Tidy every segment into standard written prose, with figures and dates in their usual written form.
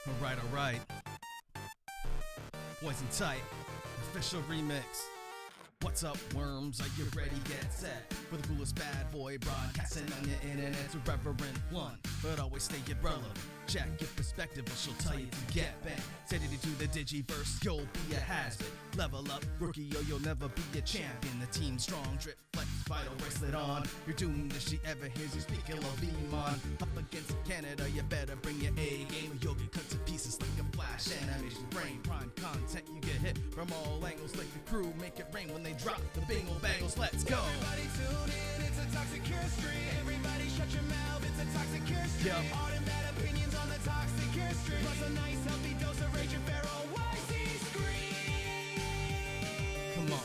Alright. Poison Tight, official remix. What's up, worms? Are you ready? Get set for the coolest bad boy broadcasting on your internet's irreverent one, but always stay irrelevant. Check your perspective, and she'll tell you to get back. Set it into the digiverse, you'll be a has-been. Level up, rookie, or you'll never be a champion. The team strong, drip, flex, vital bracelet on. You're doomed if she ever hears you speak ill of Iman. Up against Canada, you better bring your A game, or you'll get cut to pieces like a flash animation frame. Prime content, you get hit from all angles, like the crew make it rain when they drop the bingle bangles. Let's go. Everybody tune in, it's a toxic chemistry. Everybody shut your mouth, it's a toxic chemistry. Yep. Art and bad opinions on the toxic chemistry. Plus a nice healthy dose of rage and feral YC scream. Come on.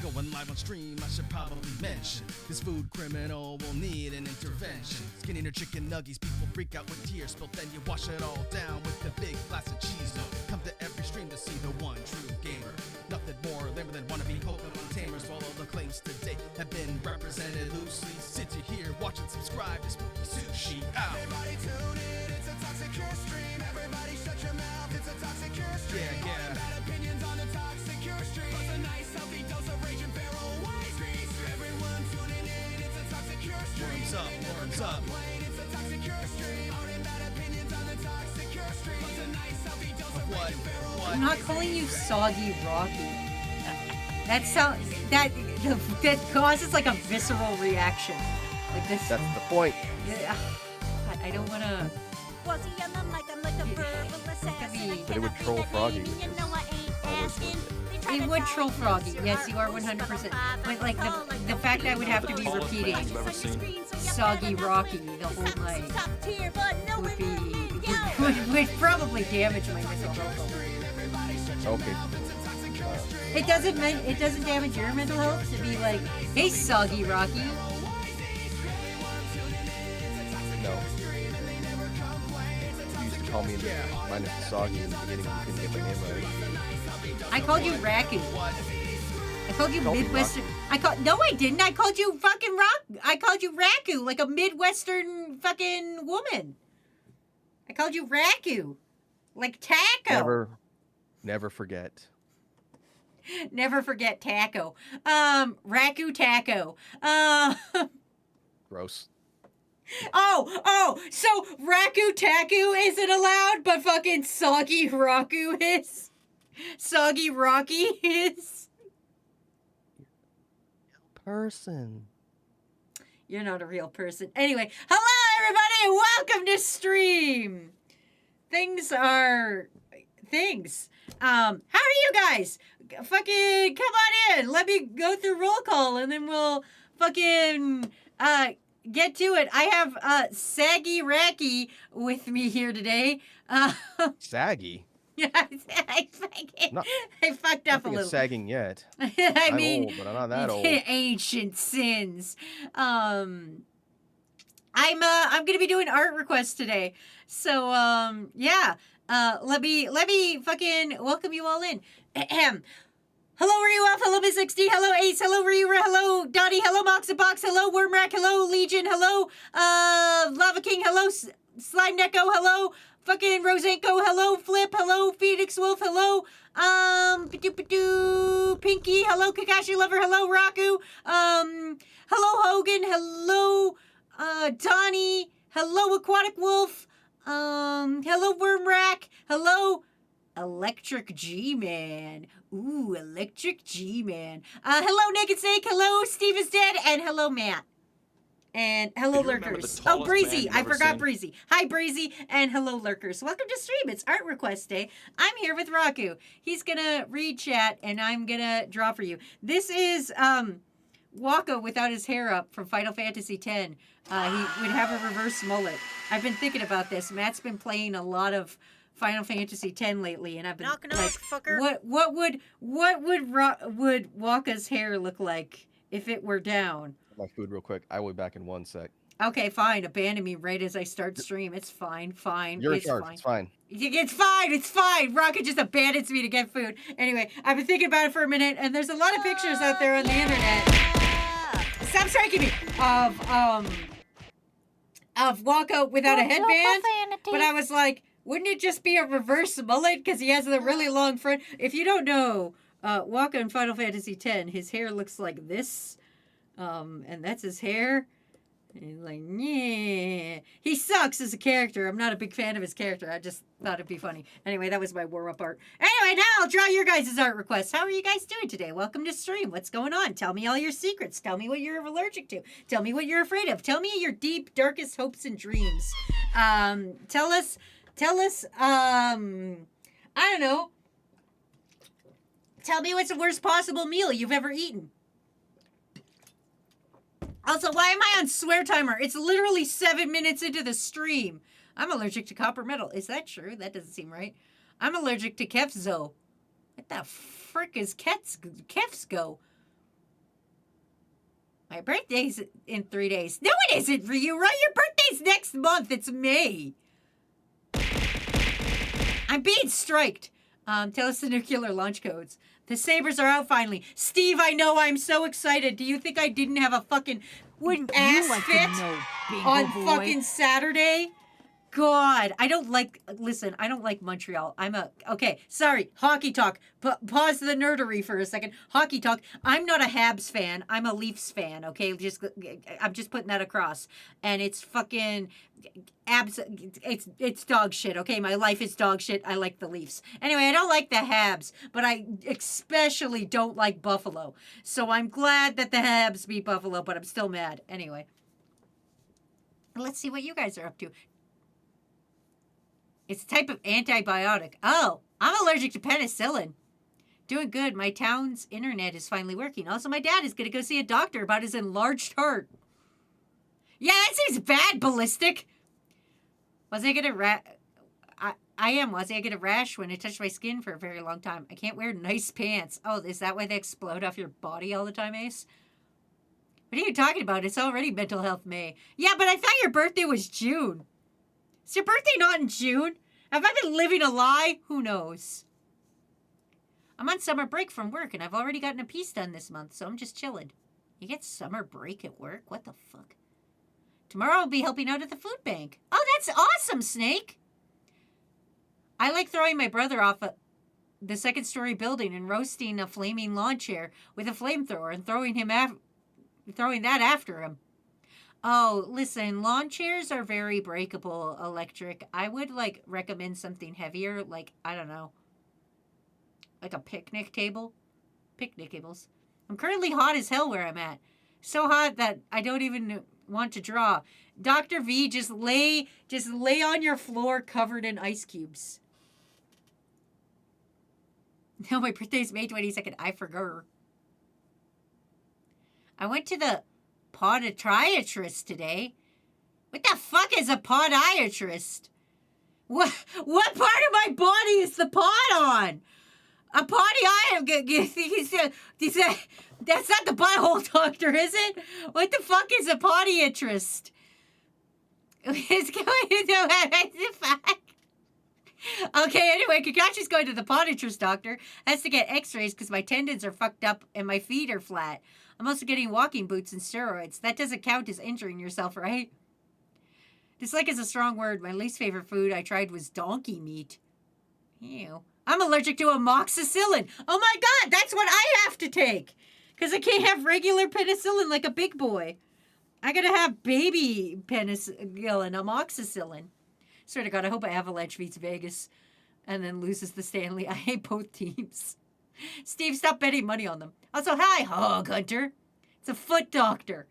Going live on stream, I should probably mention this food criminal will need an intervention. Skinny or chicken nuggies, people freak out with tears spilled. Then you wash it all down with the big glass of cheese. Come to every stream to see the one true gamer. Nothing more lame than wannabe Pokemon tamers. While all the claims to date have been represented loosely. Sit you here, watch and subscribe to Spooky Sushi. Out. Everybody tune in, it's a toxic cure stream. Everybody shut your mouth, it's a toxic cure stream. Yeah. Art and bad opinions on the toxic cure stream. Plus a nice healthy dose of rage and feral YC scream. Everyone tuning in, it's a toxic cure stream. Worms up. It's a toxic cure stream. Art and bad opinions on the toxic cure stream. Plus a nice healthy dose of What? rage and feral I'm not calling you soggy Rocky. That sound that causes like a visceral reaction. Like this. That's the point. I don't want to. Was he on the mic? I'm like a verbal assassin. But it would troll Froggy, which is always worth It would troll Froggy. Yes, you are 100%. But like the fact I would have to be repeating soggy Rocky the whole night would probably damage my mental health. Okay. It doesn't damage your mental health to be like, hey, soggy Rocky. No. You used to call me minus the soggy in the beginning when you couldn't get my name right. I called you Raku. I called you Called me Midwestern. No, I didn't. I called you fucking Rock. I called you Raku, like a Midwestern fucking woman. I called you Raku, like taco. Never forget. Never forget taco. Raku taco. Gross. So Raku taku isn't allowed, but fucking soggy Raku is. Soggy Rocky is. Person. You're not a real person. Anyway, hello everybody and welcome to stream. Things are things. How are you guys? Fucking come on in. Let me go through roll call and then we'll fucking get to it. I have Saggy Racky with me here today. Saggy? Yeah, I fucked up a I little. It's sagging yet. I I'm mean, old, but I'm not that old. Ancient sins. I'm gonna be doing art requests today. So yeah. Let me fucking welcome you all in. Ahem. Hello, Ryu Elf. Hello, Miss XD. Hello, Ace. Hello, Ryura. Hello, Dottie. Hello, Moxabox. Hello, Wormrack. Hello, Legion. Hello, Lava King. Hello, Slime Neko. Hello, fucking Rosenko. Hello, Flip. Hello, Phoenix Wolf. Hello, Pinky. Hello, Kakashi Lover. Hello, Raku. Hello, Hogan. Hello, Donnie. Hello, Aquatic Wolf. Hello, Wormrack. Hello, Electric G-Man. Ooh, Electric G-Man. Hello, Naked Snake. Hello, Steve is Dead. And hello, Matt. And hello, Lurkers. Oh, Breezy. I forgot Breezy. Hi, Breezy. And hello, Lurkers. Welcome to stream. It's Art Request Day. I'm here with Raku. He's gonna read chat, and I'm gonna draw for you. This is, Waka without his hair up from Final Fantasy X. He would have a reverse mullet. I've been thinking about this. Matt's been playing a lot of Final Fantasy X lately, and I've been Knock, like, fucker. what would Waka's hair look like if it were down? My food real quick. I will be back in 1 sec. Okay, fine. Abandon me right as I start stream. It's fine. You're in It's charge. fine. It's fine. It's fine. Rocket just abandons me to get food. Anyway, I've been thinking about it for a minute, and there's a lot of pictures out there on the internet. Stop striking me! Of walk out without a What's your headband. profanity? But I was like, wouldn't it just be a reverse mullet? Because he has a really long front. If you don't know, Waka in Final Fantasy X, his hair looks like this. And that's his hair. And he's like, yeah. He sucks as a character. I'm not a big fan of his character. I just thought it'd be funny. Anyway, that was my warm-up art. Anyway, now I'll draw your guys' art requests. How are you guys doing today? Welcome to stream. What's going on? Tell me all your secrets. Tell me what you're allergic to. Tell me what you're afraid of. Tell me your deep, darkest hopes and dreams. Tell us, I don't know. Tell me what's the worst possible meal you've ever eaten. Also, why am I on swear timer? It's literally 7 minutes into the stream. I'm allergic to copper metal. Is that true? That doesn't seem right. I'm allergic to Kefzo. What the frick is Kefzo? My birthday's in 3 days. No, it isn't for you, right? Your birthday's next month. It's May. I'm being striked. Tell us the nuclear launch codes. The sabers are out finally. Steve, I know, I'm so excited. Do you think I didn't have a fucking Wouldn't ass you like fit to know, Bingo on Boy? fucking Saturday? God, I don't like Montreal. Okay, sorry, hockey talk. Pause the nerdery for a second. Hockey talk. I'm not a Habs fan. I'm a Leafs fan, okay? I'm just putting that across. And it's fucking it's dog shit, okay? My life is dog shit. I like the Leafs. Anyway, I don't like the Habs, but I especially don't like Buffalo. So I'm glad that the Habs beat Buffalo, but I'm still mad. Anyway. Let's see what you guys are up to. It's a type of antibiotic. Oh, I'm allergic to penicillin. Doing good. My town's internet is finally working. Also, my dad is going to go see a doctor about his enlarged heart. Yeah, that seems bad, Ballistic. Was I going to Was I get a rash when it touched my skin for a very long time? I can't wear nice pants. Oh, is that why they explode off your body all the time, Ace? What are you talking about? It's already Mental Health May. Yeah, but I thought your birthday was June. Is your birthday not in June? Have I been living a lie? Who knows? I'm on summer break from work, and I've already gotten a piece done this month, so I'm just chilling. You get summer break at work? What the fuck? Tomorrow I'll be helping out at the food bank. Oh, that's awesome, Snake! I like throwing my brother off the second-story building and roasting a flaming lawn chair with a flamethrower and throwing that after him. Oh, listen, lawn chairs are very breakable, Electric. I would, recommend something heavier, I don't know, like a picnic table. Picnic tables. I'm currently hot as hell where I'm at. So hot that I don't even want to draw. Dr. V, just lay on your floor covered in ice cubes. No, my birthday's May 22nd. I forgot. I went to the podiatrist today. What the fuck is a podiatrist? What part of my body is the pod on? A that's not the butthole doctor, is it? What the fuck is a podiatrist? It's going to what the fuck? Okay, anyway, Kakashi's going to the podiatrist doctor. Has to get x-rays because my tendons are fucked up and my feet are flat. I'm also getting walking boots and steroids. That doesn't count as injuring yourself, right? Dislike is a strong word. My least favorite food I tried was donkey meat. Ew. I'm allergic to amoxicillin. Oh my god, that's what I have to take. Because I can't have regular penicillin like a big boy. I gotta have baby penicillin, amoxicillin. Swear to God, I hope Avalanche beats Vegas and then loses the Stanley. I hate both teams. Steve, stop betting money on them. Also, hi, Hog Hunter. It's a foot doctor.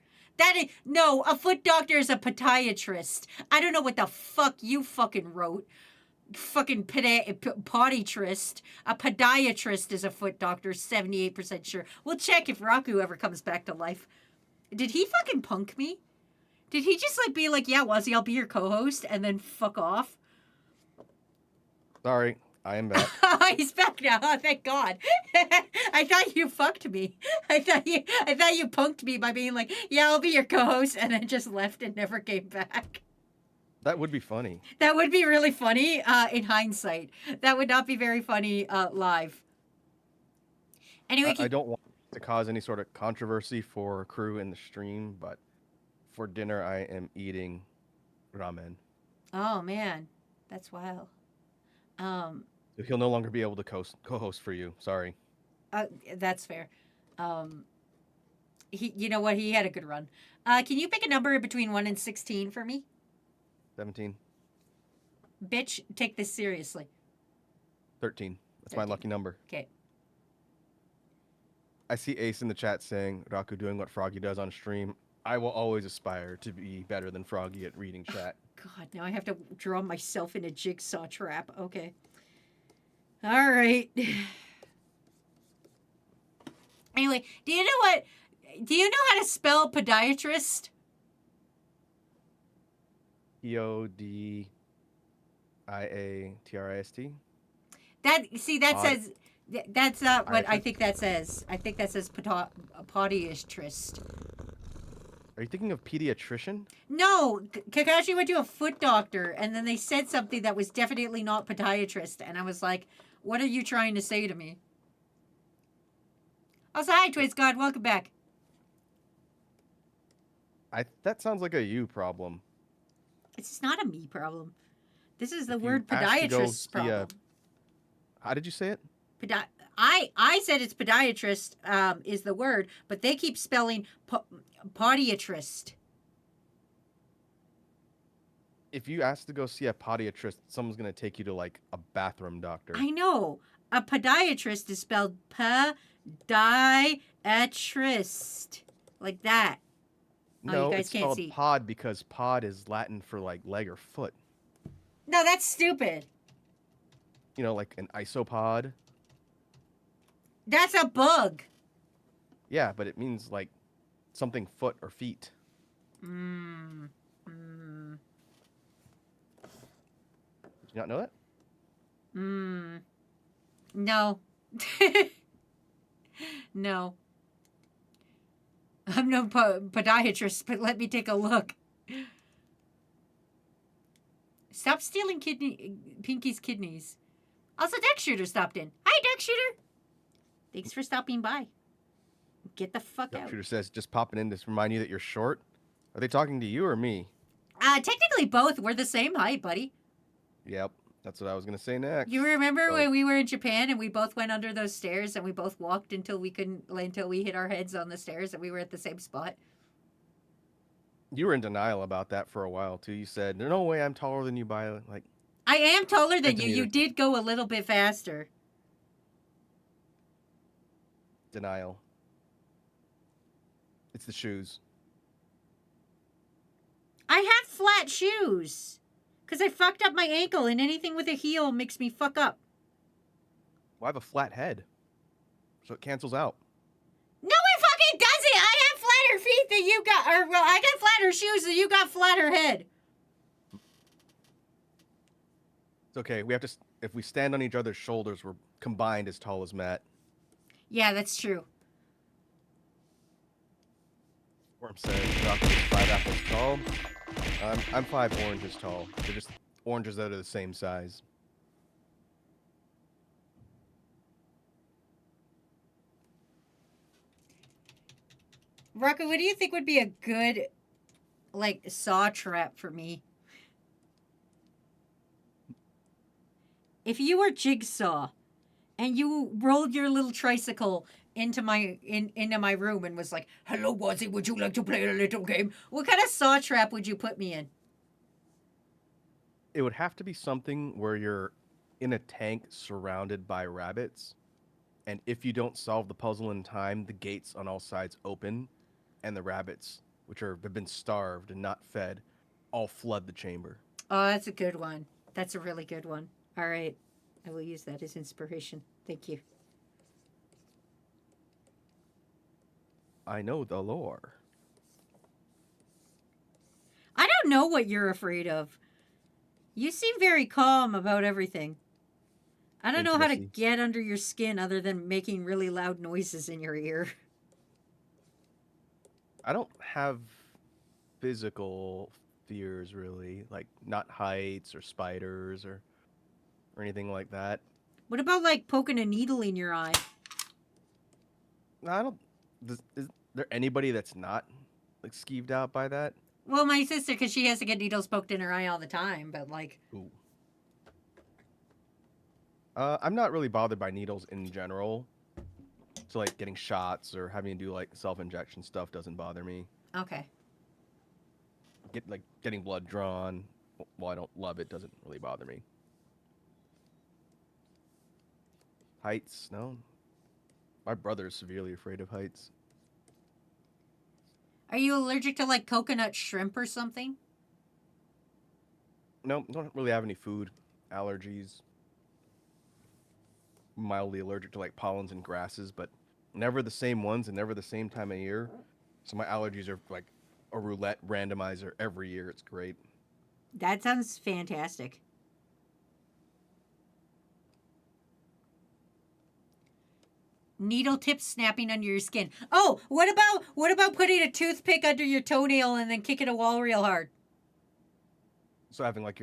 No, a foot doctor is a podiatrist. I don't know what the fuck you fucking wrote. Fucking podiatrist. A podiatrist is a foot doctor, 78% sure. We'll check if Raku ever comes back to life. Did he fucking punk me? Did he just be like, yeah, Wazzy, I'll be your co-host, and then fuck off? Sorry, I am back. He's back now. Oh, thank God. I thought you fucked me. I thought you punked me by being like, yeah, I'll be your co-host, and then just left and never came back. That would be funny. That would be really funny in hindsight. That would not be very funny live. Anyway, I don't want to cause any sort of controversy for crew in the stream, but for dinner I am eating ramen. Oh man, that's wild. Um, So he'll no longer be able to co-host for you. Sorry. that's fair. Um, you know what? He had a good run. Can you pick a number between 1 and 16 for me? 17, Bitch, take this seriously. 13. That's my 13. lucky number. Okay. I see Ace in the chat saying Raku doing what Froggy does on stream. I will always aspire to be better than Froggy at reading chat. God, now I have to draw myself in a jigsaw trap. Okay. All right. Anyway, do you know how to spell podiatrist? Podiatrist. That Pod- says that's not what I Podiatrist? think that says. I think that says podiatrist. Are you thinking of pediatrician? No, Kakashi went to a foot doctor, and then they said something that was definitely not podiatrist, and I was like, "What are you trying to say to me?" Also, hi, Twiz God, welcome back. That sounds like a you problem. It's not a me problem. This is the If you word ask to go podiatrist see a- problem. How did you say it? I said it's podiatrist is the word, but they keep spelling podiatrist. If you ask to go see a podiatrist, someone's gonna take you to like a bathroom doctor. I know. A podiatrist is spelled podiatrist. Like that. Oh, No, you guys it's can't called see. pod because pod is Latin for like leg or foot. No, that's stupid. You know, like an isopod. That's a bug. Yeah, but it means like something foot or feet. Mm. Did you not know that? No. No. I'm no podiatrist, but let me take a look. Stop stealing Pinky's kidneys. Also, Deck Shooter stopped in. Hi, Deck Shooter. Thanks for stopping by. Get the fuck out. Shooter says, just popping in to remind you that you're short. Are they talking to you or me? Technically both. We're the same height, buddy. Yep, that's what I was gonna say next. You remember So- when we were in Japan and we both went under those stairs and we both walked until we hit our heads on the stairs and we were at the same spot? You were in denial about that for a while too. You said, "There's no way I'm taller than you by like." I am taller than you. You Centimeters. did go a little bit faster. Denial. It's the shoes. I have flat shoes. Because I fucked up my ankle and anything with a heel makes me fuck up. Well, I have a flat head, so it cancels out. No, it fucking doesn't. I have flatter feet than you got. Or, well, I got flatter shoes than you got flatter head. It's okay. We have to. If we stand on each other's shoulders, we're combined as tall as Matt. Yeah, that's true. Worm says, "Rock is 5 apples tall." I'm 5 oranges tall. They're just oranges that are the same size. Rocco, what do you think would be a good, like, saw trap for me? If you were Jigsaw and you rolled your little tricycle into my room and was like, "Hello, Wazzy, would you like to play a little game?" What kind of saw trap would you put me in? It would have to be something where you're in a tank surrounded by rabbits, and if you don't solve the puzzle in time, the gates on all sides open, and the rabbits, which have been starved and not fed, all flood the chamber. Oh, that's a good one. That's a really good one. All right. I will use that as inspiration. Thank you. I know the lore. I don't know what you're afraid of. You seem very calm about everything. I don't know how to Intimacy. get under your skin other than making really loud noises in your ear. I don't have physical fears really, like not heights or spiders or anything like that. What about like poking a needle in your eye? I don't. Is there anybody that's not like skeeved out by that? Well, my sister, because she has to get needles poked in her eye all the time, but like, Ooh. I'm not really bothered by needles in general. So like getting shots or having to do like self-injection stuff doesn't bother me. okay. Getting blood drawn, while I don't love it, doesn't really bother me. Heights, no. My brother is severely afraid of heights. Are you allergic to like coconut shrimp or something? No, don't really have any food allergies. Mildly allergic to like pollens and grasses, but never the same ones and never the same time of year. So my allergies are like a roulette randomizer every year. It's great. That sounds fantastic. Needle tips snapping under your skin. Oh, what about putting a toothpick under your toenail and then kicking a wall real hard? So having like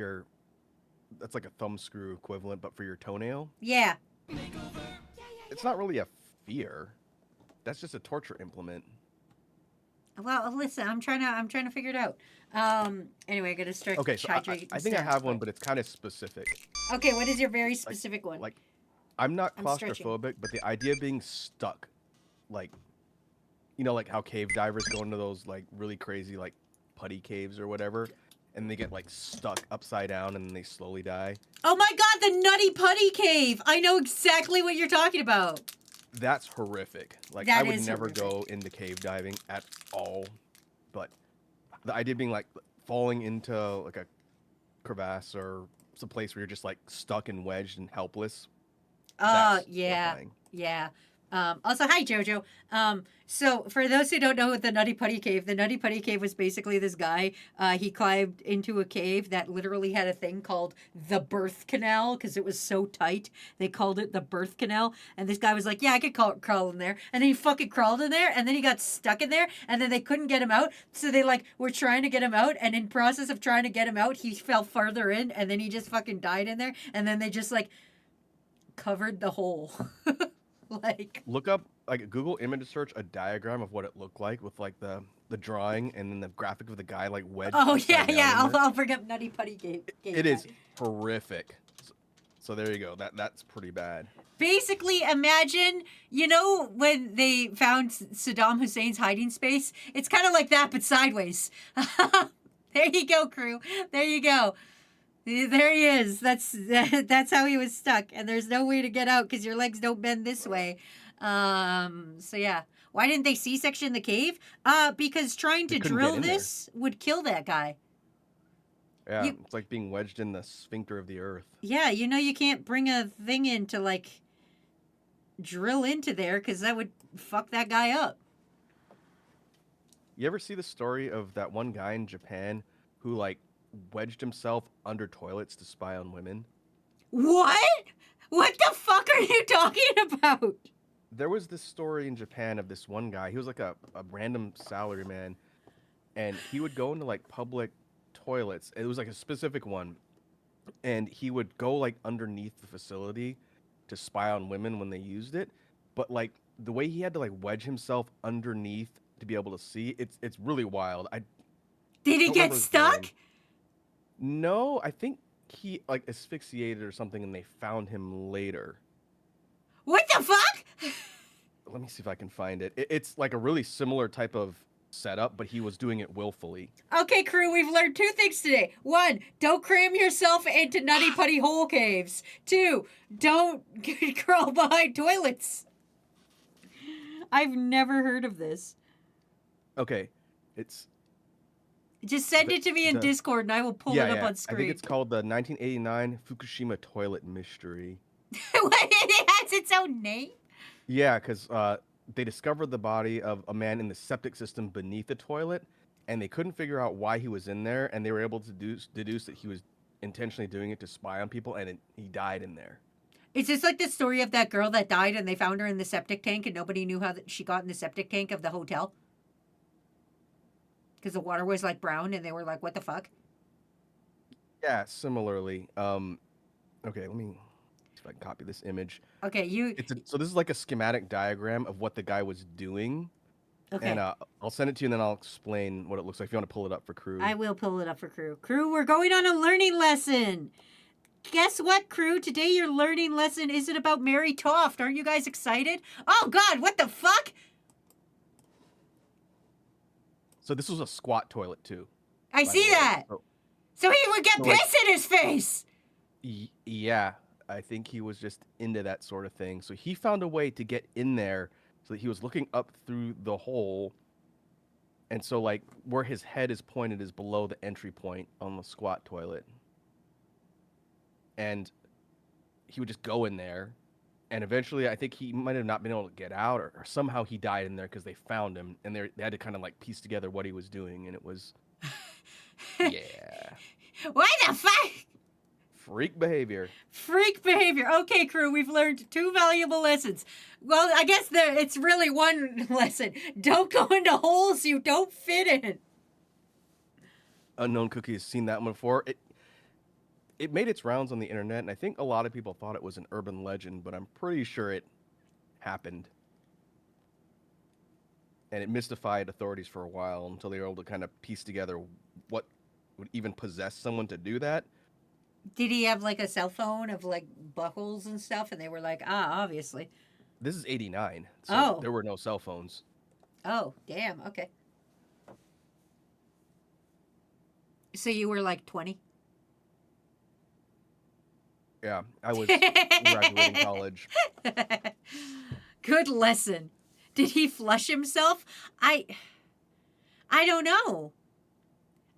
that's like a thumb screw equivalent, but for your toenail. Yeah. It's not really a fear. That's just a torture implement. Well, listen, I'm trying to figure it out. Anyway, I gotta start. Okay, so I think I have one, but it's kind of specific. Okay, what is your very specific one? Like, I'm not I'm stretching. claustrophobic, but the idea of being stuck, like, like how cave divers go into those like really crazy like putty caves or whatever, and they get like stuck upside down and they slowly die. Oh my God, the Nutty Putty Cave! I know exactly what you're talking about. That's horrific. Like, That I would is never horrific. go into cave diving at all. But the idea of being like falling into like a crevasse or some place where you're just like stuck and wedged and helpless. That's Yeah, horrifying. yeah. Also, hi Jojo. So for those who don't know the Nutty Putty Cave, the Nutty Putty Cave was basically this guy. He climbed into a cave that literally had a thing called the birth canal because it was so tight. They called it the birth canal. And this guy was like, "Yeah, I could crawl in there." And then he fucking crawled in there, and then he got stuck in there, and then they couldn't get him out. So they like were trying to get him out, and in process of trying to get him out, he fell farther in, and then he just fucking died in there. And then they just like covered the hole. Like, Look up like Google image search a diagram of what it looked like with like the drawing and then the graphic of the guy like wedged. oh upside yeah, down yeah. in there. I'll bring up Nutty Putty Cave. It is horrific. So there you go. That's pretty bad. Basically, imagine, when they found Saddam Hussein's hiding space? It's kind of like that, but sideways. There you go, crew. There you go. There he is. That's how he was stuck, and there's no way to get out because your legs don't bend this way. So yeah. Why didn't they C-section the cave? Because trying They to couldn't get drill in there. this would kill that guy. Yeah, You- it's like being wedged in the sphincter of the earth. Yeah, you can't bring a thing in to like drill into there because that would fuck that guy up. You ever see the story of that one guy in Japan who like wedged himself under toilets to spy on women? What? What the fuck are you talking about? There was this story in Japan of this one guy. He was like a random salaryman, and he would go into like public toilets. It was like a specific one, and he would go like underneath the facility to spy on women when they used it. But like the way he had to like wedge himself underneath to be able to see, it's really wild. I Did he don't get remember his stuck? name. No, I think he like asphyxiated or something, and they found him later. What the fuck? Let me see if I can find it. It's like a really similar type of setup, but he was doing it willfully. Okay, crew, we've learned two things today. One, don't cram yourself into nutty putty hole caves. Two, don't crawl behind toilets. I've never heard of this. Okay, it's Just send it to me in the- Discord and I will pull it up on I screen. think it's called the 1989 Fukushima Toilet Mystery. It has its own name? Yeah, because they discovered the body of a man in the septic system beneath the toilet, and they couldn't figure out why he was in there, and they were able to deduce that he was intentionally doing it to spy on people, and he died in there. Is this like the story of that girl that died and they found her in the septic tank and nobody knew how she got in the septic tank of the hotel? Because the water was like brown and they were like, what the fuck? Yeah, similarly. Okay, let me see if if I can copy this image. Okay, you. So this is like a schematic diagram of what the guy was doing. Okay. And I'll send it to you, and then I'll explain what it looks like if you want to pull it up for crew. I will pull it up for crew. Crew, we're going on a learning lesson. Guess what, crew? Today your learning lesson isn't about Mary Toft. Aren't you guys excited? Oh, God, what the fuck? So this was a squat toilet, too. I by see the way. that. So he would get So, like- piss in his face. Yeah, I think he was just into that sort of thing. So he found a way to get in there so that he was looking up through the hole. And so, like, where his head is pointed is below the entry point on the squat toilet. And he would just go in there. And eventually, I think he might have not been able to get out, or somehow he died in there because they found him. And they had to kind of, like, piece together what he was doing. And it was, yeah, What the fuck? freak behavior. Freak behavior. Okay, crew, we've learned 2 valuable lessons. Well, I guess it's really one lesson. Don't go into holes you don't fit in. Unknown Cookie has seen that one before. It made its rounds on the internet, and I think a lot of people thought it was an urban legend, but I'm pretty sure it happened. And it mystified authorities for a while until they were able to kind of piece together what would even possess someone to do that. Did he have like a cell phone of like buckles and stuff? And they were like, obviously. This is 89, so Oh. there were no cell phones. Oh, damn. Okay. So you were like 20? Yeah, I was graduating college. Good lesson. Did he flush himself? I don't know.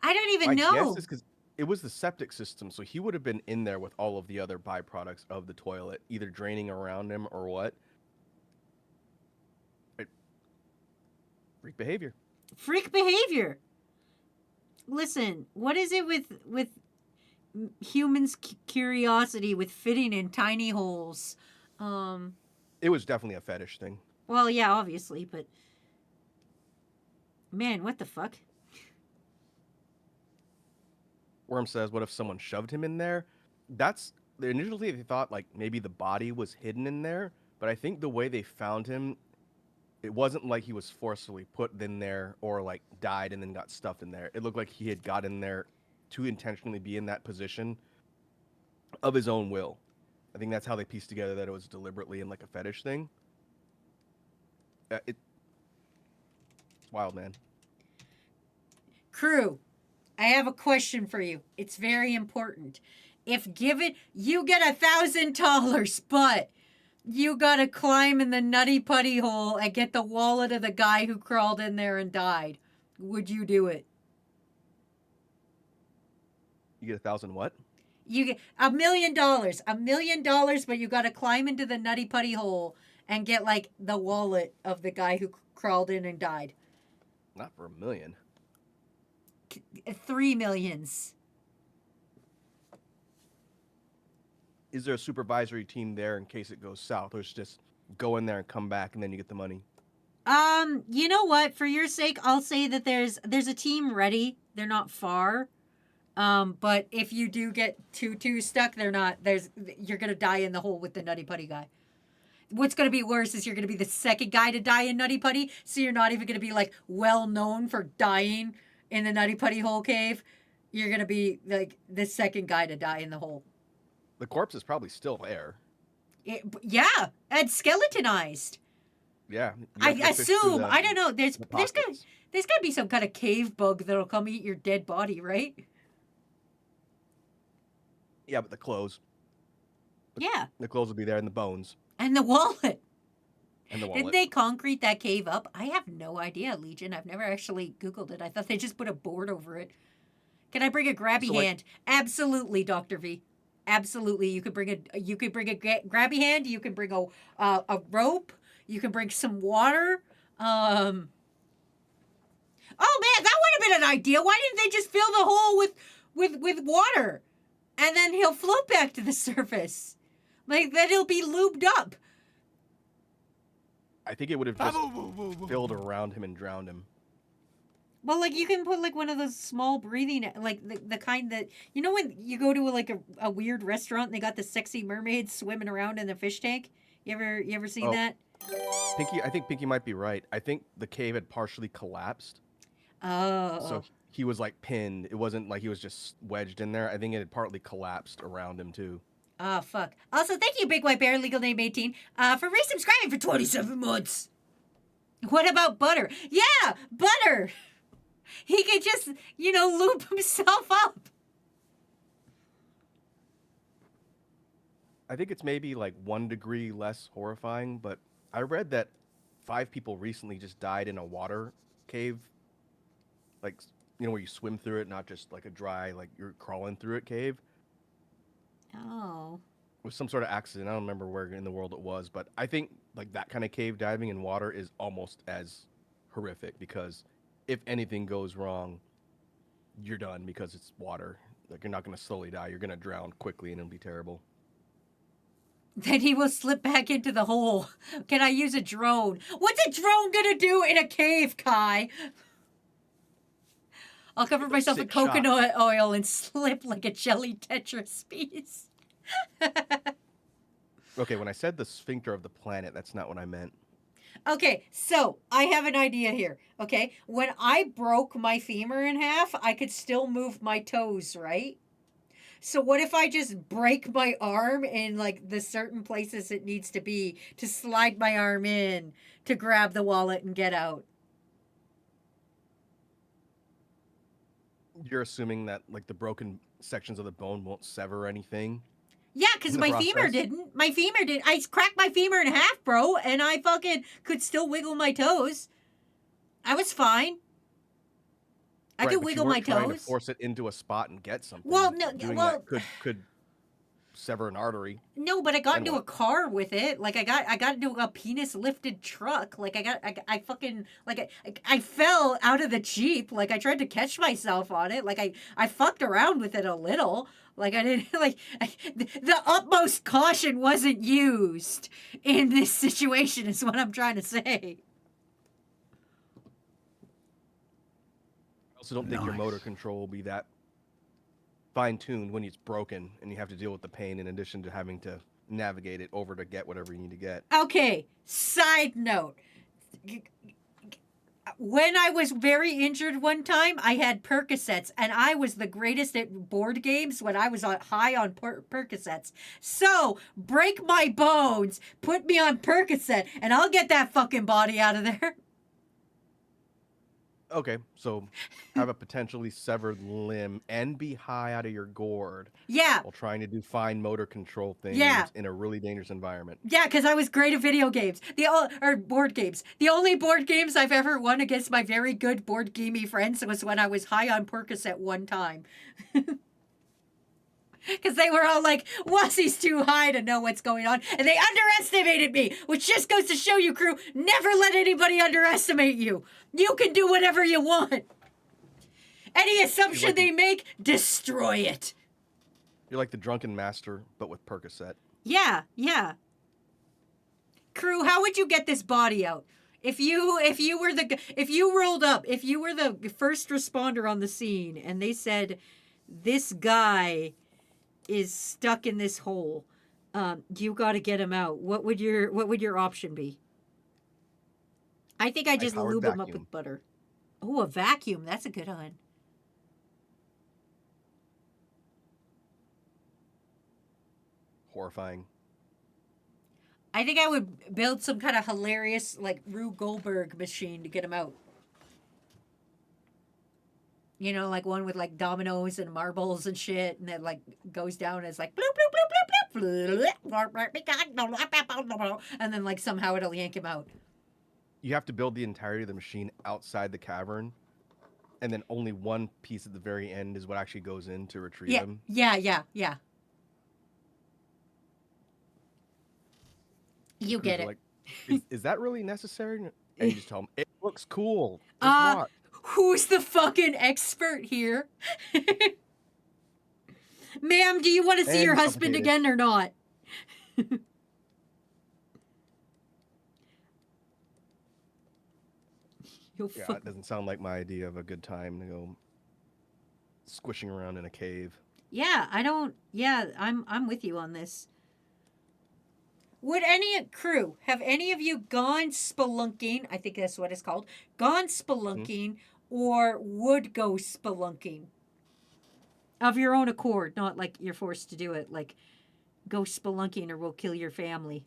I don't even My know. guess is because it was the septic system, so he would have been in there with all of the other byproducts of the toilet, either draining around him or what. Freak behavior. Freak behavior. Listen, what is it with humans' curiosity with fitting in tiny holes? It was definitely a fetish thing. Well, yeah, obviously, but man, what the fuck? Worm says, what if someone shoved him in there? Initially they thought like maybe the body was hidden in there, but I think the way they found him, it wasn't like he was forcibly put in there or like died and then got stuffed in there. It looked like he had got in there to intentionally be in that position of his own will. I think that's how they pieced together that it was deliberately in like a fetish thing. It's wild, man. Crew, I have a question for you. It's very important. If given, you get $1,000, but you gotta climb in the nutty putty hole and get the wallet of the guy who crawled in there and died. Would you do it? You get 1,000 what? You get $1 million. $1 million, but you gotta climb into the nutty putty hole and get like the wallet of the guy who crawled in and died. Not for $1 million. 3 millions. Is there a supervisory team there in case it goes south, or it's just go in there and come back and then you get the money? You know what? For your sake, I'll say that there's a team ready. They're not far. But if you do get two stuck, you're gonna die in the hole with the nutty putty guy. What's gonna be worse is you're gonna be the second guy to die in nutty putty, so you're not even gonna be like well known for dying in the nutty putty hole cave. You're gonna be like the second guy to die in the hole. The corpse is probably still there. Yeah, and skeletonized. Yeah. you I have to fish through assume. I don't know. There's gotta pockets. be some kind of cave bug that'll come eat your dead body, right? Yeah, but the clothes. Yeah, The clothes will be there and the bones and the wallet. and the Did wallet. they concrete that cave up? I have no idea, Legion. I've never actually Googled it. I thought they just put a board over it. Can I bring a grabby So, like- hand? Absolutely, Dr. V. Absolutely. You could bring a grabby hand. You can bring a rope. You can bring some water. Oh man, that would have been an idea. Why didn't they just fill the hole with water, and then he'll float back to the surface? Like then he'll be lubed up. I think it would have just filled around him and drowned him. Well, like you can put like one of those small breathing, like the kind that you know when you go to like a weird restaurant and they got the sexy mermaids swimming around in the fish tank. You ever seen Oh, that? Pinky, I think Pinky might be right. I think the cave had partially collapsed, so Oh, he was like pinned. It wasn't like he was just wedged in there. I think it had partly collapsed around him too. oh, fuck. Also, thank you, Big White Bear, legal name 18, for resubscribing for 27 months. What about Butter? Yeah, Butter. He could just, loop himself up. I think it's maybe like 1 degree less horrifying, but I read that 5 people recently just died in a water cave, like where you swim through it, not just like a dry, like you're crawling through it cave. Oh. It was some sort of accident. I don't remember where in the world it was, but I think like that kind of cave diving in water is almost as horrific because if anything goes wrong, you're done because it's water. Like you're not going to slowly die. You're going to drown quickly and it'll be terrible. Then he will slip back into the hole. Can I use a drone? What's a drone gonna do in a cave, Kai? I'll cover myself in Sick shot. coconut oil and slip like a jelly Tetris piece. Okay, when I said the sphincter of the planet, that's not what I meant. Okay, so I have an idea here. Okay, when I broke my femur in half, I could still move my toes, right? So what if I just break my arm in like the certain places it needs to be to slide my arm in to grab the wallet and get out? You're assuming that like the broken sections of the bone won't sever anything. Yeah, because In the my femur process? didn't. My femur did. I cracked my femur in half, bro, and I fucking could still wiggle my toes. I was fine. I Right, could but wiggle you my weren't trying to toes. force it into a spot and get something. Well, no, Doing well- that could sever an artery. No, but I got Then into a what? car with it. Like I got into a penis lifted truck. Like I fucking like I fell out of the Jeep. Like I tried to catch myself on it. Like I fucked around with it a little. Like I didn't the utmost caution wasn't used in this situation. Is what I'm trying to say. I also don't think your motor control will be that fine-tuned when it's broken and you have to deal with the pain in addition to having to navigate it over to get whatever you need to get. Okay, side note. When I was very injured one time, I had Percocets, and I was the greatest at board games when I was high on Percocets. So, break my bones, put me on Percocet, and I'll get that fucking body out of there. Okay, so have a potentially severed limb and be high out of your gourd Yeah, while trying to do fine motor control things Yeah. in a really dangerous environment. yeah, because I was great at video games. Or board games. The only board games I've ever won against my very good board gamey friends was when I was high on Percocet one time. Because they were all like, Wassie's too high to know what's going on. And they underestimated me, which just goes to show you, crew, never let anybody underestimate you. You can do whatever you want. Any assumption they make, destroy it. You're like the drunken master, but with Percocet. Yeah, yeah. Crew, how would you get this body out? If you rolled up, if you were the first responder on the scene and they said, this guy is stuck in this hole, you got to get him out. What would your option be? I think I just powered lube him up vacuum. with butter. Oh, a vacuum. That's a good one. Horrifying. I think I would build some kind of hilarious, like, Rube Goldberg machine to get him out. You know, like one with, like, dominoes and marbles and shit, and then, like, goes down as, like, bloop, bloop, bloop, bloop, bloop, and then, like, somehow it'll yank him out. You have to build the entirety of the machine outside the cavern, and then only one piece at the very end is what actually goes in to retrieve Yeah, him. yeah. You get You're it. Like, is that really necessary? And you just tell them, it looks cool. Just watch. Who's the fucking expert here? Ma'am, do you want to see And your husband complicated. again or not? You'll Yeah, fuck. it doesn't sound like my idea of a good time to go squishing around in a cave. Yeah, I don't. Yeah, I'm with you on this. Would any have any of you gone spelunking? I think that's what it's called. Gone spelunking, or would go spelunking of your own accord, not like you're forced to do it. Like go spelunking or we'll kill your family.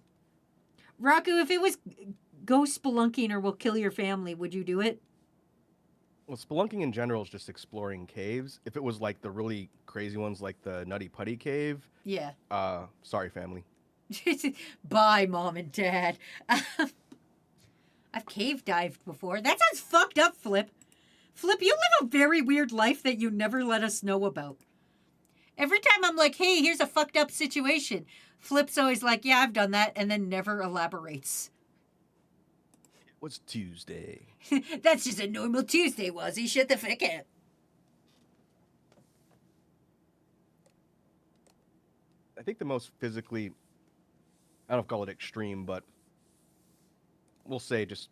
Raku, if it was go spelunking or we'll kill your family, would you do it? Well, spelunking in general is just exploring caves. If it was like the really crazy ones, like the Nutty Putty Cave, Yeah. sorry, family. Bye, mom and dad. I've cave dived before. That sounds fucked up, Flip. Flip, you live a very weird life that you never let us know about. Every time I'm like, hey, here's a fucked up situation, Flip's always like, yeah, I've done that, and then never elaborates. It was Tuesday. That's just a normal Tuesday, was he? Shut the fuck up. I think the most physically, I don't know if call it extreme, but we'll say just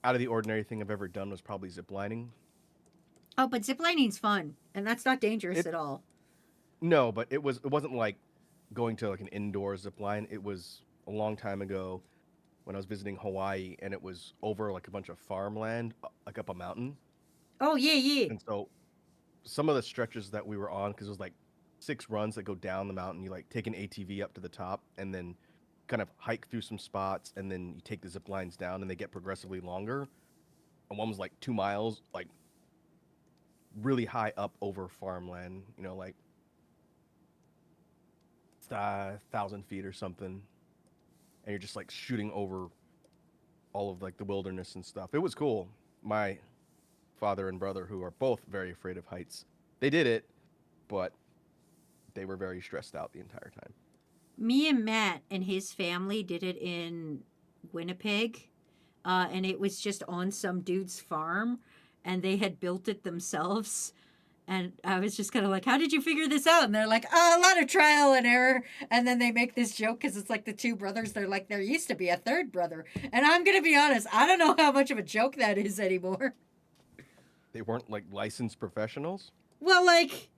out of the ordinary thing I've ever done was probably ziplining. Oh, but ziplining's fun, and that's not dangerous at all. No, but it wasn't like going to like an indoor zip line. It was a long time ago when I was visiting Hawaii, and it was over like a bunch of farmland, like up a mountain. Oh, yeah, yeah. And so some of the stretches that we were on, because it was like 6 runs that go down the mountain, you like take an ATV up to the top and then kind of hike through some spots, and then you take the zip lines down and they get progressively longer. And one was like 2 miles, like really high up over farmland, like 1,000 feet or something. And you're just like shooting over all of like the wilderness and stuff. It was cool. My father and brother, who are both very afraid of heights, they did it, but they were very stressed out the entire time. Me and Matt and his family did it in Winnipeg, and it was just on some dude's farm, and they had built it themselves. And I was just kind of like, how did you figure this out? And they're like, oh, a lot of trial and error. And then they make this joke because it's like the 2 brothers. They're like, there used to be a 3rd brother. And I'm going to be honest, I don't know how much of a joke that is anymore. They weren't like licensed professionals? Well, like,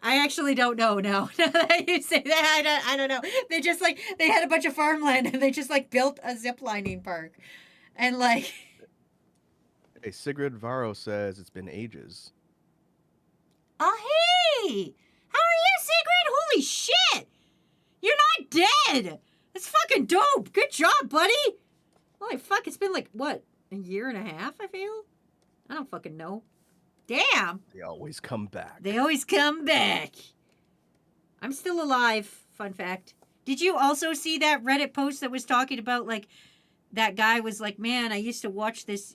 I actually don't know now. Now that you say that, I don't know. They just like, they had a bunch of farmland and they just like built a zip lining park. And like... Hey, Sigrid Varo says it's been ages. Oh, hey! How are you, Sigrid? Holy shit! You're not dead! That's fucking dope! Good job, buddy! Holy fuck, it's been like, what, a year and a half, I feel? I don't fucking know. Damn! They always come back. They always come back. I'm still alive, fun fact. Did you also see that Reddit post that was talking about, like, that guy was like, man, I used to watch this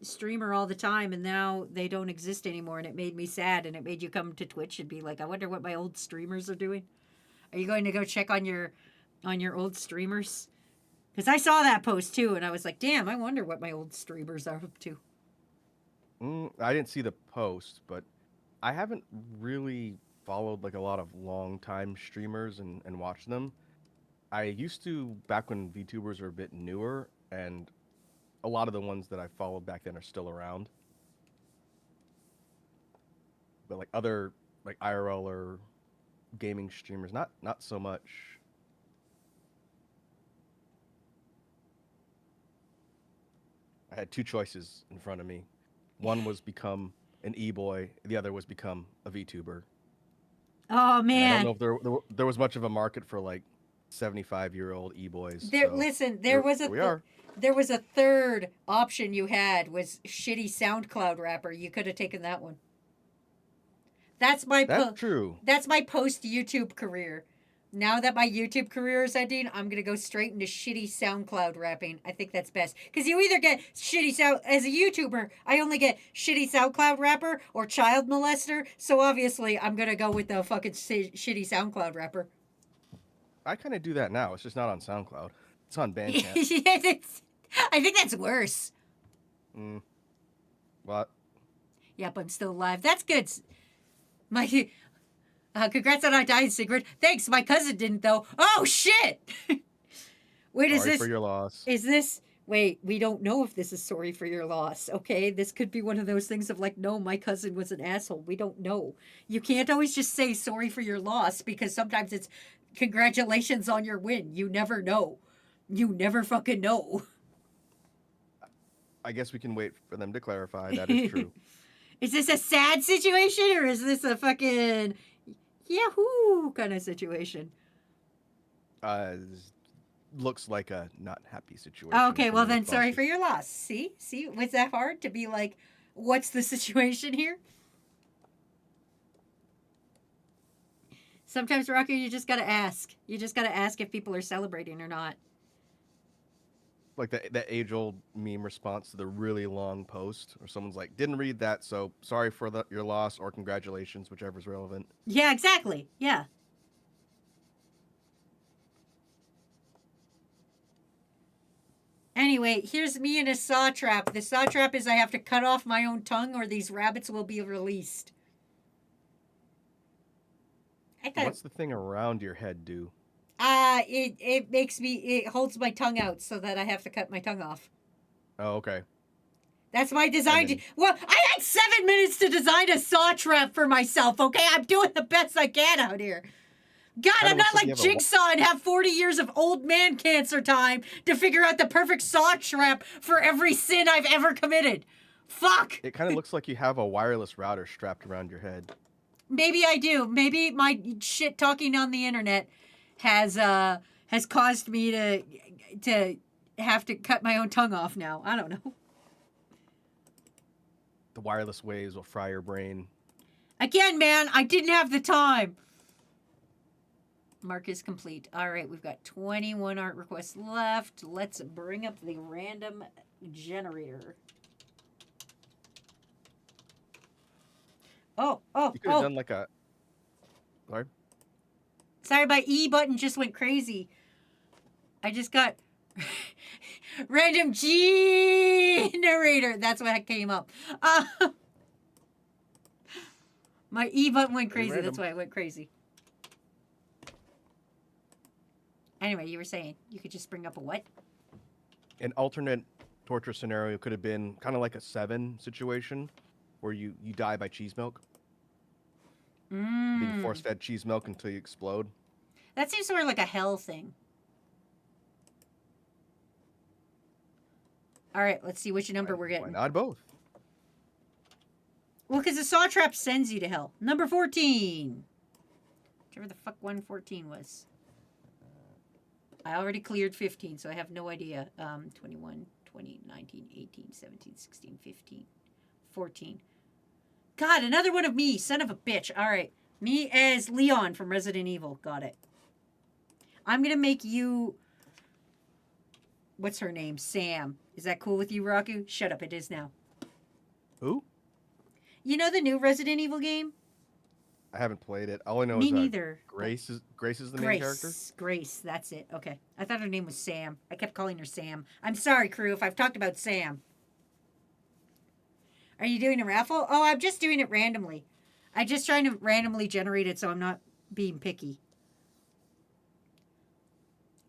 streamer all the time and now they don't exist anymore, and it made me sad, and it made you come to Twitch and be like, I wonder what my old streamers are doing. Are you going to go check on your old streamers? Because I saw that post too and I was like, damn, I wonder what my old streamers are up to. I didn't see the post, but I haven't really followed like a lot of long time streamers and watched them. I used to back when VTubers were a bit newer, and a lot of the ones that I followed back then are still around. But like other like IRL or gaming streamers, not so much. I had 2 choices in front of me. One was become an e-boy, the other was become a VTuber. Oh And man. I don't know if there was much of a market for like 75-year-old e-boys. There, so listen, there was here we are. there was a 3rd option you had, was shitty SoundCloud rapper. You could have taken that one. That's my That's true. That's my post YouTube career. Now that my YouTube career is ending, I'm gonna go straight into shitty SoundCloud rapping. I think that's best, because you either get shitty sound as a YouTuber. I only get shitty SoundCloud rapper or child molester. So obviously, I'm gonna go with the fucking shitty SoundCloud rapper. I kind of do that now. It's just not on SoundCloud. It's on Bandcamp. Yes, I think that's worse. What? Yep, I'm still alive. That's good. My congrats on not dying, Sigrid. Thanks. My cousin didn't though. Oh shit! Wait, is Sorry this? for your loss. Is this? wait, we don't know if this is sorry for your loss, okay? This could be one of those things of like, no, my cousin was an asshole. We don't know. You can't always just say sorry for your loss because sometimes it's congratulations on your win. You never know. You never fucking know. I guess we can wait for them to clarify. That is true. Is this a sad situation or is this a fucking yahoo kind of situation? Looks like a not happy situation. Okay, from well the then, sorry responses. for your loss. See, was that hard to be like, what's the situation here? Sometimes, Rocky, you just gotta ask. You just gotta ask if people are celebrating or not. Like that age-old meme response to the really long post, or someone's like, "Didn't read that, so sorry for your loss," or "Congratulations," whichever's relevant. Yeah, exactly. Yeah. Anyway, here's me in a saw trap. The saw trap is I have to cut off my own tongue or these rabbits will be released. I thought What's the thing around your head do? it holds my tongue out so that I have to cut my tongue off. Oh, okay. That's my design. then- Well, I had 7 minutes to design a saw trap for myself. Okay, I'm doing the best I can out here. God, Kinda I'm not looks like like you have a Jigsaw and have 40 years of old man cancer time to figure out the perfect saw trap for every sin I've ever committed. Fuck. It kind of looks like you have a wireless router strapped around your head. Maybe I do. Maybe my shit talking on the internet has caused me to have to cut my own tongue off now. I don't know. The wireless waves will fry your brain. Again, man, I didn't have the time. Mark is complete. All right, we've got 21 art requests left. Let's bring up the random generator. Oh. You could have done like a. Sorry. Sorry, my E button just went crazy. I just got random generator. That's what came up. My E button went crazy. random. That's why it went crazy. Anyway, you were saying you could just bring up a what? An alternate torture scenario could have been kind of like a 7 situation, where you die by cheese milk, being force-fed cheese milk until you explode. That seems sort of like a hell thing. All right, let's see which number we're Why getting. not both? Well, because the saw trap sends you to hell. Number 14. Whichever the fuck 114 was. I already cleared 15, so I have no idea. 21, 20, 19, 18, 17, 16, 15, 14. God, another one of me. Son of a bitch. All right. Me as Leon from Resident Evil. Got it. I'm going to make you... What's her name? Sam. Is that cool with you, Raku? Shut up. It is now. Who? You know the new Resident Evil game? I haven't played it. All I know Me is neither. Grace is the main character. Grace, that's it. Okay. I thought her name was Sam. I kept calling her Sam. I'm sorry, crew, if I've talked about Sam. Are you doing a raffle? Oh, I'm just doing it randomly. I'm just trying to randomly generate it so I'm not being picky.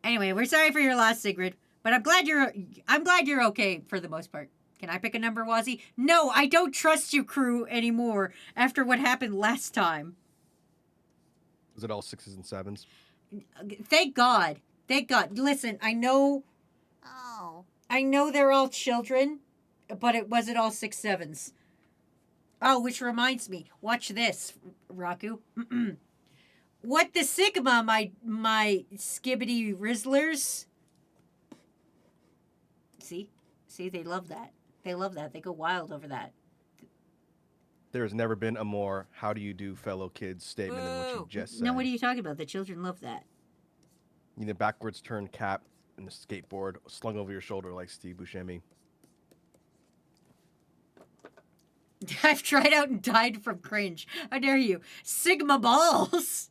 Anyway, we're sorry for your loss, Sigrid, but I'm glad you're okay for the most part. Can I pick a number, Wazzy? No, I don't trust you, crew, anymore after what happened last time. Was it all 6s and 7s? Thank God. Thank God. Listen, I know Oh. they're all children, but it wasn't all 6 7s. Oh, which reminds me. Watch this, Raku. What the Sigma, my skibbity Rizzlers. See, they love that. They love that. They go wild over that. There has never been a more "how do you do, fellow kids" statement than what you Boo. just said. No, what are you talking about? The children love that. You need a backwards turned cap and a skateboard slung over your shoulder like Steve Buscemi. I've tried out and died from cringe. How dare you? Sigma balls.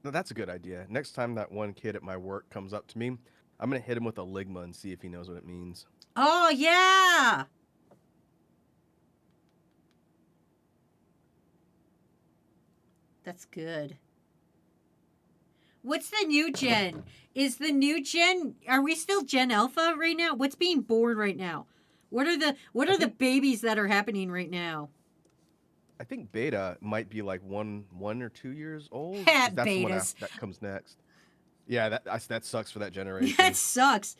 No, that's a good idea. Next time that one kid at my work comes up to me, I'm gonna hit him with a ligma and see if he knows what it means. Oh, yeah. That's good. What's the new gen? Is the new gen? Are we still Gen Alpha right now? What's being born right now? What are the babies that are happening right now? I think beta might be like 1 or 2 years old. 'Cause Ha, that's the one betas. that comes next. Yeah, that sucks for that generation. That sucks.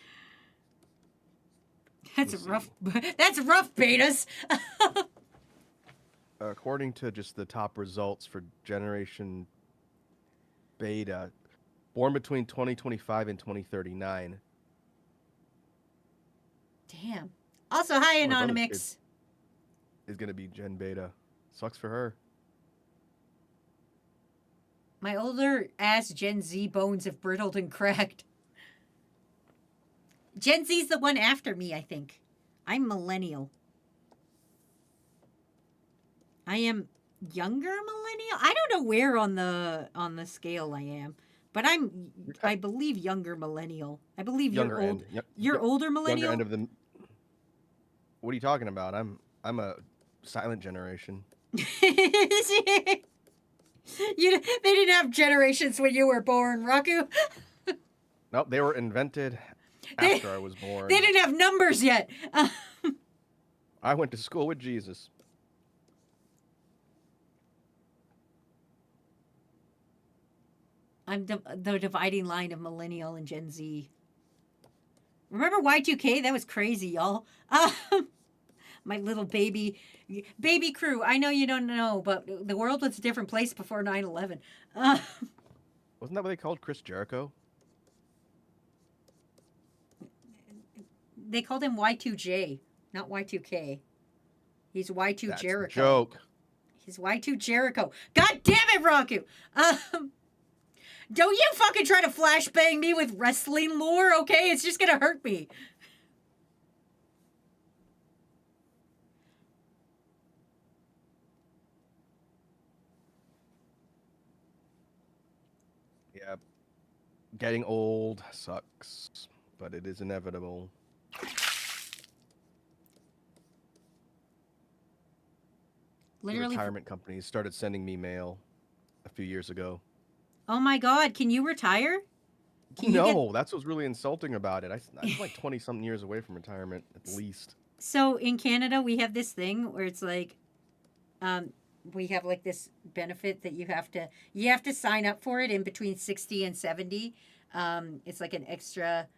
That's Let's rough. That's rough, betas. According to just the top results for generation beta, born between 2025 and 2039. Damn. Also, hi, Oh, my brother's Anonymix. Is gonna be Gen Beta. Sucks for her. My older ass Gen Z bones have brittled and cracked. Gen Z's the one after me, I think. I'm millennial. I am younger millennial. I don't know where on the scale I am, but I believe younger millennial. I believe Younger you're old. end. You're older millennial. Younger end of the. What are you talking about? I'm a silent generation. They didn't have generations when you were born, Raku. Nope, they were invented They- after I was born. They didn't have numbers yet. I went to school with Jesus. I'm the dividing line of millennial and Gen Z. Remember Y2K? That was crazy, y'all. My little baby crew. I know you don't know, but the world was a different place before 9/11. Wasn't that what they called Chris Jericho? They called him Y2J, not Y2K. He's Y2 That's a Jericho. joke. He's Y2 Jericho. God damn it, Raku! Don't you fucking try to flashbang me with wrestling lore, okay? It's just gonna hurt me. Yeah. Getting old sucks, but it is inevitable. Literally. Retirement companies started sending me mail a few years ago. Oh my god, can you retire? Can you No, that's what's really insulting about it. I'm like 20 something years away from retirement at least. So in Canada, we have this thing where it's like, we have like this benefit that you have to sign up for it in between 60 and 70. It's like an extra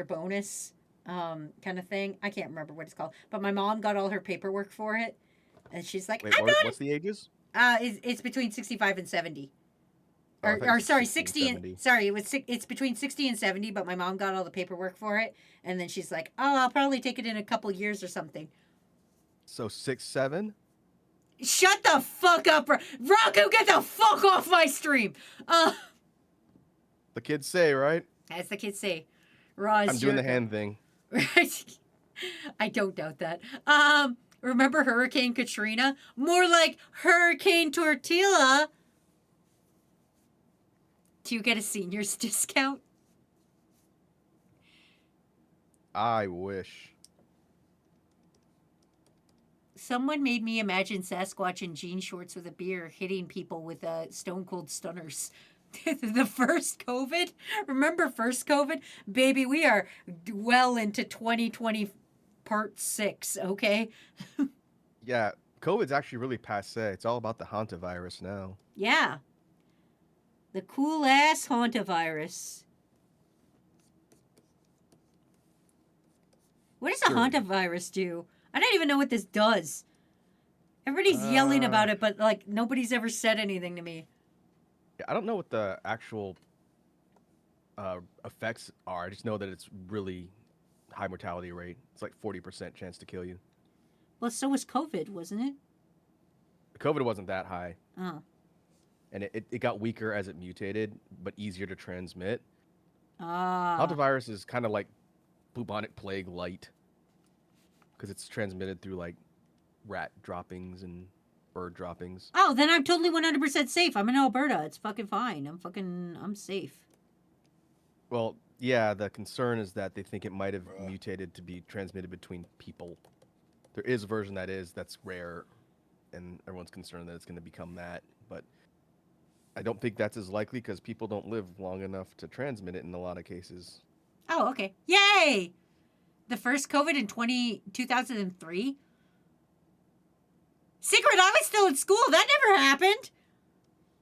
bonus kind of thing. I can't remember what it's called, but my mom got all her paperwork for it, and she's like, Wait, I got what's the ages? it's between 65 and 70. Oh, I thought you Or said sorry, 60 and 70. sorry, it's between 60 and 70, but my mom got all the paperwork for it, and then she's like, oh, I'll probably take it in a couple years or something. So 6, 7? Shut the fuck up, Raku, get the fuck off my stream. The kids say, right? As the kids say, Raw is I'm doing the Jericho. hand thing. Right? I don't doubt that. Remember Hurricane Katrina? More like Hurricane Tortilla. Do you get a senior's discount? I wish. Someone made me imagine Sasquatch in jean shorts with a beer hitting people with stone cold stunners. The first COVID? Remember first COVID? Baby, we are well into 2020 part 6, okay? Yeah, COVID's actually really passe. It's all about the hantavirus now. Yeah. The cool ass hantavirus. What does a Sure. hantavirus do? I don't even know what this does. Everybody's yelling about it, but like nobody's ever said anything to me. Yeah, I don't know what the actual effects are. I just know that it's really high mortality rate. It's like 40% chance to kill you. Well, so was COVID, wasn't it? COVID wasn't that high, Oh. and it got weaker as it mutated, but easier to transmit. Ah. Hantavirus is kind of like bubonic plague light, because it's transmitted through like rat droppings and bird droppings. Oh, then I'm totally 100% safe. I'm in Alberta. It's fucking fine. I'm safe. Well, yeah, the concern is that they think it might have mutated to be transmitted between people. There is a version that's rare, and everyone's concerned that it's going to become that. But I don't think that's as likely because people don't live long enough to transmit it in a lot of cases. Oh, okay. Yay! The first COVID in 2003? Secret, I was still in school. That never happened.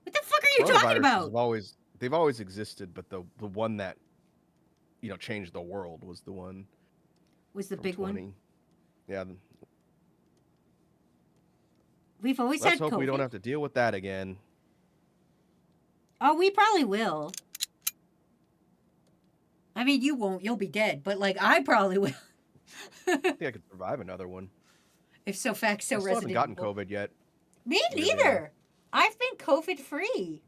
What the fuck are you talking Coronaviruses about? they've always existed, but the one that changed the world was the one Was the from big 20. one? Yeah. We've always Let's had hope COVID. we don't have to deal with that again. Oh, we probably will. I mean, you won't. You'll be dead. But, like, I probably will. I think I could survive another one. If so fact, so I still haven't Resident gotten Evil. COVID yet. Me Here we are. neither. I've been COVID free.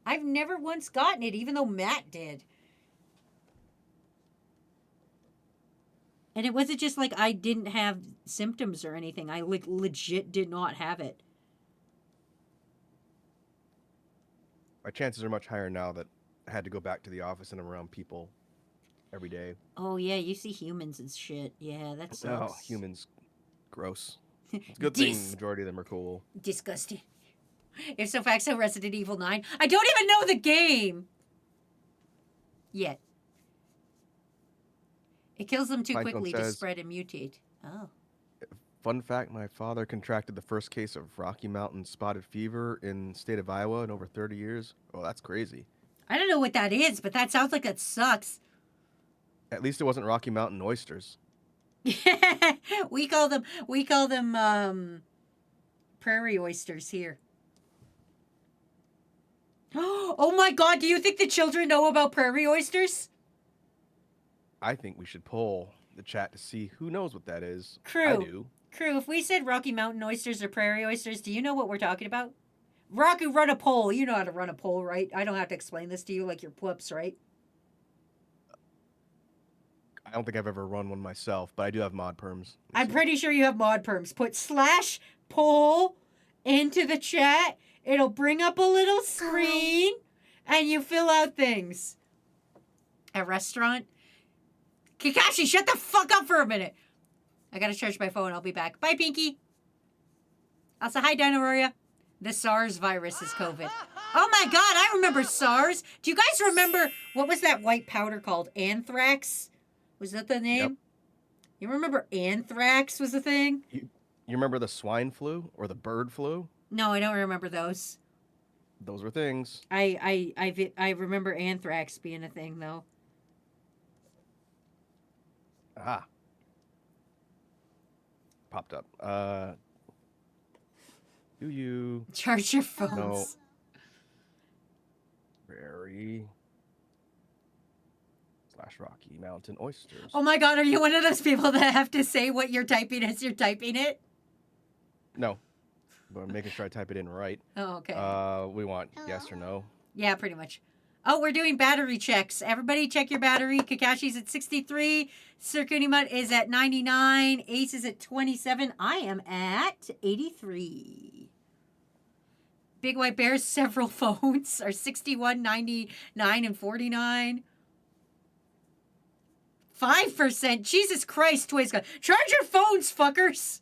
I've never once gotten it, even though Matt did. And it wasn't just like I didn't have symptoms or anything. I legit did not have it. My chances are much higher now that I had to go back to the office and I'm around people every day. Oh yeah, you see humans and shit. Yeah, that sucks. Oh, humans, gross. It's a good thing Dis- the majority of them are cool. Disgusting. If so fact, so Resident Evil 9. I don't even know the game yet. It kills them too Pinecone quickly to says- spread and mutate. Oh. Fun fact, my father contracted the first case of Rocky Mountain spotted fever in the state of Iowa in over 30 years. Oh, that's crazy. I don't know what that is, but that sounds like it sucks. At least it wasn't Rocky Mountain oysters. we call them prairie oysters here. Oh my god, do you think the children know about prairie oysters? I think we should poll the chat to see who knows what that is. I Crew. do. Crew, if we said Rocky Mountain oysters or prairie oysters, do you know what we're talking about? Raku, run a poll. You know how to run a poll, right? I don't have to explain this to you like you're whoops, right? I don't think I've ever run one myself, but I do have mod perms. I'm pretty sure you have mod perms. Put /poll into the chat. It'll bring up a little screen and you fill out things. A restaurant? Kakashi, shut the fuck up for a minute. I gotta charge my phone. I'll be back. Bye, Pinky. Also, hi, Dinoria. The SARS virus is COVID. Oh my god, I remember SARS. Do you guys remember, what was that white powder called? Anthrax? Was that the name? Yep. You remember anthrax was a thing? You remember the swine flu or the bird flu? No, I don't remember those. Those were things. I remember anthrax being a thing, though. Ah. Popped up. Do you Charge your phones. No. Prairie / Rocky Mountain oysters? Oh my god, are you one of those people that have to say what you're typing as you're typing it? No. But I'm making sure I type it in right. Oh, okay. We want yes or no. Yeah, pretty much. Oh, we're doing battery checks. Everybody check your battery. Kakashi's at 63. Sir Kunimut is at 99. Ace is at 27. I am at 83. Big White Bear's several phones are 61, 99, and 49. 5%. Jesus Christ, Twiz. Charge your phones, fuckers.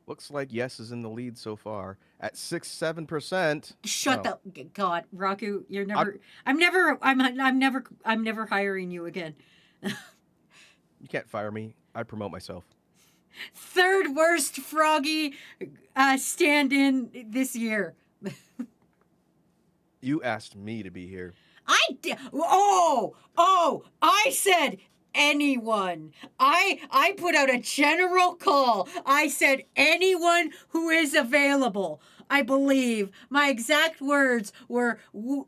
Looks like yes is in the lead so far at 7%. Shut Oh. the God, Raku. You're never. I'm never hiring you again. You can't fire me. I promote myself. Third worst Froggy stand-in this year. You asked me to be here. I said anyone. I put out a general call. I said anyone who is available. I believe my exact words were,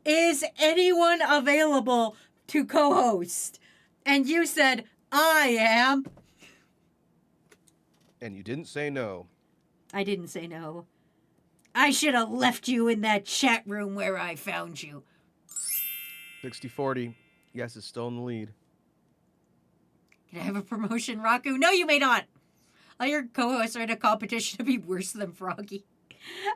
is anyone available to co-host? And you said, I am. And you didn't say no. I didn't say no. I should have left you in that chat room where I found you. 60-40. Yes is still in the lead. Can I have a promotion, Raku? No, you may not. All your co-hosts are in a competition to be worse than Froggy.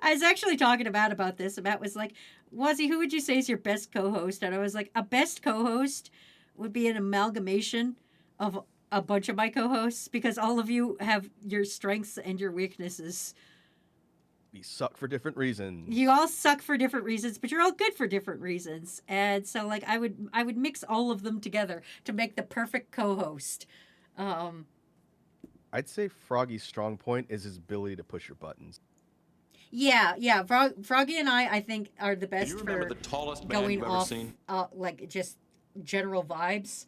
I was actually talking to Matt about this. Matt was like, Wazzy, who would you say is your best co-host? And I was like, a best co-host would be an amalgamation of a bunch of my co-hosts because all of you have your strengths and your weaknesses. We suck for different reasons. You all suck for different reasons, but you're all good for different reasons. And so like I would mix all of them together to make the perfect co-host. I'd say Froggy's strong point is his ability to push your buttons. Yeah. Froggy and I think are the Do best you remember for the tallest man going you've ever off seen? like just general vibes.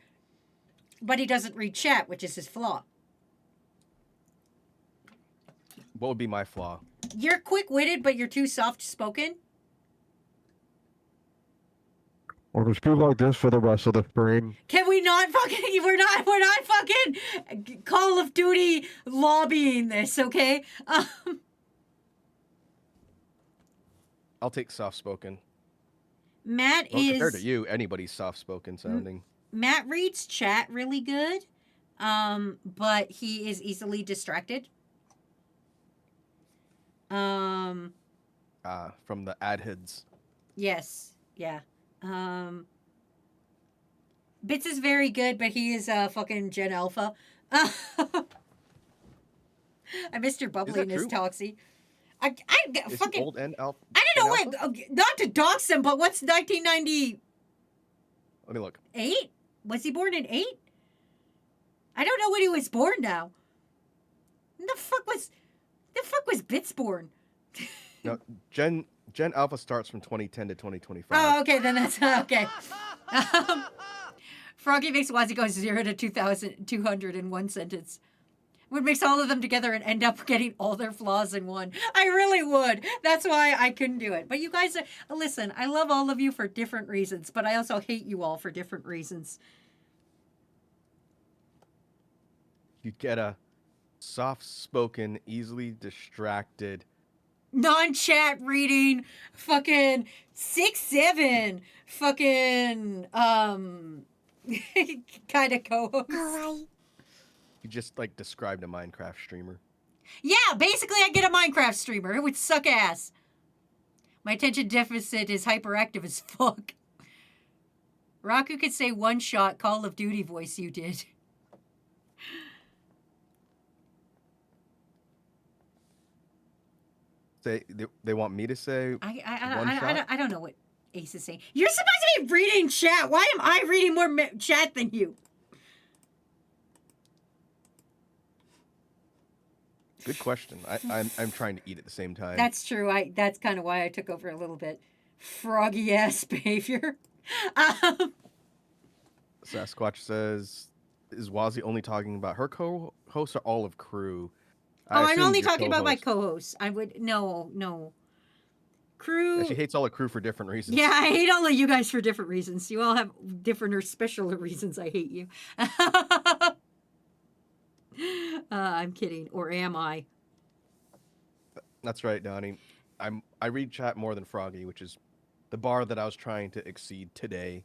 But he doesn't read chat, which is his flaw. What would be my flaw? You're quick-witted, but you're too soft-spoken. I'll just be like this for the rest of the stream. Can we not fucking? We're not fucking Call of Duty lobbying this, okay? I'll take soft-spoken. Matt Well, is compared to you, anybody's soft-spoken sounding. Matt reads chat really good, but he is easily distracted. From the adheads. Yes, yeah. Bits is very good, but he is fucking Gen Alpha. I missed your bubbliness, true? Toxie. I Is fucking. he old and alpha? I don't know and what. Not to dox him, but what's 1998? Let me look. Was he born in 8? I don't know when he was born now. When the fuck was Bits born? No, Gen Alpha starts from 2010 to 2025. Oh, okay, then that's okay. Froggy makes Wazzy go 0 to 2,200 in one sentence. Would mix all of them together and end up getting all their flaws in one. I really would. That's why I couldn't do it. But you guys, listen, I love all of you for different reasons, but I also hate you all for different reasons. You get a soft-spoken, easily distracted. Non-chat reading, fucking 6'7", fucking, kind of co-host. Alright. You just like described a Minecraft streamer. Yeah, basically I get a Minecraft streamer. It would suck ass. My attention deficit is hyperactive as fuck. Raku could say one-shot Call of Duty voice you did. They want me to say I don't know what Ace is saying. You're supposed to be reading chat. Why am I reading more chat than you? Good question. I'm trying to eat at the same time. That's true. That's kind of why I took over a little bit. Froggy ass behavior. Sasquatch says, "Is Wazzy only talking about her co-hosts or all of crew?" I'm assumed only your talking about my co-host. co-hosts. I would no. Crew. Yeah, she hates all the crew for different reasons. Yeah, I hate all of you guys for different reasons. You all have different or special reasons I hate you. I'm kidding. Or am I? That's right, Donnie. I read chat more than Froggy, which is the bar that I was trying to exceed today.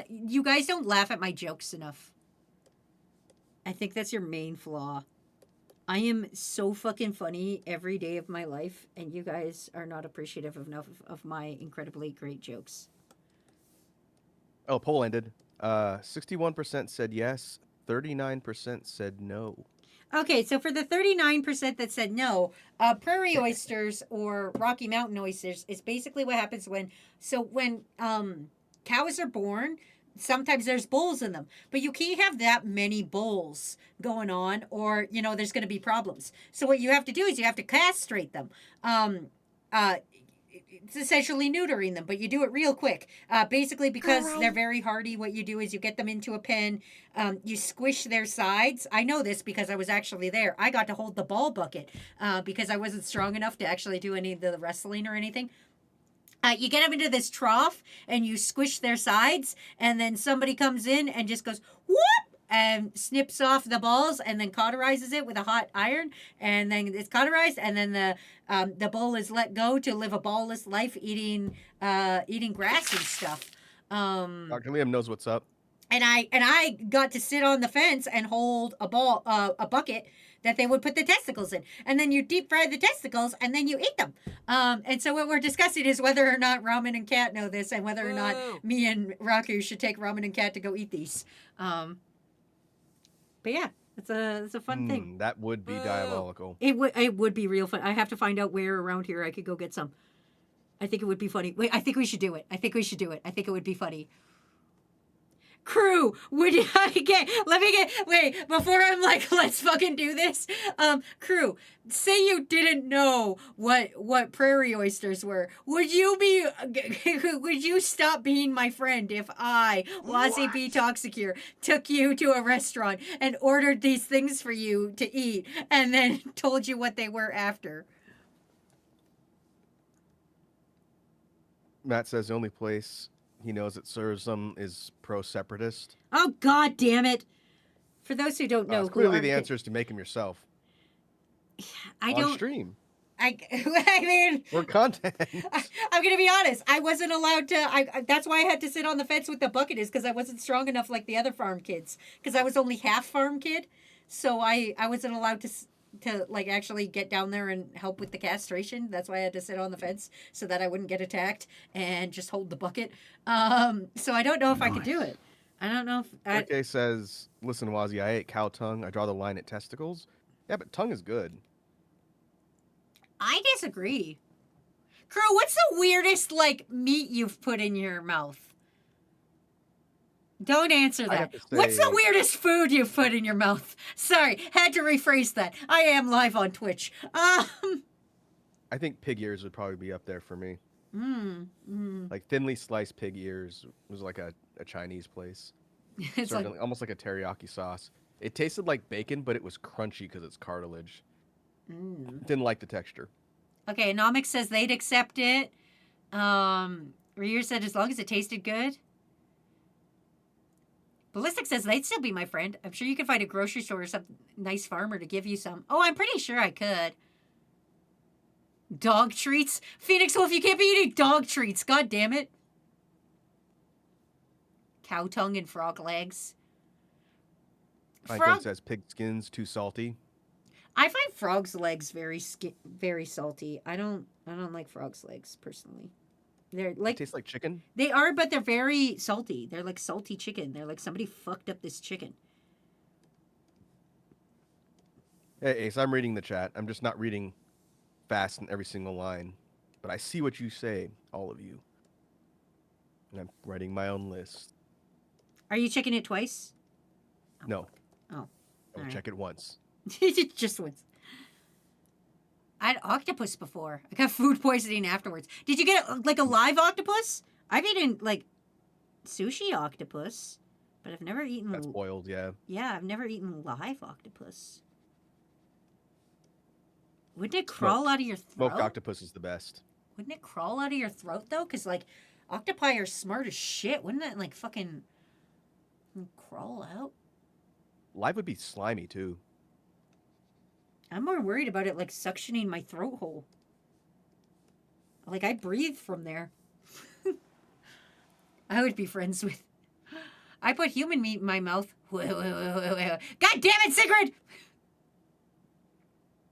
You guys don't laugh at my jokes enough. I think that's your main flaw. I am so fucking funny every day of my life, and you guys are not appreciative enough of my incredibly great jokes. Oh, poll ended. 61% said yes, 39% said no. Okay, so for the 39% that said no, prairie oysters or Rocky Mountain oysters is basically what happens when cows are born. Sometimes there's bulls in them, but you can't have that many bulls going on, or there's going to be problems. So what you have to do is you have to castrate them. It's essentially neutering them, but you do it real quick. Basically, because they're very hardy, what you do is you get them into a pen, you squish their sides. I know this because I was actually there. I got to hold the ball bucket because I wasn't strong enough to actually do any of the wrestling or anything. You get them into this trough and you squish their sides, and then somebody comes in and just goes whoop and snips off the balls and then cauterizes it with a hot iron, and then it's cauterized, and then the bull is let go to live a ballless life eating grass and stuff. Dr. Liam knows what's up. And I got to sit on the fence and hold a bucket that they would put the testicles in. And then you deep fry the testicles and then you eat them. And so what we're discussing is whether or not Ramen and Cat know this, and whether or not me and Raku should take Ramen and Cat to go eat these. But yeah, It's a fun thing. That would be diabolical. It would be real fun. I have to find out where around here I could go get some. I think it would be funny. Wait, I think we should do it. I think it would be funny. Crew, would you wait, before I'm like, let's fucking do this. Crew, say you didn't know what prairie oysters were. Would you stop being my friend if I, Wazzy B Toxicure, took you to a restaurant and ordered these things for you to eat and then told you what they were after? Matt says the only place he knows that serves them is pro-separatist. Oh, God damn it. For those who don't know, Clearly the answer is to make them yourself. I on don't. stream. I mean, Or content. I'm gonna be honest. I wasn't allowed to. That's why I had to sit on the fence with the bucket, is because I wasn't strong enough like the other farm kids. Because I was only half farm kid, so I wasn't allowed to like actually get down there and help with the castration. That's why I had to sit on the fence so that I wouldn't get attacked and just hold the bucket. So I don't know if I could do it. I don't know if. Okay says, listen, Wazzy, I ate cow tongue. I draw the line at testicles. Yeah, but tongue is good. I disagree. Crew, what's the weirdest like meat you've put in your mouth? Don't answer I have that. to What's the say- weirdest food you've put in your mouth? Sorry, had to rephrase that. I am live on Twitch. I think pig ears would probably be up there for me. Like thinly sliced pig ears was like a Chinese place. It's Served like, in almost like a teriyaki sauce. It tasted like bacon, but it was crunchy because it's cartilage. Didn't like the texture. okay, Nomic says they'd accept it. Rear said as long as it tasted good. Ballistic says they'd still be my friend. I'm sure you could find a grocery store or some nice farmer to give you some. Oh, I'm pretty sure I could. Dog treats? Phoenix Wolf, you can't be eating dog treats. God damn it. Cow tongue and frog legs. Franklin says pig skins too salty. I find frogs' legs very salty. I don't like frogs' legs personally. They're It like tastes like chicken. they are, but they're very salty. They're like salty chicken. They're like somebody fucked up this chicken. Hey, Ace, I'm reading the chat. I'm just not reading fast in every single line. But I see what you say, all of you. And I'm writing my own list. Are you checking it twice? No. Oh, I will alright. check it once. Just once. I had octopus before. I got food poisoning afterwards. Did you get like a live octopus? I've eaten like sushi octopus, but I've never eaten. That's boiled, yeah. Yeah, I've never eaten live octopus. Wouldn't it crawl out of your throat? Smoked octopus is the best. Wouldn't it crawl out of your throat though? Because like octopi are smart as shit. Wouldn't that like fucking crawl out? Live would be slimy, too. I'm more worried about it like suctioning my throat hole. Like I breathe from there. I would be friends with. I put human meat in my mouth. God damn it, Sigrid!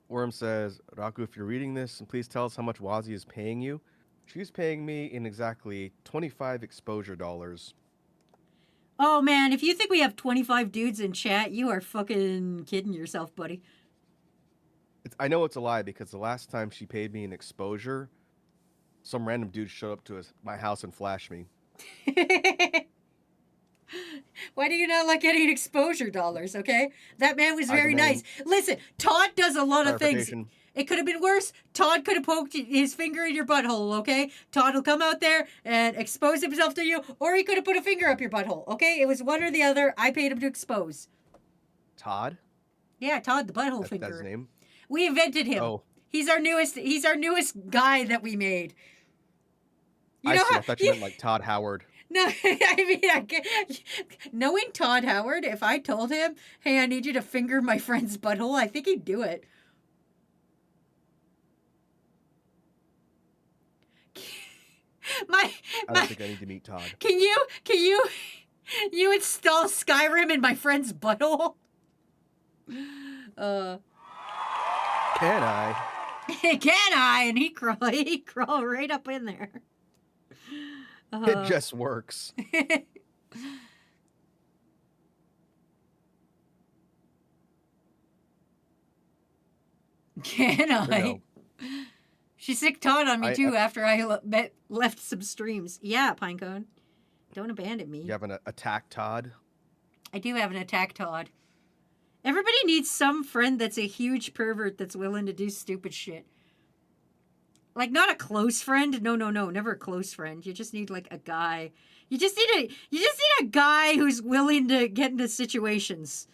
Worm says, Raku, if you're reading this, and please tell us how much Wazzy is paying you. She's paying me in exactly 25 exposure dollars. Oh man, if you think we have 25 dudes in chat, you are fucking kidding yourself, buddy. I know it's a lie because the last time she paid me an exposure, some random dude showed up to my house and flashed me. Why do you not like getting exposure dollars, okay? That man was very nice. Listen, Todd does a lot of things. Clarification. It could have been worse. Todd could have poked his finger in your butthole, okay? Todd will come out there and expose himself to you, or he could have put a finger up your butthole, okay? It was one or the other. I paid him to expose. Todd? Yeah, Todd, the butthole That's finger. his name? We invented him. Oh. He's our newest guy that we made. You know I how, thought you meant like Todd Howard. No, I mean, knowing Todd Howard, if I told him, hey, I need you to finger my friend's butthole, I think he'd do it. I don't think I need to meet Todd. Can you install Skyrim in my friend's butthole? Can I? Can I? And he'd crawl right up in there. It just works. Can I? no. She sick Todd on me I- too after I left some streams. Yeah, Pinecone. Don't abandon me. You have an attack Todd. I do have an attack Todd. Everybody needs some friend that's a huge pervert that's willing to do stupid shit. Like, not a close friend. No, never a close friend. You just need like a guy. You just need a guy who's willing to get into situations.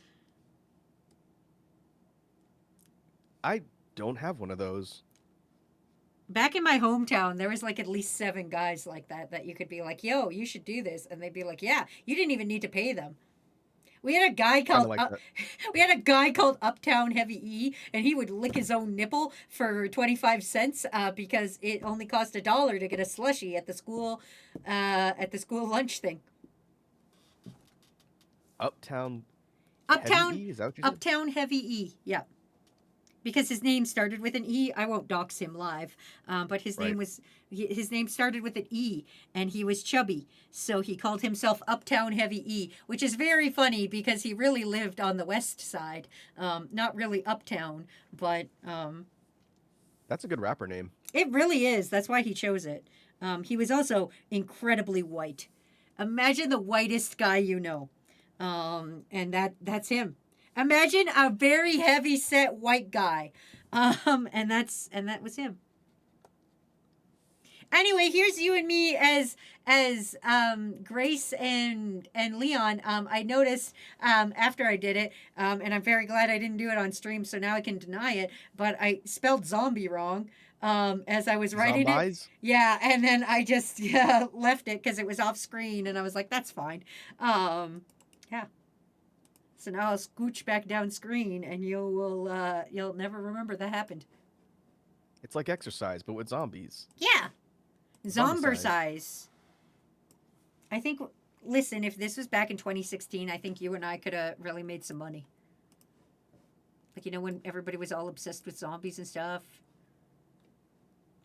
I don't have one of those. Back in my hometown, there was like at least 7 guys like that you could be like, yo, you should do this. And they'd be like, yeah, you didn't even need to pay them. We had a guy Kinda called like that. we had a guy called Uptown Heavy E, and he would lick his own nipple for 25 cents because it only cost $1 to get a slushie at the school lunch thing. Uptown. Uptown Heavy E? Is that what you said? Uptown Heavy E, yeah. Because his name started with an E. I won't dox him live, but his name started with an E, and he was chubby, so he called himself Uptown Heavy E, which is very funny because he really lived on the west side, not really uptown, but That's a good rapper name. it really is. That's why he chose it. He was also incredibly white. Imagine the whitest guy you know, and that's him. Imagine a very heavy set white guy. And that was him. Anyway, here's you and me as Grace and Leon. I noticed after I did it, and I'm very glad I didn't do it on stream, so now I can deny it, but I spelled zombie wrong as I was writing it. Zombies? Yeah, and then I just left it because it was off screen, and I was like, that's fine. Yeah. So now I'll scooch back down screen, and you'll never remember that happened. It's like exercise, but with zombies. Yeah, Zombicide. Zombercise. I think. Listen, if this was back in 2016, I think you and I could have really made some money. Like, you know, when everybody was all obsessed with zombies and stuff.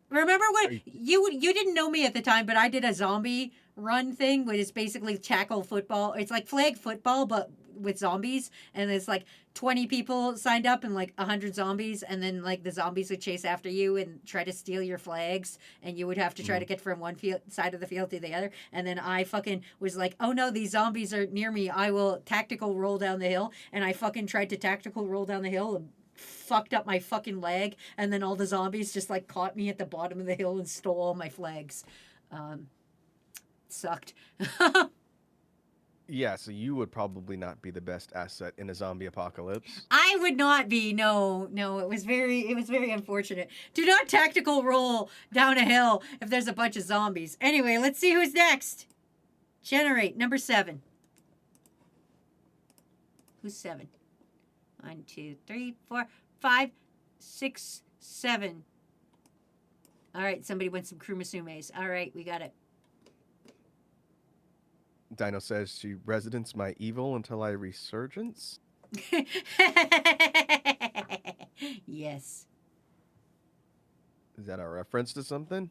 Remember when you didn't know me at the time, but I did a zombie run thing, which is basically tackle football. It's like flag football, but with zombies. And there's like 20 people signed up and like 100 zombies, and then like the zombies would chase after you and try to steal your flags, and you would have to try to get from one side of the field to the other. And then I fucking was like, oh no, these zombies are near me. I will tactical roll down the hill. And I fucking tried to tactical roll down the hill and fucked up my fucking leg, and then all the zombies just like caught me at the bottom of the hill and stole all my flags. Sucked. Yeah, so you would probably not be the best asset in a zombie apocalypse. I would not be. No, it was very unfortunate. Do not tactical roll down a hill if there's a bunch of zombies. Anyway, let's see who's next. Generate number 7. Who's 7? 1, 2, 3, 4, 5, 6, 7. All right, somebody wants some Krumasumes. All right, we got it. Dino says she residents my evil until I resurgence. Yes. Is that a reference to something?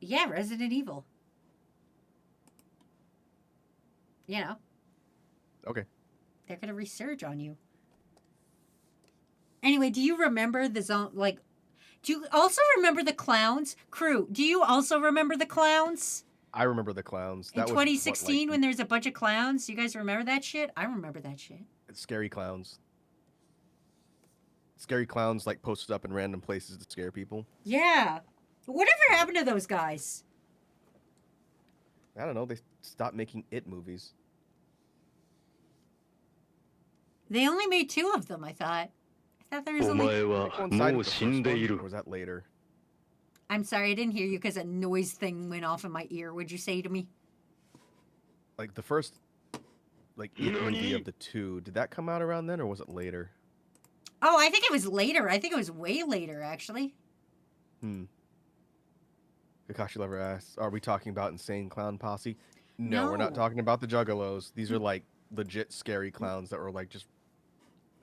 Yeah, Resident Evil. You know, Okay. they're gonna resurge on you. Anyway, do you remember the do you also remember the clowns? Crew, do you also remember the clowns? I remember the clowns. In That was 2016 what, when there's a bunch of clowns? You guys remember that shit? I remember that shit. scary clowns. Scary clowns like posted up in random places to scare people. Yeah. Whatever happened to those guys? I don't know. They stopped making It movies. They only made 2 of them, I thought. I thought there was only... 前は That coincided もう with the 死ん first で one, い or る。 was that later? I'm sorry, I didn't hear you because a noise thing went off in my ear. What'd you say to me? Like the first, like It movie of the 2. Did that come out around then, or was it later? Oh, I think it was later. I think it was way later, actually. Kakashi Lover asks, "Are we talking about Insane Clown Posse?" No, we're not No. talking about the Juggalos. These are like legit scary clowns that were like just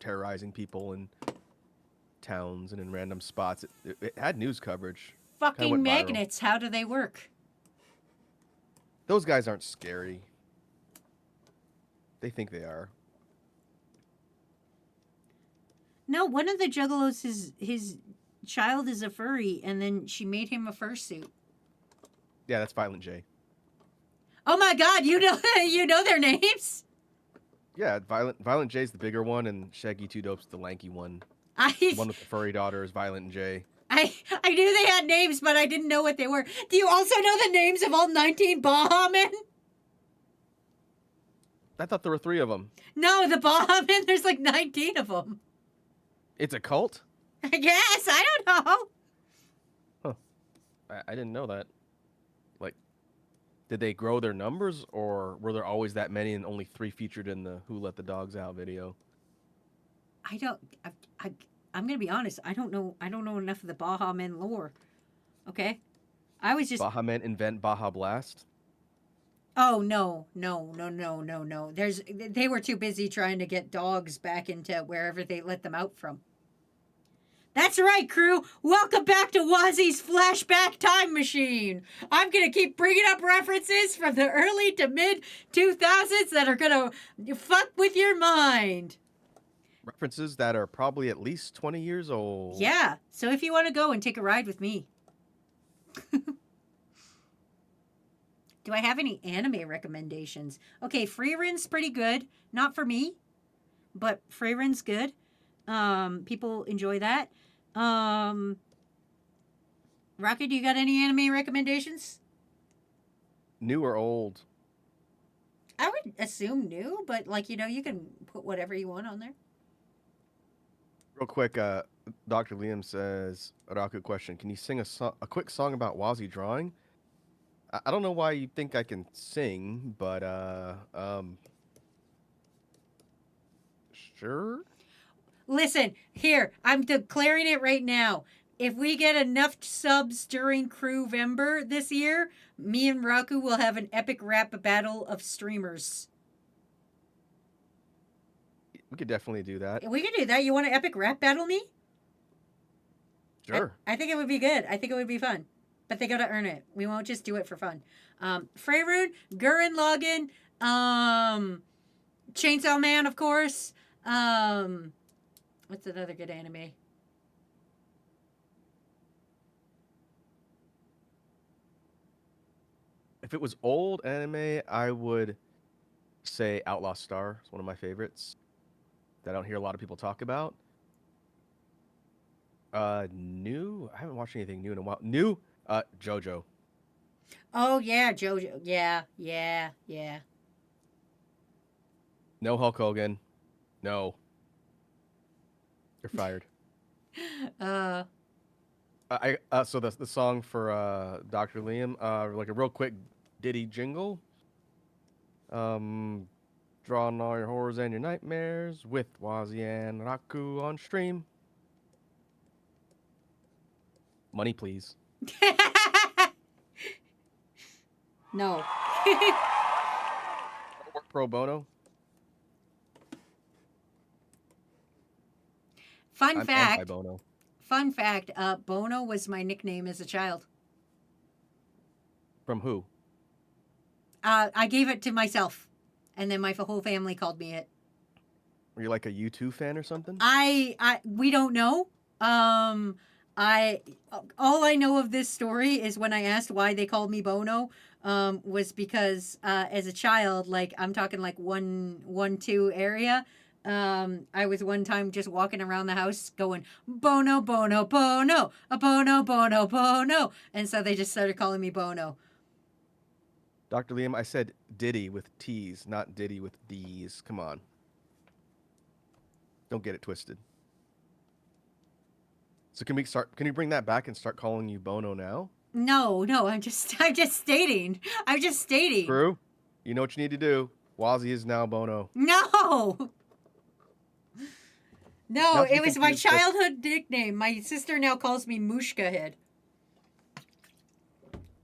terrorizing people in towns and in random spots. It had news coverage. Fucking went viral. magnets. How do they work? Those guys aren't scary. They think they are. No, one of the juggalos, his child is a furry, and then she made him a fursuit. Yeah, that's Violent J. Oh my God, you know you know their names? Yeah, Violent J's the bigger one, and Shaggy Two Dope's the lanky one. I The one with the furry daughter is Violent J. I knew they had names, but I didn't know what they were. Do you also know the names of all 19 Baha Men? I thought there were 3 of them. No, the Baha Men, there's like 19 of them. It's a cult? I guess, I don't know. I didn't know that. Like, did they grow their numbers, or were there always that many and only 3 featured in the Who Let the Dogs Out video? I'm gonna be honest. I don't know enough of the Baha Men lore. Okay, I was just. Baha Men invent Baja Blast? Oh no! They were too busy trying to get dogs back into wherever they let them out from. That's right, crew. Welcome back to Wazzy's Flashback Time Machine. I'm gonna keep bringing up references from the early to mid 2000s that are gonna fuck with your mind. References that are probably at least 20 years old. Yeah. So if you want to go and take a ride with me. Do I have any anime recommendations? Okay, Frierin's pretty good. Not for me, but Frierin's good. People enjoy that. Rocket, do you got any anime recommendations? New or old? I would assume new, but like, you know, you can put whatever you want on there. Real quick, Dr. Liam says, Araku question, can you sing a quick song about Wazzy drawing? I don't know why you think I can sing, but, sure? Listen, here, I'm declaring it right now. If we get enough subs during Crewvember this year, me and Raku will have an epic rap battle of streamers. We could definitely do that. We can do that. You want to epic rap battle me? Sure. I think it would be good. I think it would be fun. But they gotta earn it. We won't just do it for fun. Freyroon, Gurren Lagann, Chainsaw Man, of course. What's another good anime? If it was old anime, I would say Outlaw Star. It's one of my favorites that I don't hear a lot of people talk about. New? I haven't watched anything new in a while. New? JoJo. Oh, yeah, JoJo. Yeah. No Hulk Hogan. No. You're fired. So the song for Dr. Liam, like a real quick ditty jingle. Drawing all your horrors and your nightmares with Wazzy and Raku on stream. Money, please. No. Work pro bono. Fun I'm fact. anti-bono. Fun fact. Bono was my nickname as a child. From who? I gave it to myself, and then my whole family called me it. Were you like a U2 fan or something? We don't know. All I know of this story is when I asked why they called me Bono, was because as a child, like I'm talking like 1-2 area, I was one time just walking around the house going Bono, Bono, Bono, a Bono, Bono, Bono, and so they just started calling me Bono. Dr. Liam, I said Diddy with T's, not Diddy with D's. Come on. Don't get it twisted. So can you bring that back and start calling you Bono now? No, I'm just stating. Crew, you know what you need to do. Wazzy is now Bono. No, Not to it be was my confused with- childhood nickname. My sister now calls me Mushka Head.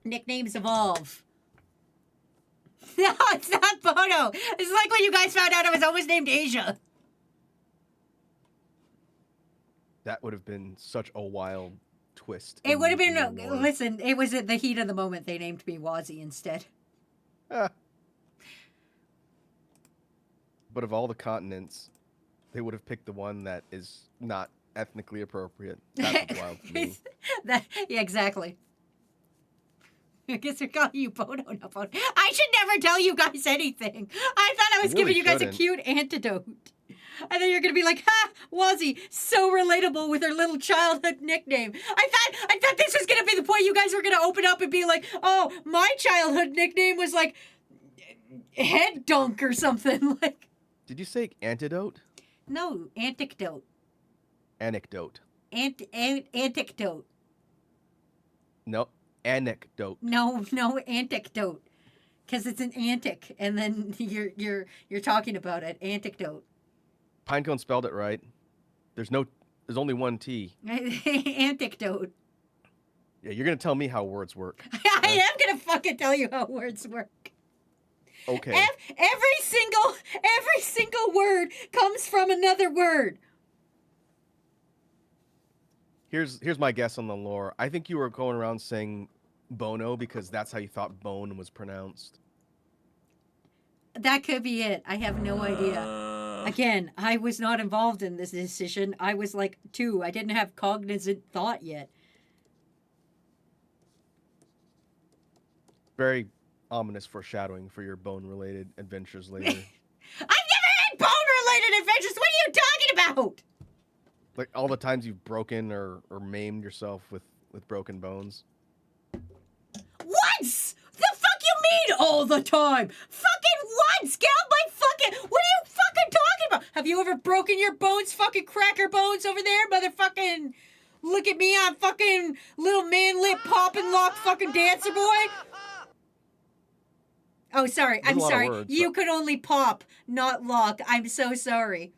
Nicknames evolve. No, it's not Bono. It's like when you guys found out I was always named Asia. That would have been such a wild twist. It in would have been, your lore. listen, it was at the heat of the moment they named me Wazzy instead. Ah. But of all the continents, they would have picked the one that is not ethnically appropriate. That's what's wild to me. Yeah, exactly. I guess they're calling you Bono, not Bono. I should never tell you guys anything. I thought I was You really giving you guys a shouldn't. cute antidote. And then you're gonna be like, "Ha, Wazzy, so relatable with her little childhood nickname." I thought this was gonna be the point you guys were gonna open up and be like, "Oh, my childhood nickname was like head dunk or something." Like, Did you say antidote? no, anecdote, Anecdote. anecdote. No, anecdote. No, anecdote, because it's an antic, and then you're talking about it. Anecdote. Pinecone spelled it right. There's only one T. Anecdote. Yeah, you're gonna tell me how words work. I am gonna fucking tell you how words work. Okay. Every single word comes from another word. Here's my guess on the lore. I think you were going around saying Bono because that's how you thought bone was pronounced. That could be it. I have no idea. Again, I was not involved in this decision. I was like 2. I didn't have cognizant thought yet. Very ominous foreshadowing for your bone-related adventures later. I've never had bone-related adventures. What are you talking about? Like all the times you've broken or maimed yourself with broken bones. Once! The fuck you mean all the time? Fucking once! Get out my fucking... What are you fucking talking about? Have you ever broken your bones? Fucking cracker bones over there, motherfucking... Look at me, I'm fucking little man-lit poppin' lock fucking dancer boy. Oh, sorry. There's I'm a lot of sorry. words, You but- could only pop, not lock. I'm so sorry.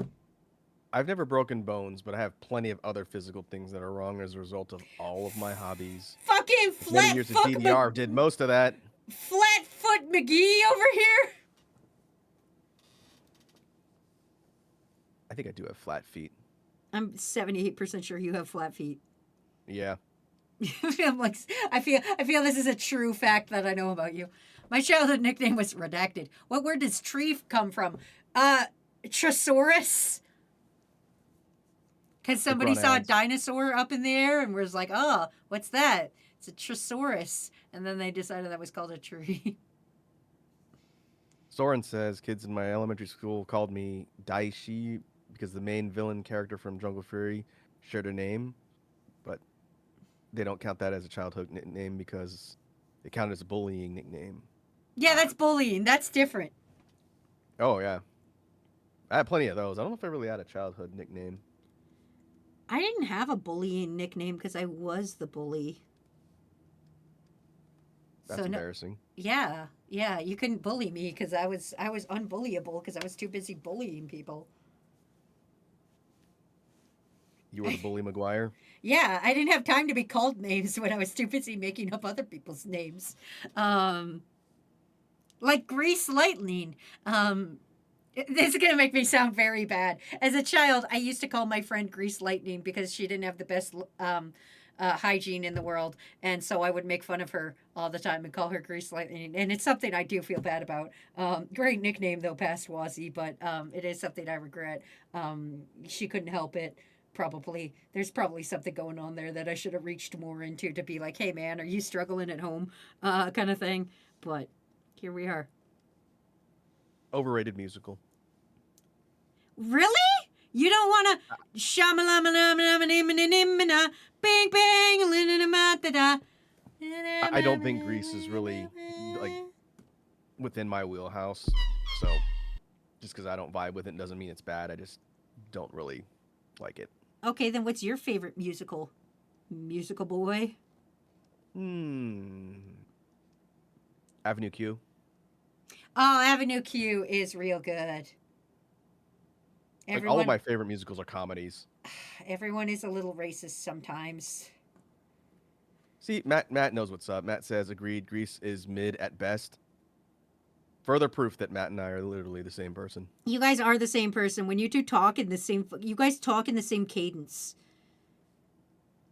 I've never broken bones, but I have plenty of other physical things that are wrong as a result of all of my hobbies. Fucking Many flat years of fuck DDR did most of that. Flatfoot McGee over here. I think I do have flat feet. I'm 78% sure you have flat feet. Yeah. I'm like, I feel this is a true fact that I know about you. My childhood nickname was redacted. What word does tree come from? Trosaurus? Because somebody run saw a ads. dinosaur up in the air and was like, oh, what's that? It's a Trosaurus. And then they decided that was called a tree. Soren says kids in my elementary school called me Daishi because the main villain character from Jungle Fury shared a name, but they don't count that as a childhood nickname because it counted as a bullying nickname. Yeah, that's bullying. That's different. Oh yeah, I had plenty of those. I don't know if I really had a childhood nickname. I didn't have a bullying nickname because I was the bully. That's So no- embarrassing. Yeah, you couldn't bully me because I was unbullyable because I was too busy bullying people. You were the bully McGuire. Yeah, I didn't have time to be called names when I was too busy making up other people's names. Like Grease Lightning. This is going to make me sound very bad. As a child, I used to call my friend Grease Lightning because she didn't have the best hygiene in the world. And so I would make fun of her all the time and call her Grease Lightning. And it's something I do feel bad about. Great nickname, though, past Wazzy, but it is something I regret. She couldn't help it. Probably. There's probably something going on there that I should have reached more into to be like, hey, man, are you struggling at home? Kind of thing. But here we are. Overrated musical. Really? You don't want to shamalama bang bang I don't think Grease is really like within my wheelhouse. So just because I don't vibe with it doesn't mean it's bad. I just don't really like it. Okay, then what's your favorite musical? Musical boy? Avenue Q. Oh, Avenue Q is real good. Like all of my favorite musicals are comedies. Everyone is a little racist sometimes. See, Matt knows what's up. Matt says, agreed, Grease is mid at best. Further proof that Matt and I are literally the same person. You guys are the same person. When you two talk in the same... You guys talk in the same cadence.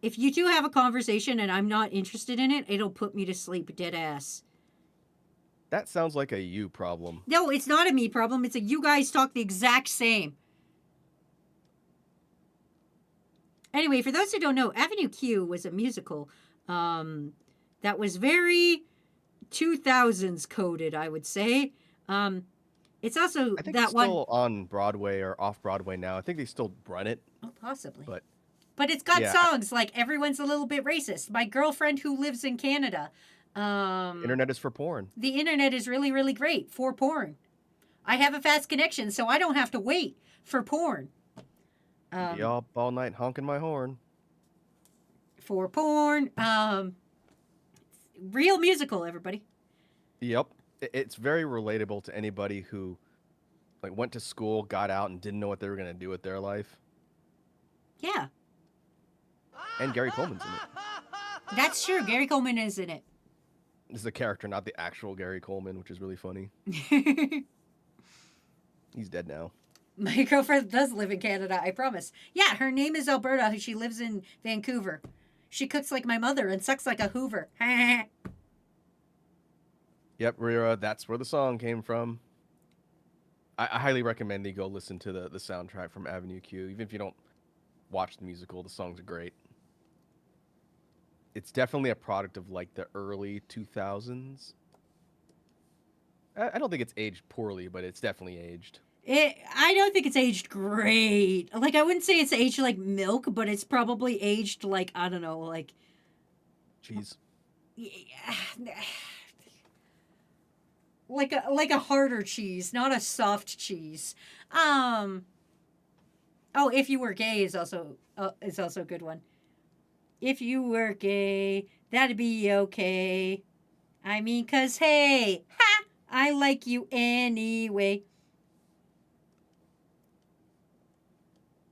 If you two have a conversation and I'm not interested in it, it'll put me to sleep, dead ass. That sounds like a you problem. No, it's not a me problem. It's a you guys talk the exact same. Anyway, for those who don't know, Avenue Q was a musical that was very 2000s coded, I would say. It's also I think that it's one. still on Broadway or off Broadway now. I think they still run it, Oh, possibly. but But it's got Yeah, songs like "Everyone's a Little Bit Racist." My girlfriend who lives in Canada. internet is for porn. The internet is really, really great for porn. I have a fast connection, so I don't have to wait for porn. Be all night honking my horn. For porn. Real musical, everybody. Yep. It's very relatable to anybody who like went to school, got out, and didn't know what they were gonna do with their life. Yeah, And Gary Coleman's in it. that's true. Gary Coleman is in it. This is the character, not the actual Gary Coleman, which is really funny. He's dead now. My girlfriend does live in Canada, I promise. Yeah, her name is Alberta. She lives in Vancouver. She cooks like my mother and sucks like a Hoover. Yep, Rira, that's where the song came from. I highly recommend you go listen to the soundtrack from Avenue Q. Even if you don't watch the musical, the songs are great. It's definitely a product of like the early 2000s. I don't think it's aged poorly, but it's definitely aged. I don't think it's aged great. Like, I wouldn't say it's aged like milk, but it's probably aged like, I don't know, like... Cheese. Like a harder cheese, not a soft cheese. Oh, If You Were Gay is also a good one. If you were gay, that'd be okay. I mean, 'cause hey, ha, I like you anyway.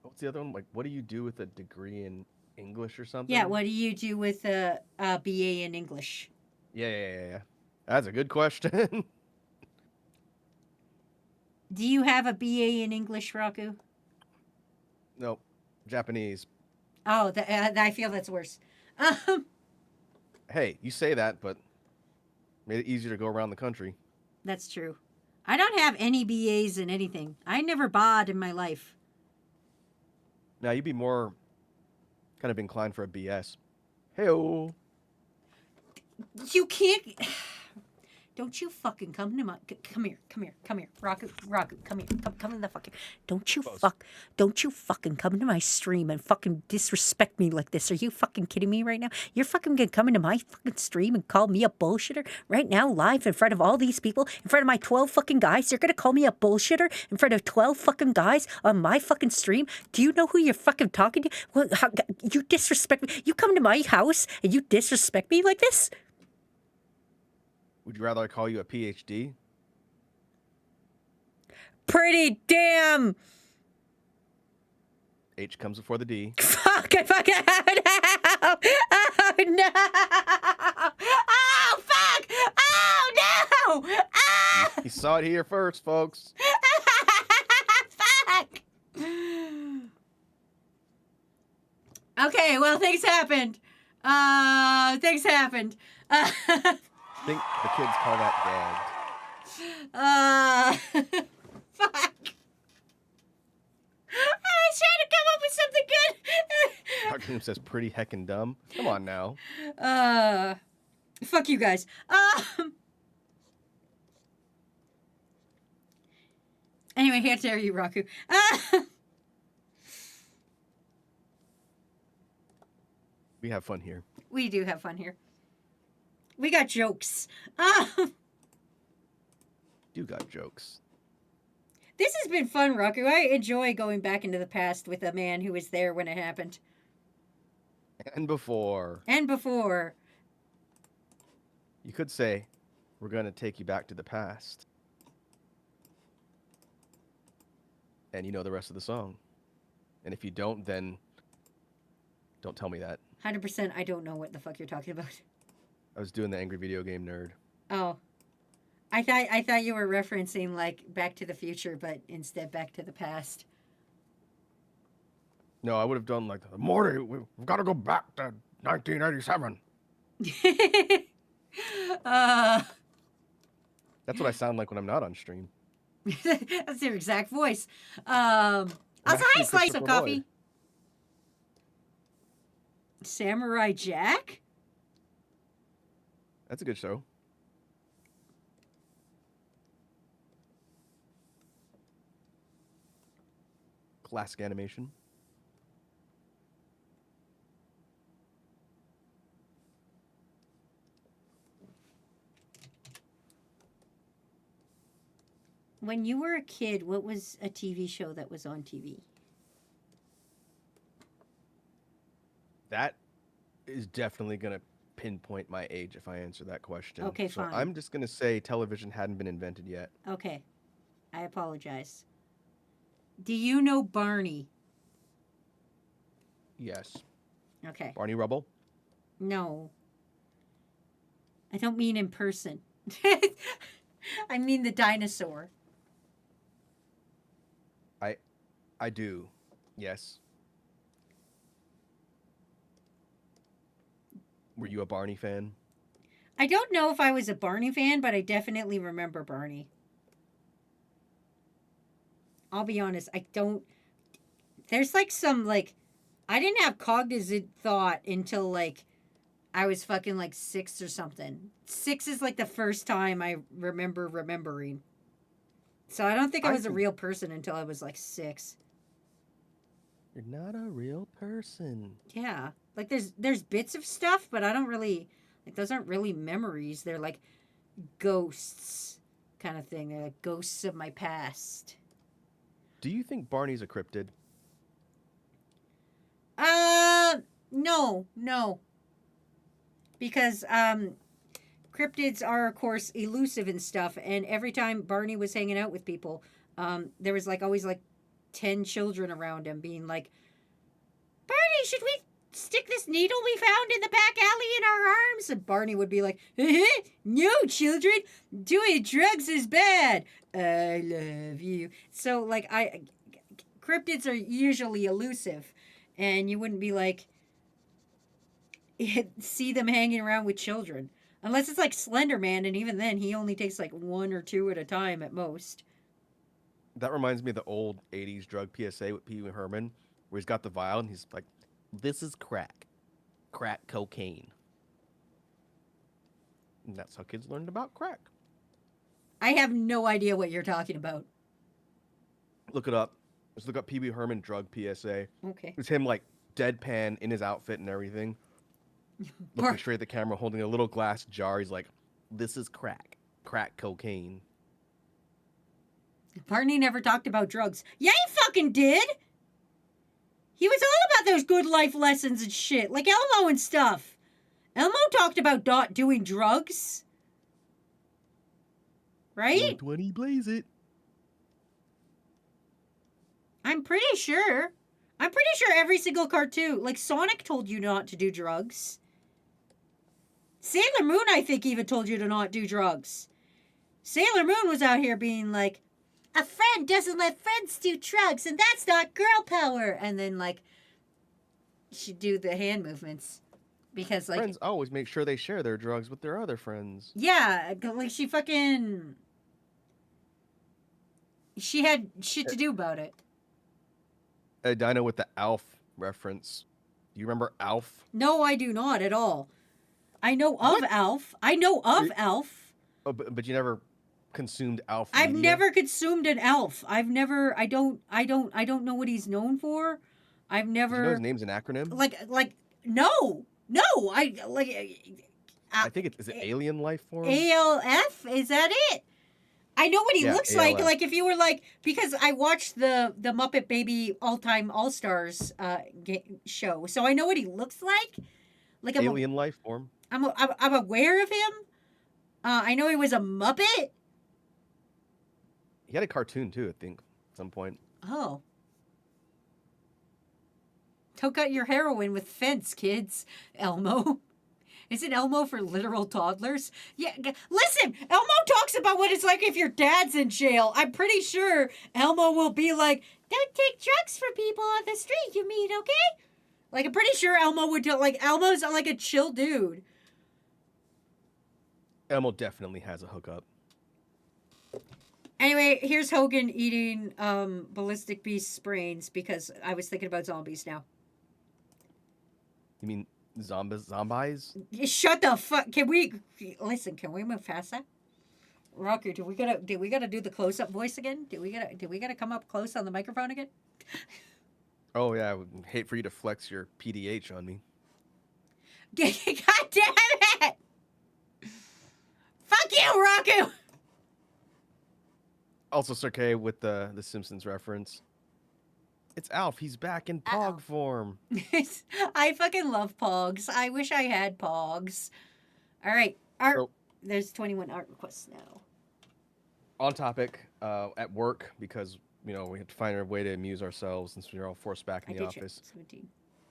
What's the other one? Like, what do you do with a degree in English or something? Yeah, what do you do with a BA in English? Yeah. That's a good question. Do you have a BA in English, Raku? Nope. Japanese. Oh, I feel that's worse. Hey, you say that, but made it easier to go around the country. That's true. I don't have any BAs in anything. I never bod in my life. Now, you'd be more kind of inclined for a BS. Hey-oh. You can't. Don't you fucking come to my. Come here. Raku, come here. Come in the fucking. Don't you fucking come to my stream and fucking disrespect me like this. Are you fucking kidding me right now? You're fucking gonna come into my fucking stream and call me a bullshitter right now, live in front of all these people, in front of my 12 fucking guys. You're gonna call me a bullshitter in front of 12 fucking guys on my fucking stream? Do you know who you're fucking talking to? Well, you disrespect me. You come to my house and you disrespect me like this? Would you rather I call you a PhD? Pretty damn. H comes before the D. Fuck, I fucking. Oh, no. Oh, no. Oh, fuck. Oh, no. Ah. You saw it here first, folks. Fuck. Okay, well, things happened. Things happened. I think the kids call that gagged. Fuck. I was trying to come up with something good. Cartoon says pretty heckin' dumb. Come on now. Fuck you guys. Anyway, how dare you, Raku? We have fun here. We do have fun here. We got jokes. You got jokes. This has been fun, Raku. I enjoy going back into the past with a man who was there when it happened. And before. And before. You could say, we're going to take you back to the past. And you know the rest of the song. And if you don't, then don't tell me that. 100% I don't know what the fuck you're talking about. I was doing the Angry Video Game Nerd. Oh. I thought you were referencing, like, Back to the Future, but instead Back to the Past. No, I would have done like, Morty, we've got to go back to 1987. That's what I sound like when I'm not on stream. That's your exact voice. Also, hi, actually Slice of Christopher Coffee. Lloyd. Samurai Jack? That's a good show. Classic animation. When you were a kid, what was a TV show that was on TV? That is definitely going to pinpoint my age if I answer that question. Okay, so fine. I'm just going to say television hadn't been invented yet. Okay. I apologize. Do you know Barney? Yes. Okay. Barney Rubble? No. I don't mean in person. I mean the dinosaur. I do. Yes. Were you a Barney fan? I don't know if I was a Barney fan, but I definitely remember Barney. I'll be honest, I don't. There's like some, like, I didn't have cognizant thought until like I was fucking like 6 or something. 6 is like the first time I remember remembering. So I don't think I I was a think- real person until I was like 6. You're not a real person. Yeah. Like there's bits of stuff, but I don't really, like, those aren't really memories. They're like ghosts kind of thing. They're like ghosts of my past. Do you think Barney's a cryptid? No. Because cryptids are of course elusive and stuff, and every time Barney was hanging out with people, there was like always like 10 children around him being like, Barney, should we stick this needle we found in the back alley in our arms? And Barney would be like, no, children, doing drugs is bad. I love you. So like cryptids are usually elusive, and you wouldn't be like, see them hanging around with children. Unless it's like Slender Man, and even then he only takes like 1 or 2 at a time at most. That reminds me of the old 80s drug PSA with Pee Wee Herman, where he's got the vial and he's like, this is crack. Crack cocaine. And that's how kids learned about crack. I have no idea what you're talking about. Look it up. Just look up Pee Wee Herman drug PSA. Okay. It's him like deadpan in his outfit and everything. Bar- Looking straight at the camera, holding a little glass jar. He's like, this is crack. Crack cocaine. Barney never talked about drugs. Yeah, he fucking did. He was all about those good life lessons and shit, like Elmo and stuff. Elmo talked about not doing drugs. Right? 120 blaze it. I'm pretty sure. I'm pretty sure every single cartoon, like Sonic told you not to do drugs. Sailor Moon, I think, even told you to not do drugs. Sailor Moon was out here being like, a friend doesn't let friends do drugs, and that's not girl power. And then, like, she'd do the hand movements. Because, like, Friends always make sure they share their drugs with their other friends. yeah, like, she fucking. She had shit to do about it. Dino with the Alf reference. Do you remember Alf? No, I do not at all. I know of Alf. I know of Re- Alf. Oh, but you never consumed Alf. I've media? never consumed an Alf. I don't know what he's known for. I've Do you know never his name's an acronym? like no. I like I think it's is it alien life form? ALF, is that it? I know what he Yeah, looks like. ALF. Like if you were like, because I watched the Muppet Baby All-Time All-Stars show, so I know what he looks like. Like Alien life form. I'm aware of him. I know he was a Muppet. He had a cartoon too, I think, at some point. Oh. Don't cut your heroin with fence, kids. Elmo. Isn't Elmo for literal toddlers? Yeah, listen, Elmo talks about what it's like if your dad's in jail. I'm pretty sure Elmo will be like, don't take drugs from people on the street, you mean, okay? Like, I'm pretty sure Elmo would do, like, Elmo's like a chill dude. Elmo definitely has a hookup. Anyway, here's Hogan eating Ballistic Beast's brains because I was thinking about zombies now. You mean zombies? Shut the fuck. Can we listen? Can we move past that? Rocker, do we gotta do the close up voice again? Do we gotta come up close on the microphone again? Oh yeah, I would hate for you to flex your PDH on me. God damn it! Fuck you, Raku! Also, Sir with the Simpsons reference. It's Alf. He's back in Pog form. I fucking love Pogs. I wish I had Pogs. All right, art. So- There's 21 art requests now. On topic, at work, because we have to find a way to amuse ourselves since we're all forced back in the office. 17.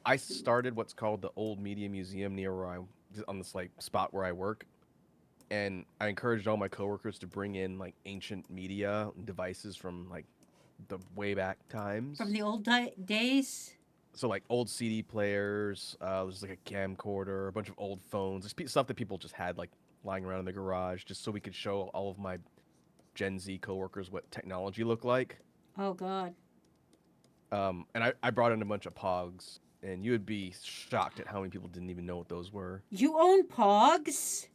I started what's called the Old Media Museum near where on this like spot where I work, and I encouraged all my coworkers to bring in like ancient media and devices from like the way back times. From the old days. So like old CD players, there's like a camcorder, a bunch of old phones, just stuff that people just had like lying around in the garage, just so we could show all of my Gen Z coworkers what technology looked like. Oh God. And I brought in a bunch of Pogs, and you would be shocked at how many people didn't even know what those were. You own Pogs?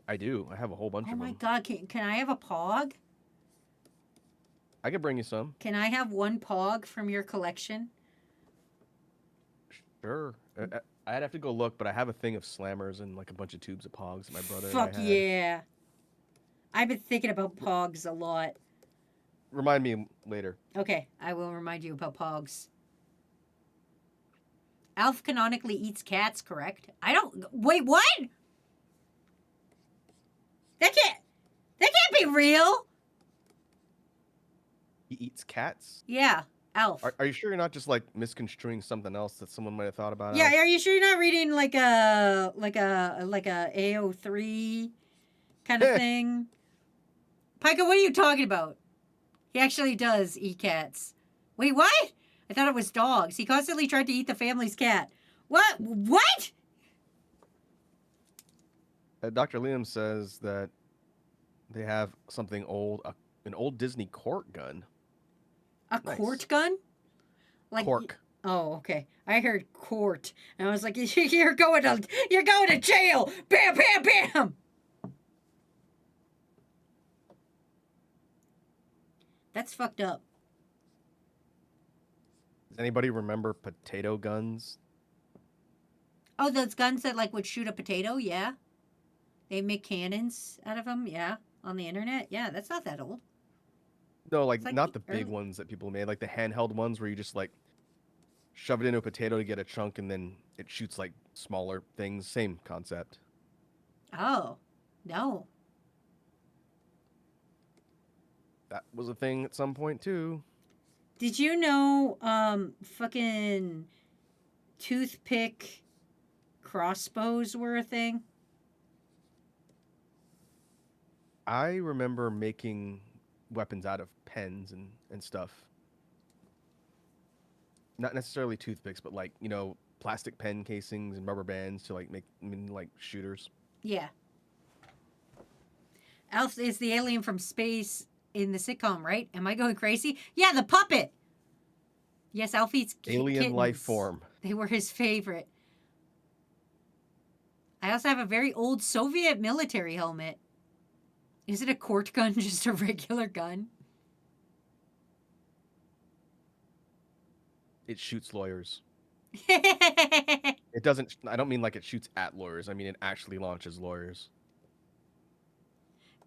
I do. I have a whole bunch Oh of my them. God. Can I have a Pog? I could bring you some. Can I have one Pog from your collection? Sure. I'd have to go look, but I have a thing of slammers and like a bunch of tubes of Pogs that my brother Fuck and I had. yeah. I've been thinking about Pogs a lot. Remind me later. Okay, I will remind you about Pogs. Alf canonically eats cats, correct? I don't. Wait, what? That can't be real. He eats cats? Yeah, Alf. Are you sure you're not just like misconstruing something else that someone might have thought about? Yeah, Alf? are you sure you're not reading like a AO3 kind of thing? Pika, what are you talking about? He actually does eat cats. Wait, what? I thought it was dogs. He constantly tried to eat the family's cat. What? What? Dr. Liam says that they have something old, an old Disney cork gun. A Nice. quart gun? Like Cork. Oh, okay. I heard court, and I was like, "You're going to jail!" Bam, bam, bam. That's fucked up. Does anybody remember potato guns? Oh, those guns that like would shoot a potato? Yeah. They make cannons out of them. Yeah, on the internet. Yeah, that's not that old. No, like It's like not the the big early- ones that people made, like the handheld ones where you just like shove it into a potato to get a chunk and then it shoots like smaller things. Same concept. Oh, no. That was a thing at some point too. Did you know fucking toothpick crossbows were a thing? I remember making weapons out of pens and stuff. Not necessarily toothpicks, but like, plastic pen casings and rubber bands to like make like shooters. Yeah. Alf is the alien from space in the sitcom, right? Am I going crazy? Yeah, the puppet. Yes, Alf eats Alien life kittens. form. They were his favorite. I also have a very old Soviet military helmet. Is it a quart gun, just a regular gun? It shoots lawyers. Go, It doesn't. I don't mean like it shoots at lawyers. I mean it actually launches lawyers.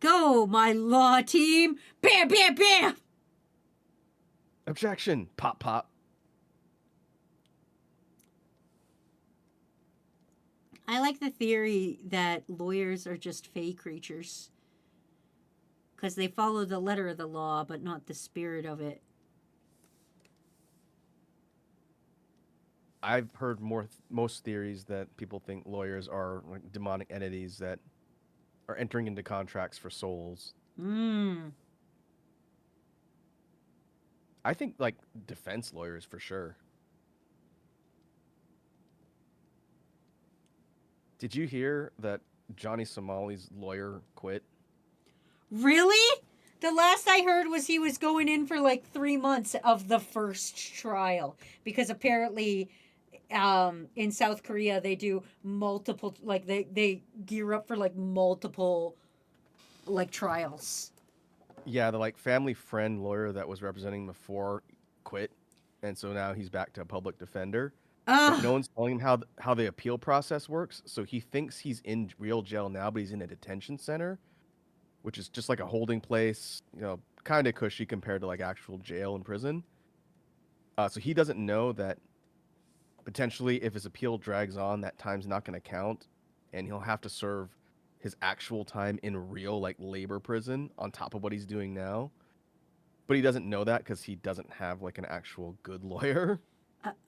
my law team! Bam, bam, bam! Objection! Pop, pop. I like the theory that lawyers are just fey creatures. Because they follow the letter of the law, but not the spirit of it. I've heard most theories that people think lawyers are like demonic entities that are entering into contracts for souls. Mmm. I think like defense lawyers for sure. Did you hear that Johnny Somali's lawyer quit? Really? The last I heard was he was going in for like 3 months of the first trial. Because apparently in South Korea they do multiple, like they gear up for like multiple like trials. Yeah, the like family friend lawyer that was representing him before quit, and so now he's back to a public defender. But no Ugh. one's telling him how the appeal process works. So he thinks he's in real jail now, but he's in a detention center, which is just like a holding place, kind of cushy compared to like actual jail and prison. So he doesn't know that potentially if his appeal drags on, that time's not going to count, and he'll have to serve his actual time in real like labor prison on top of what he's doing now. But he doesn't know that because he doesn't have like an actual good lawyer.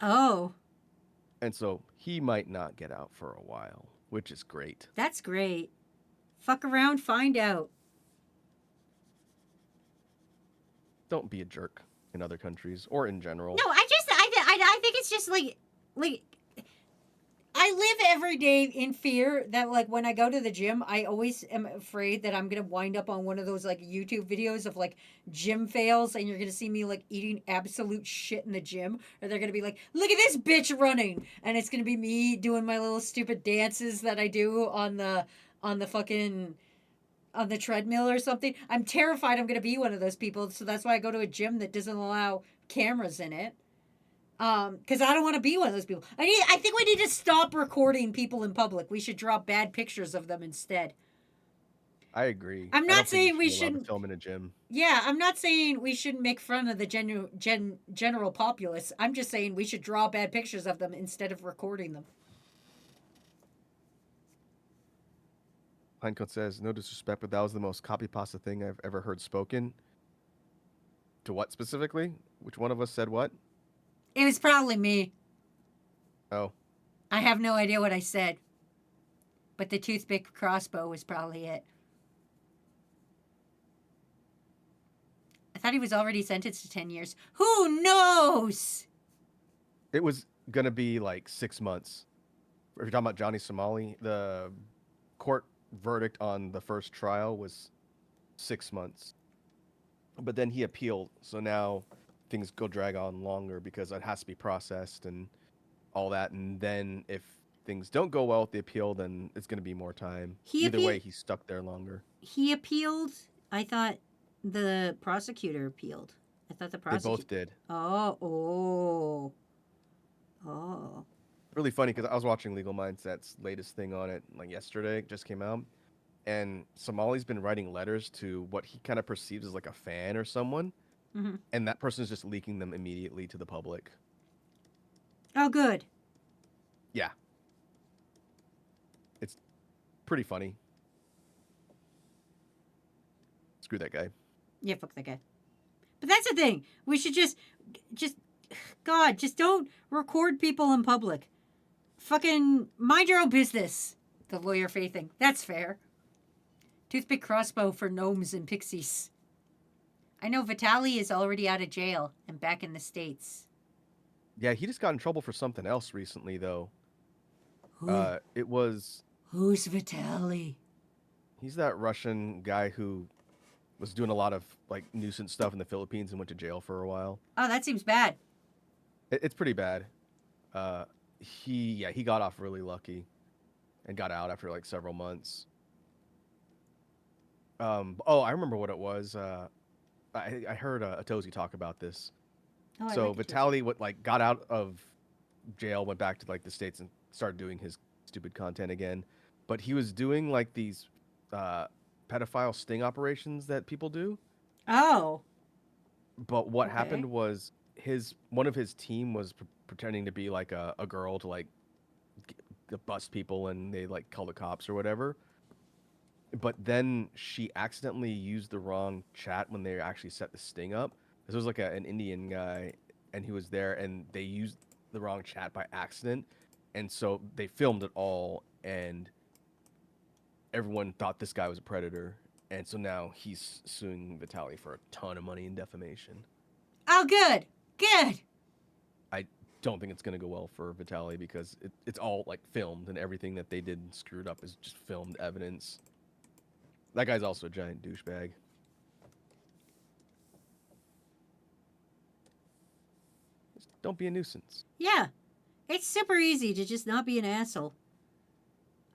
Oh, And so he might not get out for a while, which is great. that's great. Fuck around, find out. Don't be a jerk in other countries or in general. No, I think it's just like I live every day in fear that like when I go to the gym, I always am afraid that I'm gonna wind up on one of those like YouTube videos of like gym fails, and you're gonna see me like eating absolute shit in the gym, or they're gonna be like, "Look at this bitch running," and it's gonna be me doing my little stupid dances that I do on the fucking on the treadmill or something. I'm terrified I'm gonna be one of those people, so that's why I go to a gym that doesn't allow cameras in it. Because I don't want to be one of those people. I think we need to stop recording people in public. We should draw bad pictures of them instead. I agree. I'm I not don't think saying we should be allowed to shouldn't. film in a gym. Yeah, I'm not saying we shouldn't make fun of the general populace. I'm just saying we should draw bad pictures of them instead of recording them. Pinecoat says, no disrespect, but that was the most copy pasta thing I've ever heard spoken. To what specifically? Which one of us said what? It was probably me. Oh, I have no idea what I said. But the toothpick crossbow was probably it. I thought he was already sentenced to 10 years. Who knows? it was going to be like 6 months. If you're talking about Johnny Somali, the court verdict on the first trial was 6 months. But then he appealed, so now things go drag on longer because it has to be processed and all that. And then if things don't go well with the appeal, then it's going to be more time. Either way, he's stuck there longer. He appealed. I thought the prosecutor appealed. I thought the They prosecutor. both did. Oh. Really funny because I was watching Legal Mindset's latest thing on it like yesterday. It just came out. And Somali's been writing letters to what he kind of perceives as like a fan or someone. Mm-hmm. And that person is just leaking them immediately to the public. Oh, good. Yeah. It's pretty funny. Screw that guy. Yeah, fuck that guy. But that's the thing. We should just, God, just don't record people in public. Fucking mind your own business. The lawyer faith thing. That's fair. Toothpick crossbow for gnomes and pixies. I know Vitaly is already out of jail and back in the States. Yeah, he just got in trouble for something else recently, though. Who, It was... who's Vitaly? He's that Russian guy who was doing a lot of like nuisance stuff in the Philippines and went to jail for a while. Oh, that seems bad. It's pretty bad. He got off really lucky and got out after like several months. I remember what it was. I heard Atozi talk about this. Oh, I So like it too. Vitaly got out of jail, went back to like the States and started doing his stupid content again. But he was doing like these pedophile sting operations that people do. Oh. But what Okay. happened was one of his team was pretending to be like a girl to like bust people, and they like call the cops or whatever. But then she accidentally used the wrong chat when they actually set the sting up. This was like an Indian guy, and he was there, and they used the wrong chat by accident, and so they filmed it all, and everyone thought this guy was a predator, and so now he's suing Vitaly for a ton of money in defamation. Oh, good. Good. I don't think it's going to go well for Vitaly because it's all like filmed, and everything that they did screwed up is just filmed evidence. That guy's also a giant douchebag. Just don't be a nuisance. Yeah. It's super easy to just not be an asshole.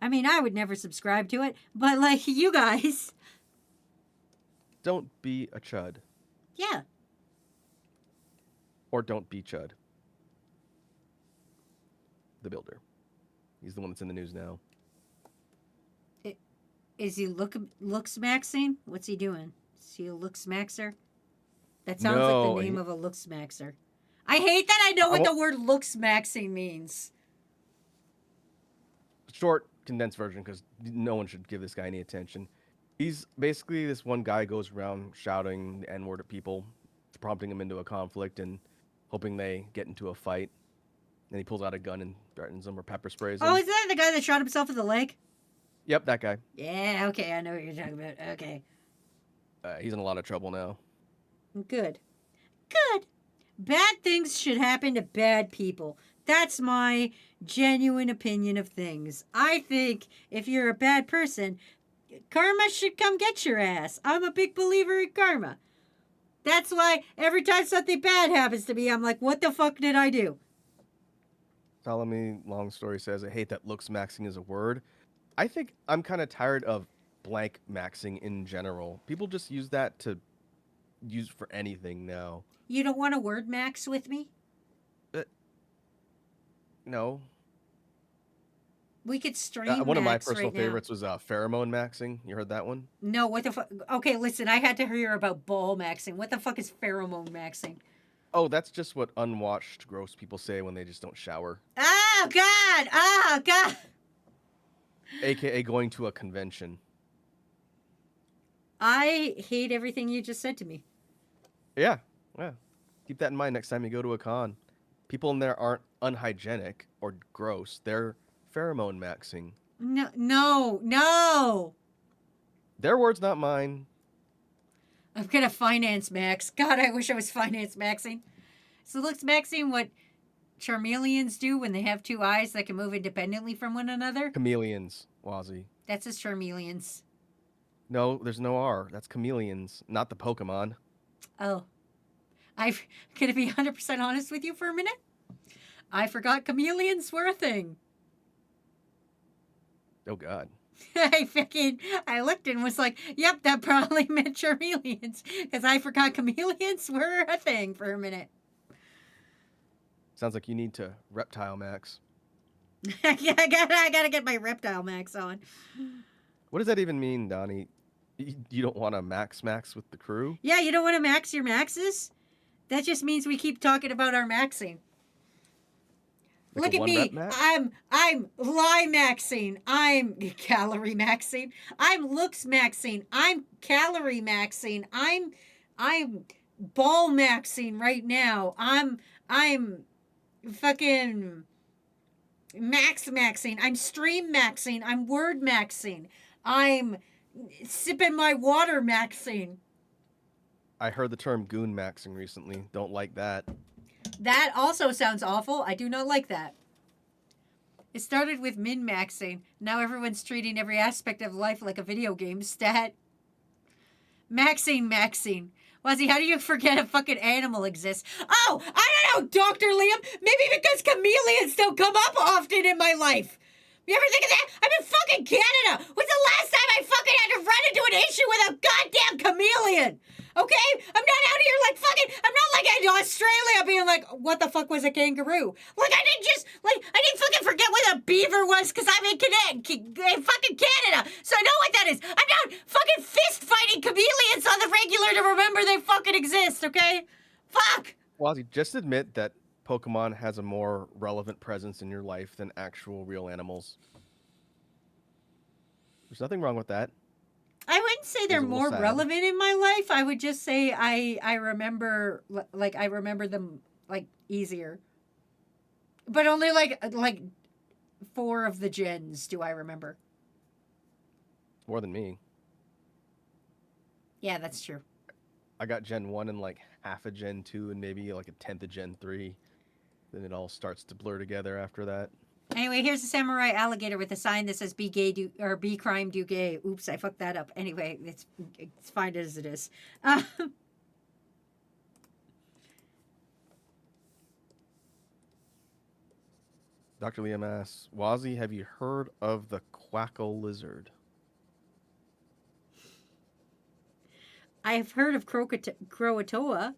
I mean, I would never subscribe to it, but like you guys, Don't be a chud. yeah. Or don't be chud. The builder. He's the one that's in the news now. Is he looks maxing? What's he doing? Is he a looks maxer? That sounds like No, the name he- of a looks maxer. I hate that I know what wa- the word looks maxing means. Short, condensed version, because no one should give this guy any attention. He's basically this one guy goes around shouting the N-word at people, prompting them into a conflict and hoping they get into a fight. And he pulls out a gun and threatens them or pepper sprays them. Oh, is that the guy that shot himself in the leg? Yep, that guy. Yeah, okay, I know what you're talking about. Okay. He's in a lot of trouble now. Good. Good. Bad things should happen to bad people. That's my genuine opinion of things. I think if you're a bad person, karma should come get your ass. I'm a big believer in karma. That's why every time something bad happens to me, I'm like, what the fuck did I do? Ptolemy, long story says, I hate that looks maxing is a word. I think I'm kind of tired of blank maxing in general. People just use that to use for anything now. You don't want a word max with me? No. We could stream One of my max personal right now. favorites was pheromone maxing. You heard that one? No, what the fuck? Okay, listen, I had to hear about ball maxing. What the fuck is pheromone maxing? Oh, that's just what unwashed, gross people say when they just don't shower. Oh, God! Oh, God! AKA going to a convention. I hate everything you just said to me. Yeah. Keep that in mind next time you go to a con. People in there aren't unhygienic or gross. They're pheromone maxing. No. Their words, not mine. I'm gonna finance max. God, I wish I was finance maxing. So looks maxing what Charmeleons do when they have two eyes that can move independently from one another? Chameleons, Wazzy. That's just Charmeleons. No, there's no R. That's chameleons, not the Pokemon. Oh. I'm gonna be 100% honest with you for a minute. I forgot chameleons were a thing. Oh, God. I looked and was like, yep, that probably meant Charmeleons. Because I forgot chameleons were a thing for a minute. Sounds like you need to reptile max. I gotta get my reptile max on. What does that even mean, Donnie? You don't want to max with the crew? Yeah, you don't want to max your maxes? That just means we keep talking about our maxing. Like Look a at one me. rep max? I'm lie maxing. I'm calorie maxing. I'm looks maxing. I'm calorie maxing. I'm ball maxing right now. I'm fucking maxing. I'm stream maxing. I'm word maxing. I'm sipping my water maxing. I heard the term goon maxing recently. Don't like that. That also sounds awful. I do not like that. It started with min-maxing. Now everyone's treating every aspect of life like a video game stat. Maxing. Wazzy, how do you forget a fucking animal exists? Oh, I don't know, Dr. Liam. Maybe because chameleons don't come up often in my life. You ever think of that? I'm in fucking Canada. When's the last time I fucking had to run into an issue with a goddamn chameleon? Okay? I'm not out here like fucking, I'm not like in Australia being like, what the fuck was a kangaroo? Like, I didn't fucking forget what a beaver was because I'm in fucking Canada. So I know what that is. I'm not fucking fist fighting chameleons on the regular to remember they fucking exist, okay? Fuck! Wazzy, just admit that Pokemon has a more relevant presence in your life than actual real animals. There's nothing wrong with that. I wouldn't say they're a little more sad. relevant in my life. I would just say I remember I remember them like easier. But only like 4 of the gens do I remember. More than me. Yeah, that's true. I got Gen 1 and like half a Gen 2 and maybe like a tenth of Gen 3. Then it all starts to blur together after that. Anyway, here's a samurai alligator with a sign that says "Be gay, do or be crime, do gay." Oops, I fucked that up. Anyway, it's fine as it is. Dr. Liam asks, Wazzy, have you heard of the quackle lizard? I've heard of Croatoa.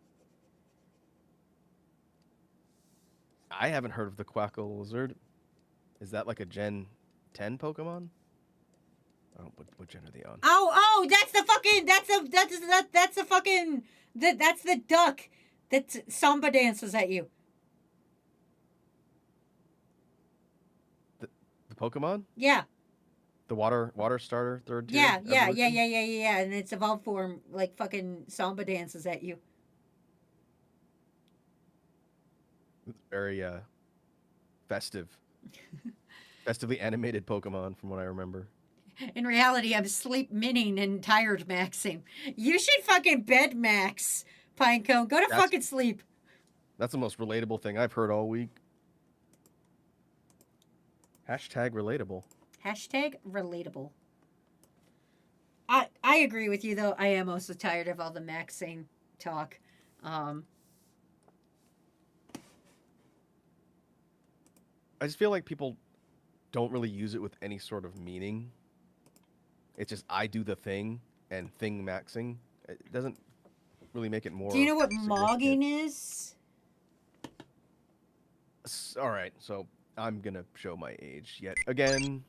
I haven't heard of the quackle lizard. Is that like a Gen 10 Pokemon? Oh, what gen are they on? Oh, that's the fucking that's the duck that samba dances at you. The Pokemon? Yeah. The water starter third tier? Yeah, evolution? and its evolved form like fucking samba dances at you. It's very festive. Festively animated Pokemon from what I remember. In reality, I'm sleep minning and tired maxing. You should fucking bed max, Pinecone. Go to That's- fucking sleep. That's the most relatable thing I've heard all week. Hashtag relatable. Hashtag relatable. I agree with you though. I am also tired of all the maxing talk. I just feel like people don't really use it with any sort of meaning. It's just I do the thing and thing maxing. It doesn't really make it more. Do you know what significant. mogging is? All right, so I'm gonna show my age yet again.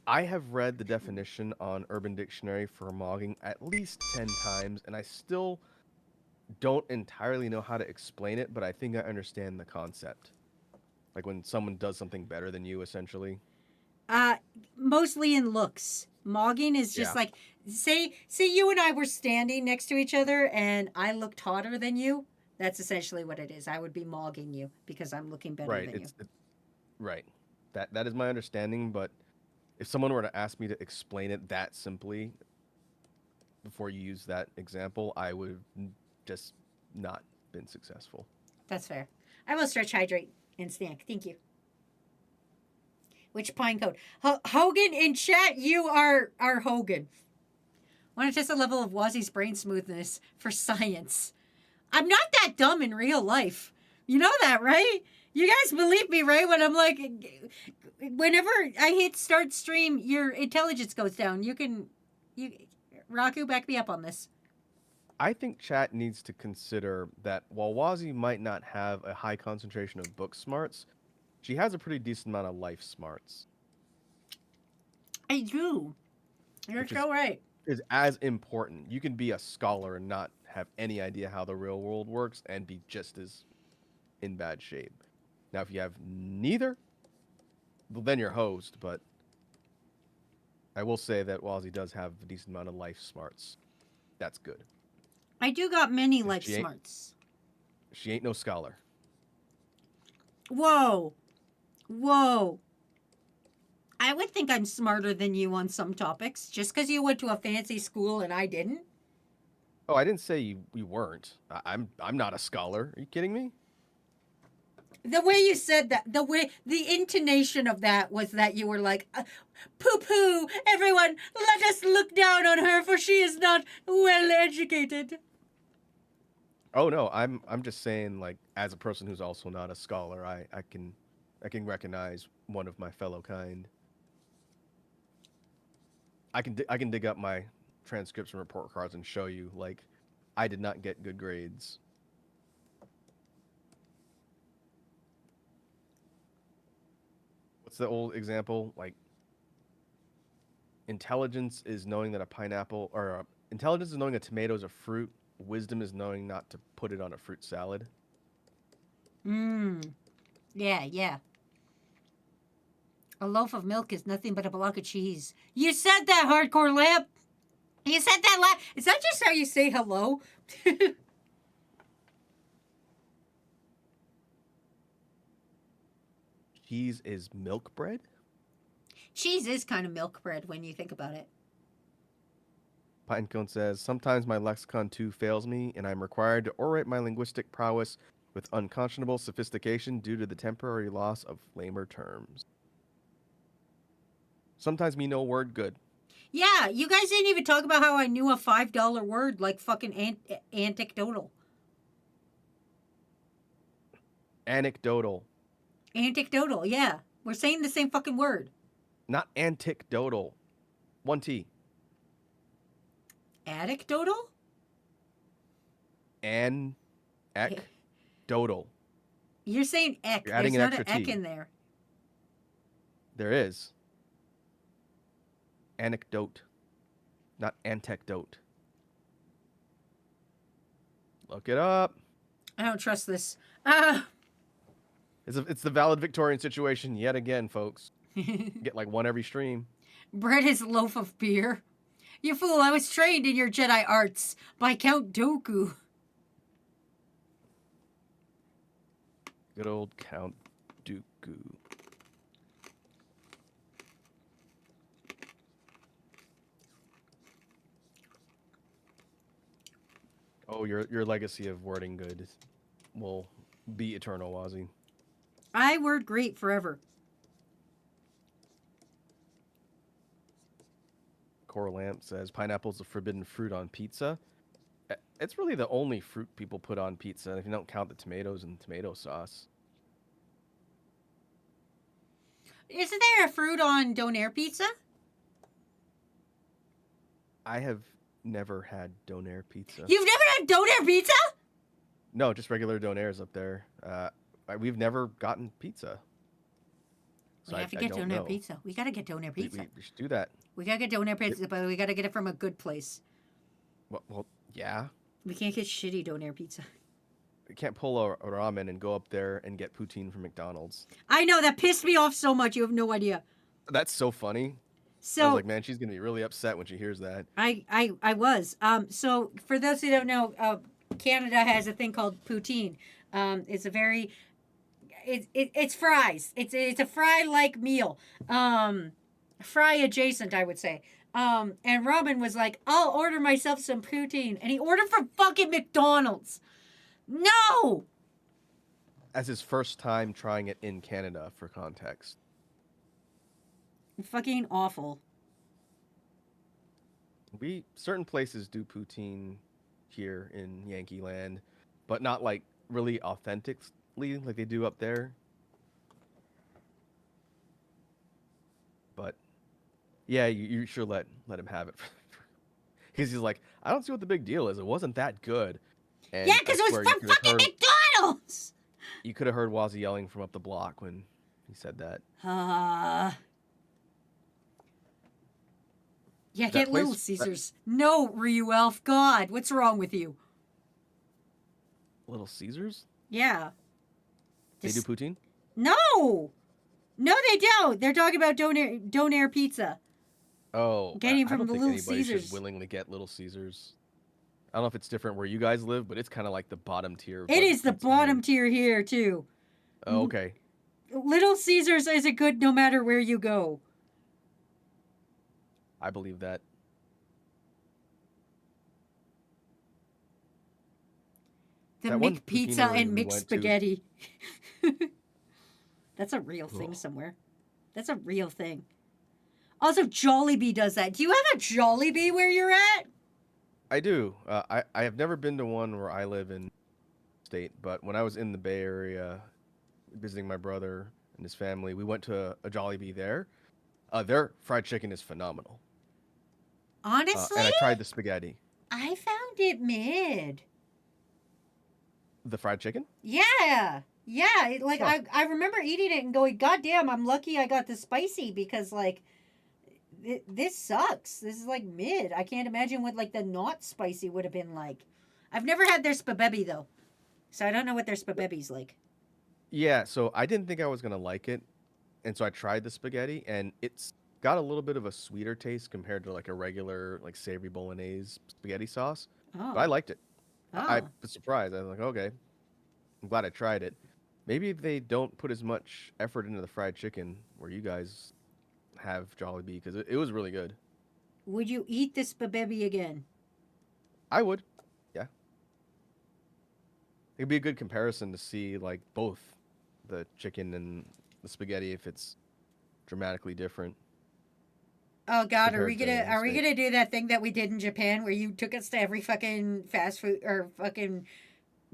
I have read the definition on Urban Dictionary for mogging at least 10 times, and I still don't entirely know how to explain it, but I think I understand the concept. Like when someone does something better than you, essentially. Mostly in looks. Mogging is just Yeah. like say you and I were standing next to each other and I looked hotter than you. That's essentially what it is. I would be mogging you because I'm looking better Right. than you. Right. That is my understanding, but if someone were to ask me to explain it that simply before you use that example, I would have just not been successful. That's fair. I will stretch, hydrate, and snack. Thank you. Which pine code? Hogan in chat, you are Hogan. Want to test the level of Wazzy's brain smoothness for science. I'm not that dumb in real life. You know that, right? You guys believe me, right? When I'm like, whenever I hit start stream, your intelligence goes down. Raku, back me up on this. I think chat needs to consider that while Wazzy might not have a high concentration of book smarts, she has a pretty decent amount of life smarts. I do. You're Which so right. Is as important. You can be a scholar and not have any idea how the real world works and be just as in bad shape. Now, if you have neither, well, then you're host, but I will say that Wazzy does have a decent amount of life smarts. That's good. I do got many life She ain't- smarts. She ain't no scholar. Whoa. I would think I'm smarter than you on some topics just because you went to a fancy school and I didn't. Oh, I didn't say you weren't. I'm not a scholar. Are you kidding me? The way you said that, the intonation of that was that you were like, poo-poo, everyone, let us look down on her for she is not well educated. Oh no, I'm just saying, like, as a person who's also not a scholar, I can recognize one of my fellow kind. I can dig up my transcripts and report cards and show you, like, I did not get good grades. What's the old example? Like, intelligence is knowing that a pineapple, or intelligence is knowing a tomato is a fruit. Wisdom is knowing not to put it on a fruit salad. Yeah. A loaf of milk is nothing but a block of cheese. You said that, Hardcore Lamp. You said that Is that just how you say hello? Cheese is milk bread? Cheese is kind of milk bread when you think about it. Pinecone says, sometimes my lexicon too fails me, and I'm required to orate my linguistic prowess with unconscionable sophistication due to the temporary loss of lamer terms. Sometimes me no word good. Yeah, you guys didn't even talk about how I knew a $5 word like fucking anecdotal. Anecdotal. Anecdotal, yeah. We're saying the same fucking word. Not anecdotal. 1 T. Anecdotal? Anecdotal. You're saying ek. You're adding There's an not an extra ek T. in there. There is. Anecdote. Not antecdote. Look it up. I don't trust this. It's the valid Victorian situation yet again, folks. Get like one every stream. Bread is a loaf of beer. You fool, I was trained in your Jedi arts by Count Dooku. Good old Count Dooku. Oh, your legacy of wording good will be eternal, Wazzy. I word great forever. Coral Lamp says pineapple's a forbidden fruit on pizza. It's really the only fruit people put on pizza if you don't count the tomatoes and tomato sauce. Isn't there a fruit on Donair pizza? I have never had Donair pizza. You've never had Donair pizza? No, just regular Donairs up there. We've never gotten pizza. We have to get Donair pizza. We gotta get Donair pizza. We should do that. We gotta get Donair pizza, but we gotta get it from a good place. Well, yeah. We can't get shitty Donair pizza. We can't pull a ramen and go up there and get poutine from McDonald's. I know, that pissed me off so much, you have no idea. That's so funny. I So was like, man, she's gonna be really upset when she hears that. I was. So for those who don't know, Canada has a thing called poutine. It's a very it's fries. It's a fry-like meal. Fry adjacent, I would say. And Robin was like, I'll order myself some poutine. And he ordered from fucking McDonald's. No! As his first time trying it in Canada, for context. Fucking awful. Certain places do poutine here in Yankee Land, but not like really authentically like they do up there. But yeah, you sure let him have it. Because he's like, I don't see what the big deal is. It wasn't that good. And Yeah, because I it swear was you from could have fucking heard- McDonald's! You could have heard Wazzy yelling from up the block when he said that. Yeah, That get Little place- Caesars. No, Ryu Elf. God, what's wrong with you? Little Caesars? Yeah. They do Just- poutine? No! No, they don't. They're talking about Donair pizza. Oh, Getting I from don't the think Little anybody Caesars. should willingly get Little Caesars. I don't know if it's different where you guys live, but it's kind of like the bottom tier. It is the bottom tier here, too. Oh, okay. Little Caesars isn't good no matter where you go. I believe that. The That one Mick Pizza poutineery and we Mick went to- Spaghetti. That's a real thing somewhere. That's a real thing. Also, Jollibee does that. Do you have a Jollibee where you're at? I do. I have never been to one where I live in state, but when I was in the Bay Area visiting my brother and his family, we went to a Jollibee there. Their fried chicken is phenomenal. Honestly, And I tried the spaghetti. I found it mid. The fried chicken? Yeah. Yeah. Like, Huh. I remember eating it and going, God damn, I'm lucky I got the spicy because, like, this sucks. This is, like, mid. I can't imagine what, like, the not spicy would have been like. I've never had their spaghetti, though. So I don't know what their spaghetti's like. Yeah, so I didn't think I was going to like it. And so I tried the spaghetti, and it's got a little bit of a sweeter taste compared to, like, a regular, like, savory bolognese spaghetti sauce. Oh. But I liked it. Oh. I was surprised. I was like, okay, I'm glad I tried it. Maybe they don't put as much effort into the fried chicken where you guys have Jollibee because it was really good. Would you eat this spaghetti again? I would, yeah. It'd be a good comparison to see like both the chicken and the spaghetti if it's dramatically different. Oh God, are we Compared to gonna steak. do that thing that we did in Japan where you took us to every fucking fast food or fucking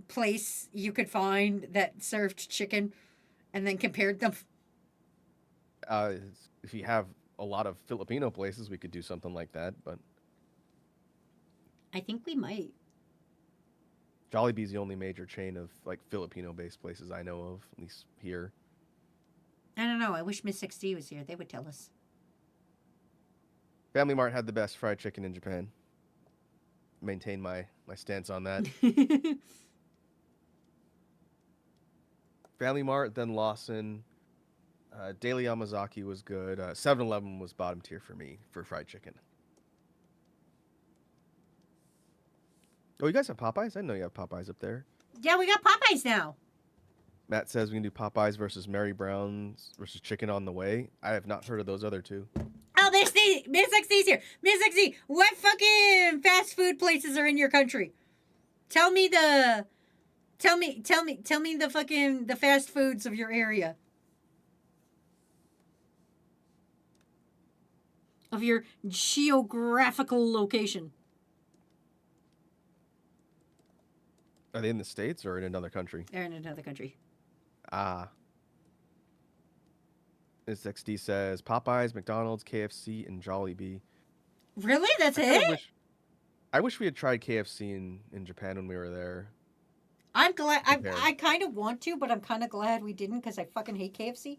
place you could find that served chicken, and then compared them. If you have a lot of Filipino places, we could do something like that. But I think we might. Jollibee's the only major chain of like Filipino-based places I know of, at least here. I don't know. I wish Miss XD was here. They would tell us. Family Mart had the best fried chicken in Japan. Maintain my stance on that. Family Mart, then Lawson. Daily Yamazaki was good. 7-Eleven was bottom tier for me for fried chicken. Oh, you guys have Popeyes? I didn't know you have Popeyes up there. Yeah, we got Popeyes now. Matt says we can do Popeyes versus Mary Brown's versus Chicken on the Way. I have not heard of those other two. Oh, there's Miss XD's here. Miss XD, what fucking fast food places are in your country? Tell me the fucking the fast foods of your area. Of your geographical location. Are they in the States or in another country? They're in another country. Ah. This XD says Popeyes, McDonald's, KFC, and Jollibee. Really? That's I kinda it? I wish we had tried KFC in Japan when we were there. I'm glad. Compared. I kind of want to, but I'm kind of glad we didn't because I fucking hate KFC.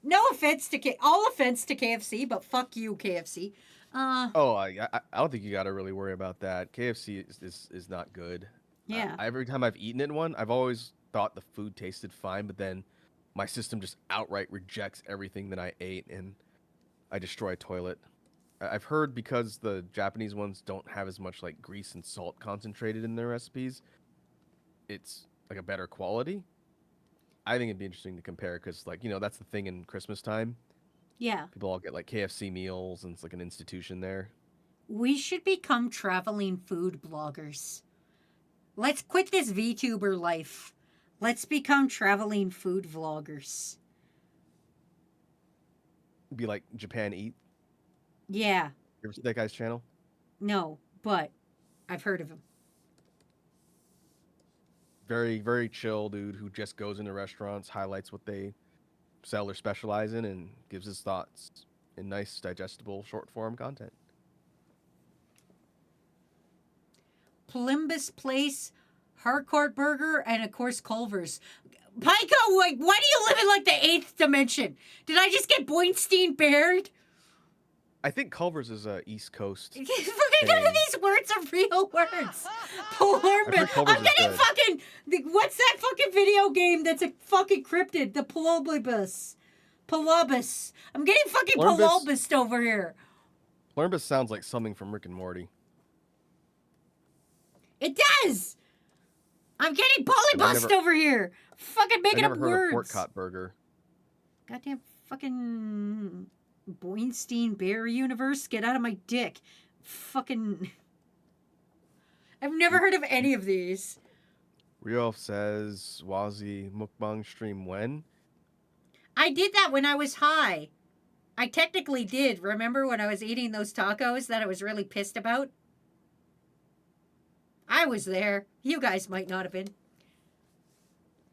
No offense to all offense to KFC, but fuck you, KFC. Oh, I don't think you got to really worry about that. KFC is not good. Yeah. Every time I've eaten in one, I've always thought the food tasted fine, but then my system just outright rejects everything that I ate, and I destroy a toilet. I've heard because the Japanese ones don't have as much like grease and salt concentrated in their recipes, it's like a better quality. I think it'd be interesting to compare because, like, that's the thing in Christmas time. Yeah. People all get like KFC meals, and it's like an institution there. We should become traveling food bloggers. Let's quit this VTuber life. Let's become traveling food vloggers. Be like Japan Eat. Yeah. You ever see that guy's channel? No, but I've heard of him. Very, very chill dude who just goes into restaurants, highlights what they sell or specialize in, and gives his thoughts in nice, digestible, short form content. Plimbus Place, Harcourt Burger, and of course Culver's. Pico, like, why do you live in like the 8th dimension? Did I just get Boinstein Baird? I think Culver's is East Coast. Fucking none of these words are real words. Palombus. Culver's I'm is getting good. fucking. What's that fucking video game that's a fucking cryptid? The Palobus. Palobus. I'm getting fucking Palombus- Palobus over here. Plumbus sounds like something from Rick and Morty. It does. I'm getting I've polybust never- over here. Fucking I making never up heard words. of Pork Cot Burger. Goddamn fucking Boinstein Bear universe. Get out of my dick. Fucking. I've never heard of any of these. Riof says Wazi mukbang stream when? I did that when I was high. I technically did. Remember when I was eating those tacos that I was really pissed about? I was there. You guys might not have been.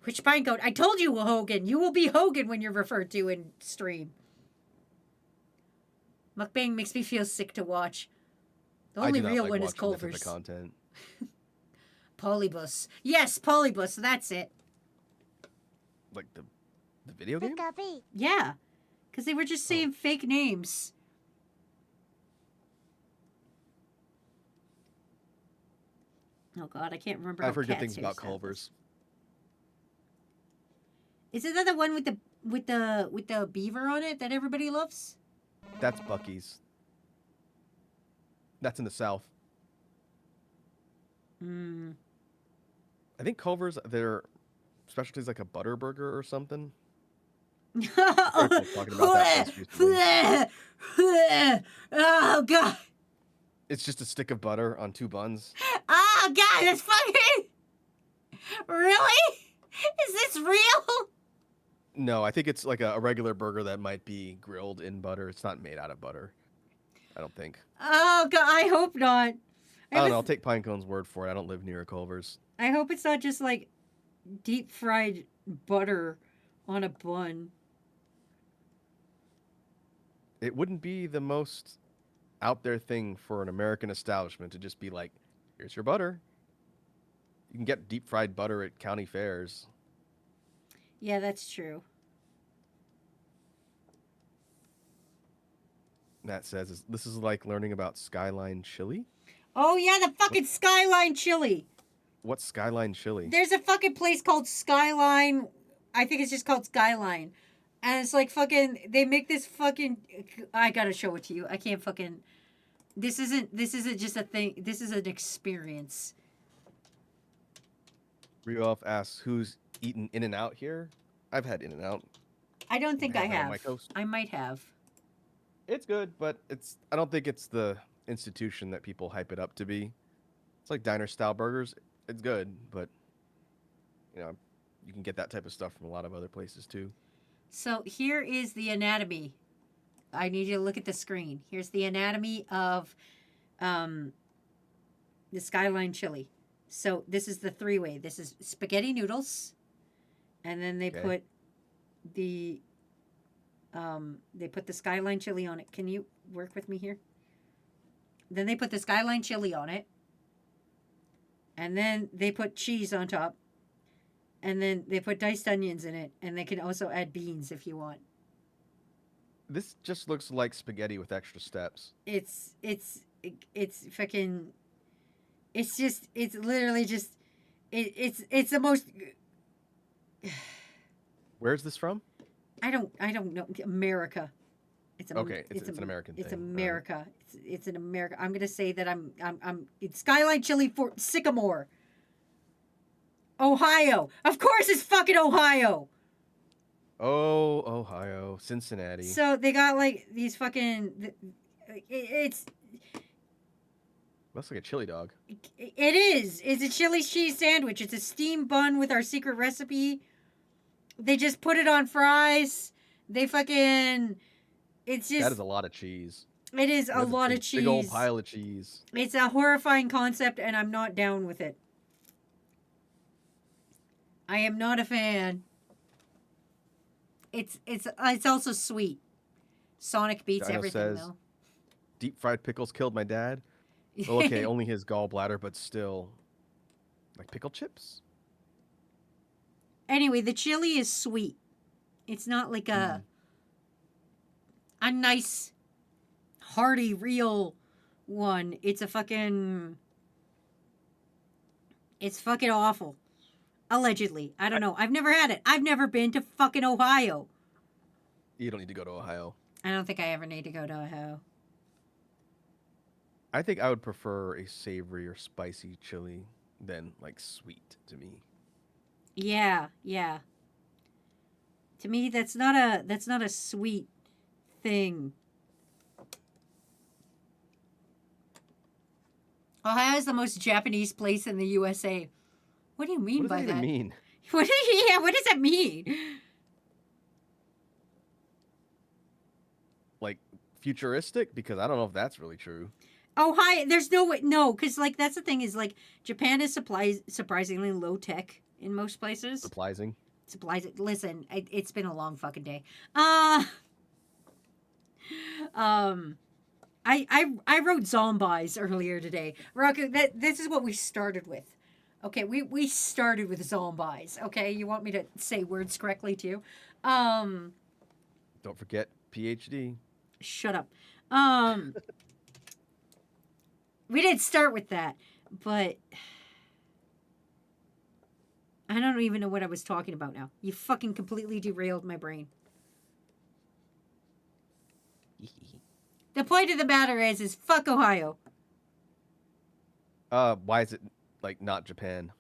Which pine cone? I told you, Hogan. You will be Hogan when you're referred to in stream. Mukbang makes me feel sick to watch. The only I do not real like one is watching that type of Culver's. content. Polybus. Yes, Polybus. That's it. Like the video game? Yeah. Because they were just saying fake names. Oh, God. I can't remember. I've how heard good Cat things says about that. Culver's. Isn't that the one with the beaver on it that everybody loves? That's Bucky's. That's in the South. Hmm. I think Culver's, their specialty is like a butter burger or something. Oh, talking about that place recently. oh God! It's just a stick of butter on 2 buns. Oh God! That's fucking. Really? Is this real? No, I think it's like a regular burger that might be grilled in butter. It's not made out of butter. I don't think. Oh God! I hope not. I don't know. I'll take Pinecone's word for it. I don't live near a Culver's. I hope it's not just like deep fried butter On a bun. It wouldn't be the most out there thing for an American establishment to just be like, here's your butter. You can get deep fried butter at county fairs. Yeah, that's true. Matt says, this is like learning about Skyline chili? Oh yeah, the fucking Skyline chili. What's Skyline chili? There's a fucking place called Skyline. I think it's just called Skyline. And it's like fucking they make this fucking I gotta show it to you. I can't fucking this isn't just a thing. This is an experience. Rioff asks, who's eaten In-N-Out here? I've had In-N-Out. I don't think I Have it on have. my toast. I might have. It's good, but I don't think it's the institution that people hype it up to be. It's like diner style burgers. It's good, but you know, you can get that type of stuff from a lot of other places too. So here is the anatomy. I need you to look at the screen. Here's the anatomy of the Skyline chili. So this is the three-way. This is spaghetti noodles, and then they Okay. put the Skyline chili on it. Can you work with me here? Then they put the Skyline chili on it, and then they put cheese on top, and then they put diced onions in it, and they can also add beans if you want. This just looks like spaghetti with extra steps. It's fucking it's literally just it's the most Where's this from? I don't know America. Okay, it's an American It's thing. America. It's in America. I'm gonna say that it's Skyline Chili for Sycamore, Ohio. Of course, it's fucking Ohio. Oh, Ohio, Cincinnati. So they got like these fucking. It's Looks like a chili dog. It is. It's a chili cheese sandwich. It's a steamed bun with our secret recipe. They just put it on fries. They fucking. It's just. That is a lot of cheese. It is a That's lot big, of cheese. Big old pile of cheese. It's a horrifying concept, and I'm not down with it. I am not a fan. It's also sweet. Sonic beats Dino everything says- though. Deep fried pickles killed my dad. Well, okay, only his gallbladder, but still. Like pickle chips? Anyway, the chili is sweet. It's not like a nice, hearty, real one. It's fucking awful. Allegedly. I don't know. I've never had it. I've never been to fucking Ohio. You don't need to go to Ohio. I don't think I ever need to go to Ohio. I think I would prefer a savory or spicy chili than like sweet to me. Yeah, yeah. To me, that's not a sweet thing. Ohio is the most Japanese place in the USA. What do you mean What does by that even that? mean? What does that mean? Like futuristic? Because I don't know if that's really true. Ohio, there's no way, no, because like that's the thing is like Japan is surprisingly low tech in most places. Surprising. Listen, it's been a long fucking day. I wrote zombies earlier today. Raku, this is what we started with. Okay, we started with zombies. Okay, you want me to say words correctly too? Don't forget PhD. Shut up. We did start with that, but I don't even know what I was talking about now. You fucking completely derailed my brain. The point of the matter is fuck Ohio. Why is it like not Japan?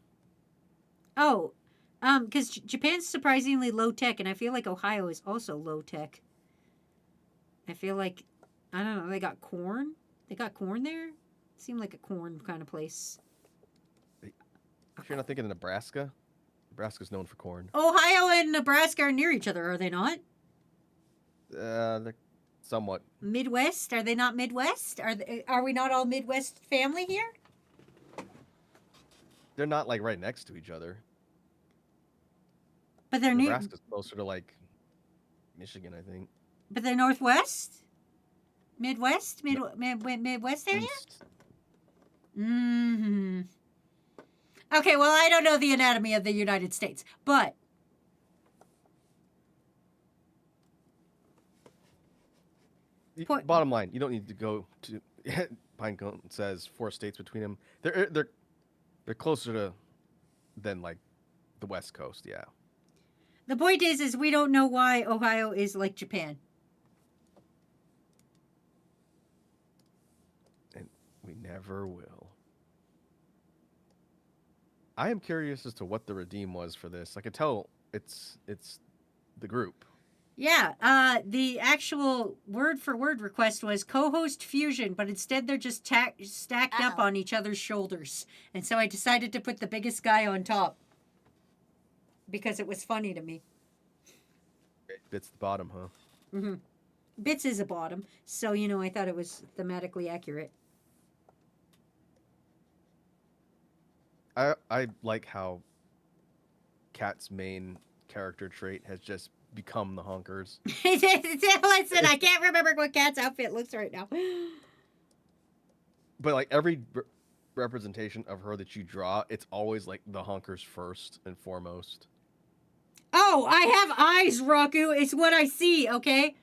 Oh, because Japan's surprisingly low tech, and I feel like Ohio is also low tech. I feel like, I don't know, they got corn? They got corn there? Seemed like a corn kind of place. Sure you're not thinking of Nebraska? Nebraska's known for corn. Ohio and Nebraska are near each other, are they not? They're somewhat. Midwest? Are they not Midwest? Are we not all Midwest family here? They're not like right next to each other. But they're near. Nebraska's closer to like Michigan, I think. But they're northwest, Midwest, Midwest area. East. Hmm. Okay, well, I don't know the anatomy of the United States, but Point- Bottom line, you don't need to go to Pinecone says 4 states between them. They're closer to than like the West Coast, yeah. the point is we don't know why Ohio is like Japan. And we never will. I am curious as to what the redeem was for this. I could tell it's the group. Yeah, the actual word for word request was co-host fusion, but instead they're just stacked up on each other's shoulders. And so I decided to put the biggest guy on top because it was funny to me. It's the bottom, huh? Hmm. Bits is a bottom, so I thought it was thematically accurate. I like how Cat's main character trait has just become the honkers. Listen, I can't remember what Cat's outfit looks right now. But like every representation of her that you draw, it's always like the honkers first and foremost. Oh, I have eyes, Raku. It's what I see, okay?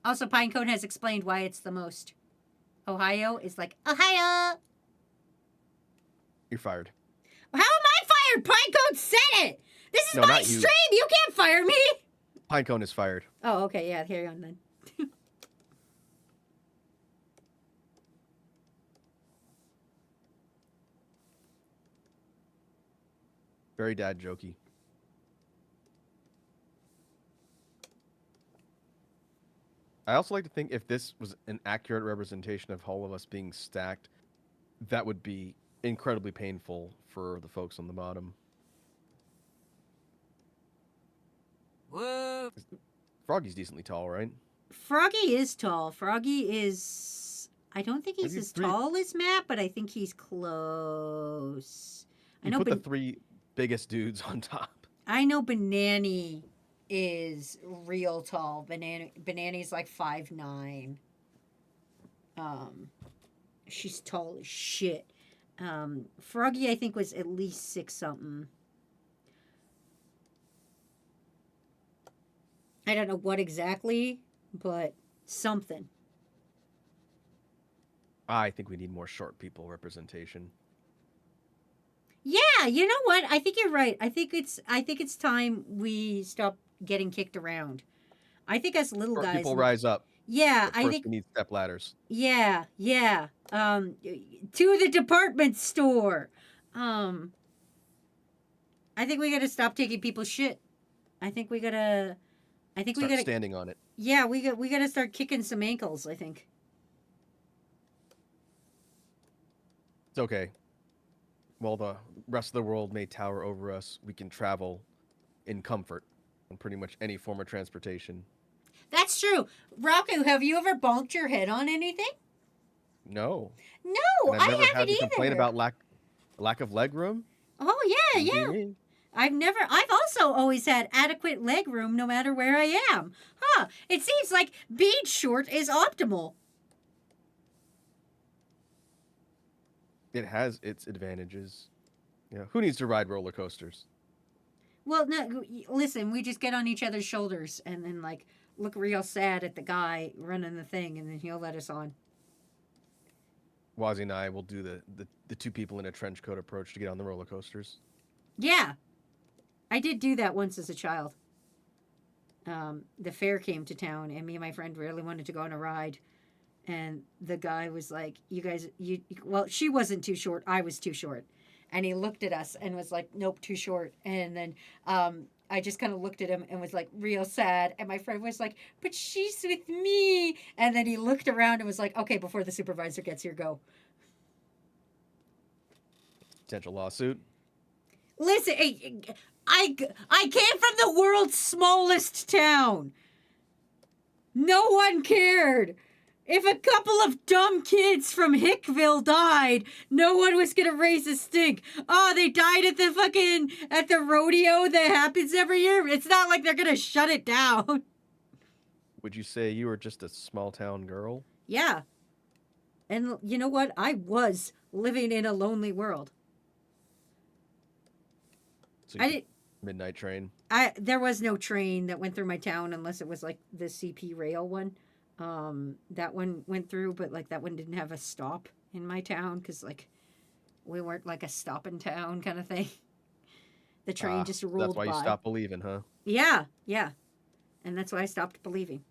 Also, Pinecone has explained why it's the most. Ohio is like, Ohio! You're fired. How am I fired? Pinecone said it! This is No, my not you. stream! You can't fire me! Pinecone is fired. Oh, okay, yeah, carry on then. Very dad jokey. I also like to think if this was an accurate representation of all of us being stacked, that would be incredibly painful for the folks on the bottom. Whoa. Froggy's decently tall, right? Froggy is tall. Froggy is... I don't think he's Maybe as 3. tall as Matt, but I think he's close. You put the 3 biggest dudes on top. I know Banani is real tall. Banani's like 5'9". She's tall as shit. Froggy, I think, was at least 6 something. I don't know what exactly, but something. I think we need more short people representation. Yeah, you know what? I think you're right. I think it's time we stop getting kicked around. I think us little Short guys. people rise up. Yeah, But I first think. we need step ladders. Yeah. To the department store. I think we gotta stop taking people's shit. I think we gotta. Start standing on it. Yeah, we gotta start kicking some ankles. I think. It's okay. While the rest of the world may tower over us, we can travel in comfort on pretty much any form of transportation. That's true. Raku, have you ever bonked your head on anything? No. No, And I've I never had haven't to either. complain about lack of leg room. Oh yeah. I've also always had adequate leg room no matter where I am. Huh. It seems like being short is optimal. It has its advantages. Yeah. Who needs to ride roller coasters? Well, no, listen, we just get on each other's shoulders and then like look real sad at the guy running the thing and then he'll let us on. Wazzy and I will do the 2 people in a trench coat approach to get on the roller coasters. Yeah. I did do that once as a child. The fair came to town and me and my friend really wanted to go on a ride. And the guy was like, well, she wasn't too short. I was too short. And he looked at us and was like, nope, too short. And then I just kind of looked at him and was like real sad. And my friend was like, but she's with me. And then he looked around and was like, okay, before the supervisor gets here, go. Potential lawsuit. Listen, I came from the world's smallest town. No one cared. If a couple of dumb kids from Hickville died, no one was gonna raise a stink. Oh, they died at the rodeo that happens every year. It's not like they're gonna shut it down. Would you say you were just a small town girl? Yeah. And you know what? I was living in a lonely world. So I you did. midnight train. There was no train that went through my town unless it was like the CP rail one. That one went through, but like that one didn't have a stop in my town because like we weren't like a stop in town kind of thing. The train just rolled by. That's why you stopped believing, huh? Yeah, yeah, and that's why I stopped believing.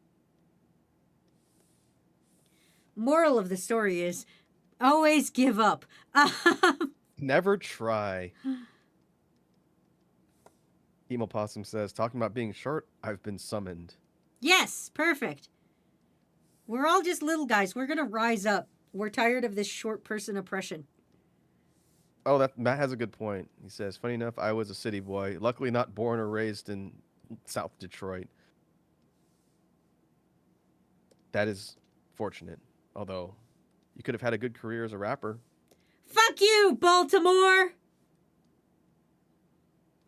Moral of the story is, always give up. Never try. Hemopossum says, talking about being short, I've been summoned. Yes, perfect. We're all just little guys. We're gonna rise up. We're tired of this short person oppression. Oh, that Matt has a good point. He says, funny enough, I was a city boy, luckily not born or raised in South Detroit. That is fortunate. Although, you could have had a good career as a rapper. Fuck you, Baltimore!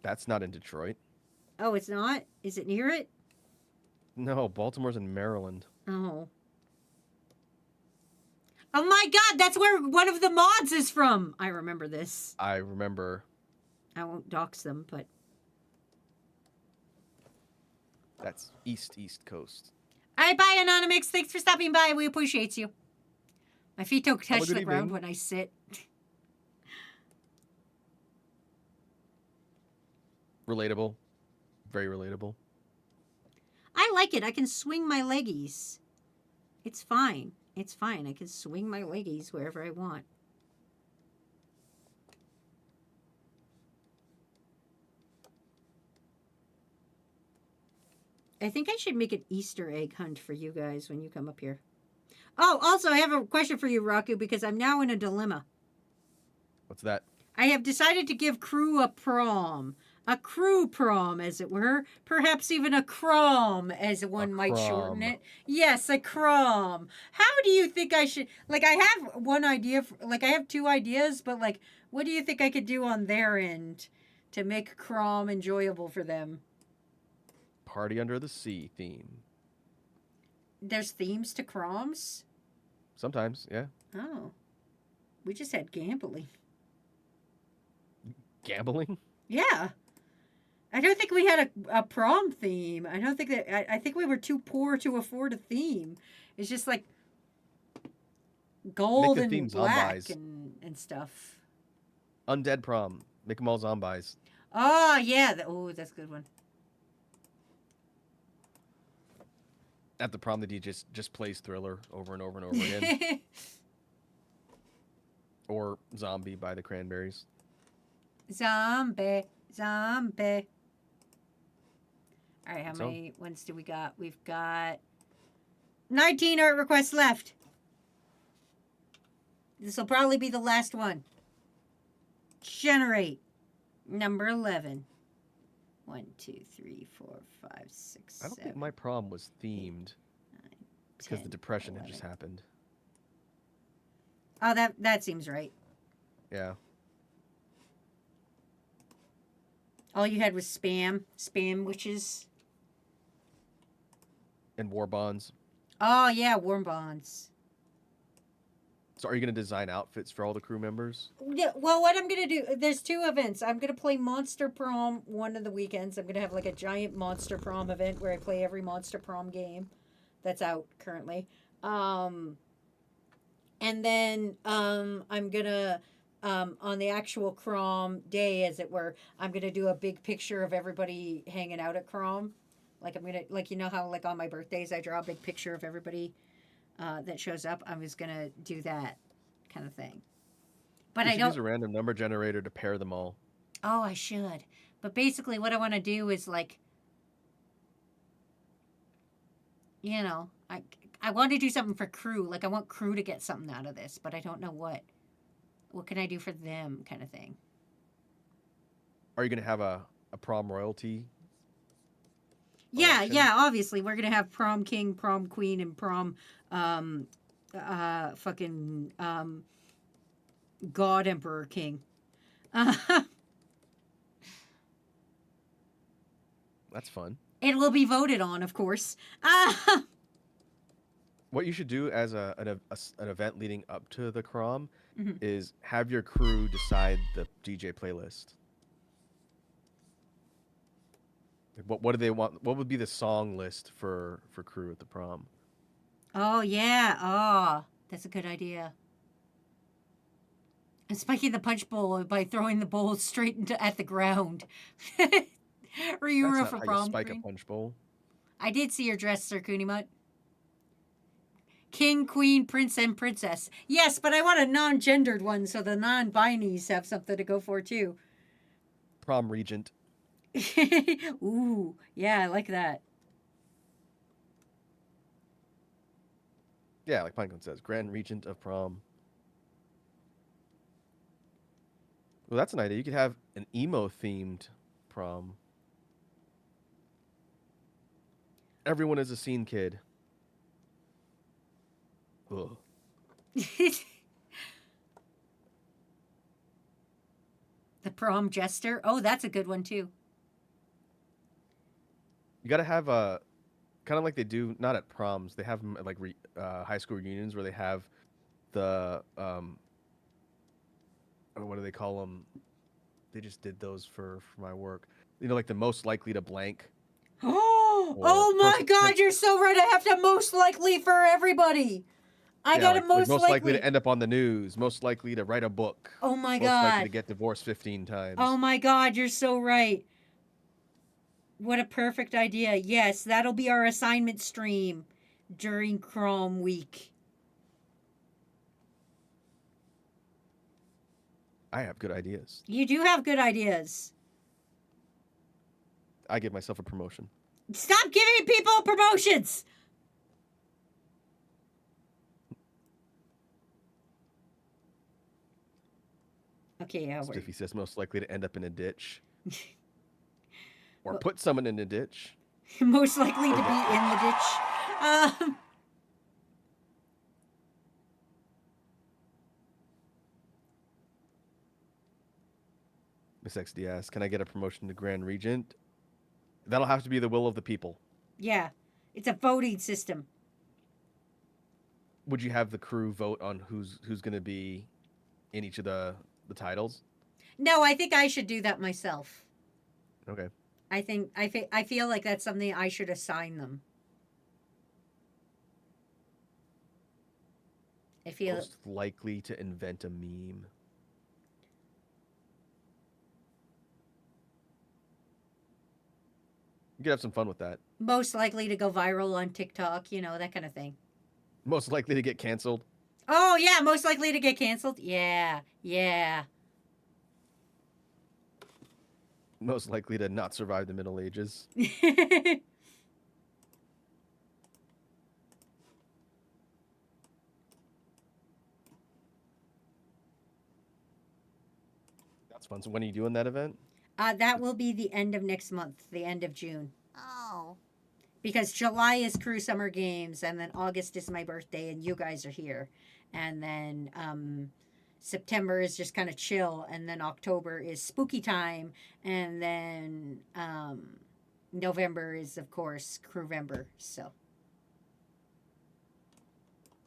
That's not in Detroit. Oh, it's not? Is it near it? No, Baltimore's in Maryland. Oh. Oh my god, that's where one of the mods is from! I remember this. I remember. I won't dox them, but... That's East Coast. Alright, bye, Anonymous. Thanks for stopping by. We appreciate you. My feet don't touch good the ground evening. when I sit. Relatable. Very relatable. I like it. I can swing my leggies. It's fine. It's fine. I can swing my leggies wherever I want. I think I should make an Easter egg hunt for you guys when you come up here. Oh, also, I have a question for you, Raku, because I'm now in a dilemma. What's that? I have decided to give crew a prom. A crew prom, as it were. Perhaps even a crom, as one might shorten crom. it. Yes, a crom. How do you think I should... Like, I have one idea... Like, I have two ideas, but, like, what do you think I could do on their end to make crom enjoyable for them? Party Under the Sea theme. There's themes to croms? Sometimes, yeah. Oh. We just had gambling. Gambling? Yeah. I don't think we had a prom theme. I don't think that... I think we were too poor to afford a theme. It's just like gold Make the and theme black zombies. and stuff. Undead prom. Make them all zombies. Oh, yeah. Oh, that's a good one. At the prom, the DJ just plays Thriller over and over and over again. Or Zombie by the Cranberries. Zombie. Zombie. All right, how So? many ones do we got? We've got 19 art requests left. This will probably be the last one. Generate. Number 11. 1, 2, 3, 4, 5, 6, I don't 7. think my prom was themed because 10, the Depression 11. had just happened. Oh, that seems right. Yeah. All you had was spam witches. And war bonds. Oh yeah, warm bonds. So are you going to design outfits for all the crew members? Yeah, well, what I'm gonna do, there's two events. I'm gonna play Monster Prom one of the weekends. I'm gonna have like a giant Monster Prom event where I play every Monster Prom game that's out currently. And then I'm gonna on the actual Crom day, as it were, I'm gonna do a big picture of everybody hanging out at Crom. Like I'm gonna, like, you know how like on my birthdays I draw a big picture of everybody that shows up. I was gonna do that kind of thing. But You I should don't. use a random number generator to pair them all. Oh, I should. But basically, what I want to do is like, you know, I want to do something for crew. Like I want crew to get something out of this, but I don't know what. What can I do for them, kind of thing. Are you going to have a prom royalty? Yeah, election? yeah. Obviously, we're gonna have prom king, prom queen, and prom fucking God Emperor King. That's fun. It will be voted on, of course. What you should do as an event leading up to the Crom Mhm. is have your crew decide the DJ playlist. Like, what do they want? What would be the song list for crew at the prom? Oh yeah. Oh, that's a good idea. And spiking the punch bowl by throwing the bowl straight into at the ground. Were you That's real not for how you prom spike queen? a punch bowl. I did see your dress, Sir Cooney King, queen, prince, and princess. Yes, but I want a non-gendered one so the non-binies have something to go for too. Prom regent. Ooh, yeah, I like that. Yeah, like Pinecone says, Grand Regent of Prom. Well, that's an idea. You could have an emo themed prom. Everyone is a scene kid. Ugh. The prom jester. Oh, that's a good one too. You got to have a kind of like they do, not at proms. They have them at like high school reunions where they have the what do they call them? They just did those for my work. You know, like the most likely to blank. Oh my God, you're so right. I have to most likely for everybody. I Yeah, got like, to like most likely to end up on the news, most likely to write a book, Oh my most likely God. to get divorced 15 times. Oh my God, you're so right. What a perfect idea. Yes, that'll be our assignment stream during Chrome Week. I have good ideas. You do have good ideas. I give myself a promotion. Stop giving people promotions. Okay, Albert. Stiffy says most likely to end up in a ditch. Or Well- put someone in a ditch. Most likely to be in the ditch. Miss XD asks, can I get a promotion to Grand Regent? That'll have to be the will of the people. Yeah, it's a voting system. Would you have the crew vote on who's going to be in each of the titles? No, I think I should do that myself. Okay. I feel like that's something I should assign them. I feel Most likely to invent a meme. You could have some fun with that. most likely to go viral on TikTok, you know, that kind of thing. Most likely to get canceled. Oh, yeah, most likely to get canceled. Yeah, yeah. Most likely to not survive the Middle Ages. That's fun. So when are you doing that event? That will be the end of next month, the end of June. Oh. Because July is Crew Summer Games, and then August is my birthday, and you guys are here. And then September is just kind of chill, and then October is spooky time, and then November is, of course, Crewvember. So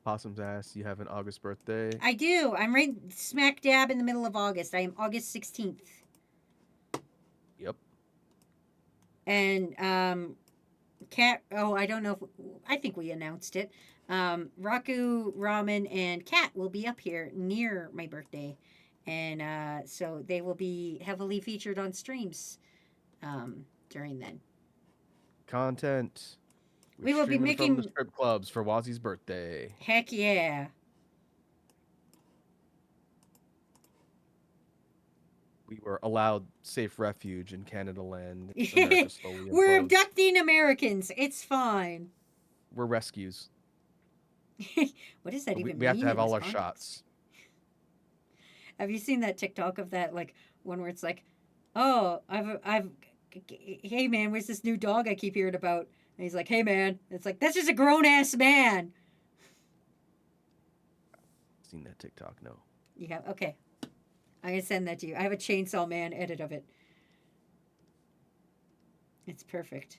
Possum's ass. You have an August birthday. I do. I'm right smack dab in the middle of August. I am August 16th. Yep. And Cat, oh, I don't know if, I think we announced it. Raku, Ramen, and Cat will be up here near my birthday. And so they will be heavily featured on streams during then. Content. We will be Streaming from the making- strip clubs for Wazzy's birthday. Heck yeah. We were allowed safe refuge in Canada land. America slowly We're implodes. abducting Americans. It's fine. We're rescues. What does that We, even we have to mean have in all this our context? shots. Have you seen that TikTok of that, like, one where it's like, oh, hey man, where's this new dog I keep hearing about? And he's like, hey man. It's like, that's just a grown ass man. seen that TikTok. No. You have? Okay. I'm going to send that to you. I have a Chainsaw Man edit of it. It's perfect.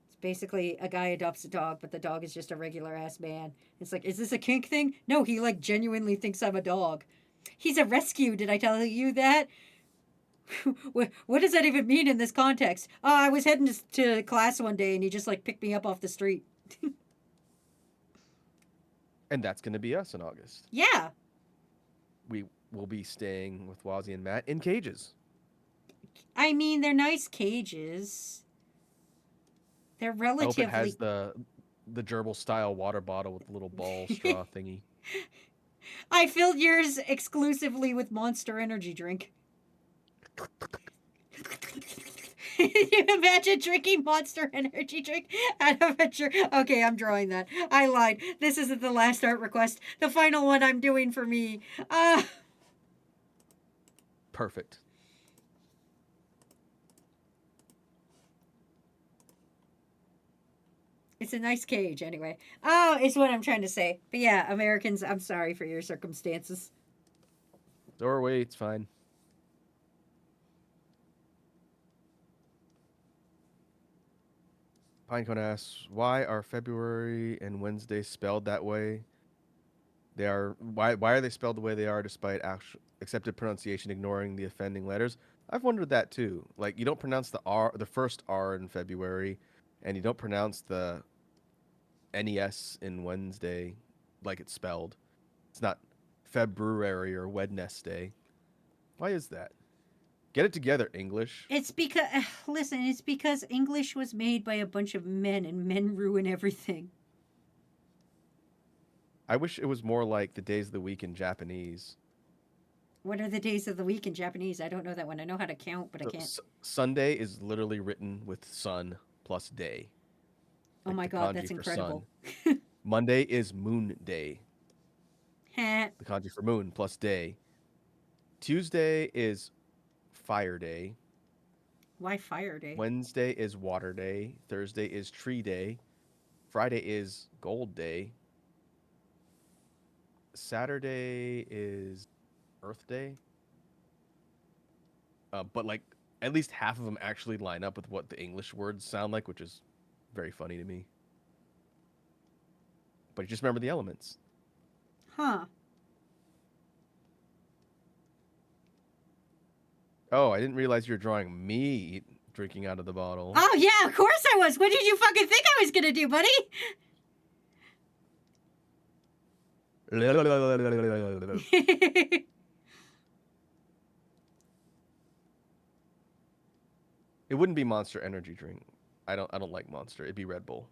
It's basically a guy adopts a dog, but the dog is just a regular ass man. It's like, is this a kink thing? No, he like genuinely thinks I'm a dog. He's a rescue. Did I tell you that? What does that even mean in this context? Oh, I was heading to class one day and he just like picked me up off the street. And that's going to be us in August. Yeah. We will be staying with Wazzy and Matt in cages. I mean, they're nice cages. They're I hope relatively. it has the gerbil style water bottle with the little ball straw thingy. I filled yours exclusively with Monster Energy drink. You imagine drinking Monster Energy drink out of a Okay, I'm drawing that. I lied. This isn't the last art request. The final one I'm doing for me. Perfect. It's a nice cage, anyway. Oh, is what I'm trying to say. But yeah, Americans, I'm sorry for your circumstances. Doorway, it's fine. Pinecone asks, why are February and Wednesday spelled that way? They are why are they spelled the way they are despite accepted pronunciation ignoring the offending letters? I've wondered that too. Like you don't pronounce the first R in February, and you don't pronounce the NES in Wednesday like it's spelled. It's not February or Wednesday. Why is that? Get it together, English. It's because, listen, it's because English was made by a bunch of men and men ruin everything. I wish it was more like the days of the week in Japanese. What are the days of the week in Japanese? I don't know that one. I know how to count, but I can't. Sunday is literally written with sun plus day. Oh like my the God, kanji that's for incredible. sun. Monday is moon day. Heh. The kanji for moon plus day. Tuesday is fire day. Why Fire Day? Wednesday is water day. Thursday is tree day. Friday is gold day. Saturday is Earth Day. But like at least half of them actually line up with what the English words sound like, which is very funny to me. But you just remember the elements. Huh. Oh, I didn't realize you were drawing me drinking out of the bottle. Oh, yeah, of course I was. What did you fucking think I was going to do, buddy? It wouldn't be Monster Energy drink. I don't like Monster. It'd be Red Bull.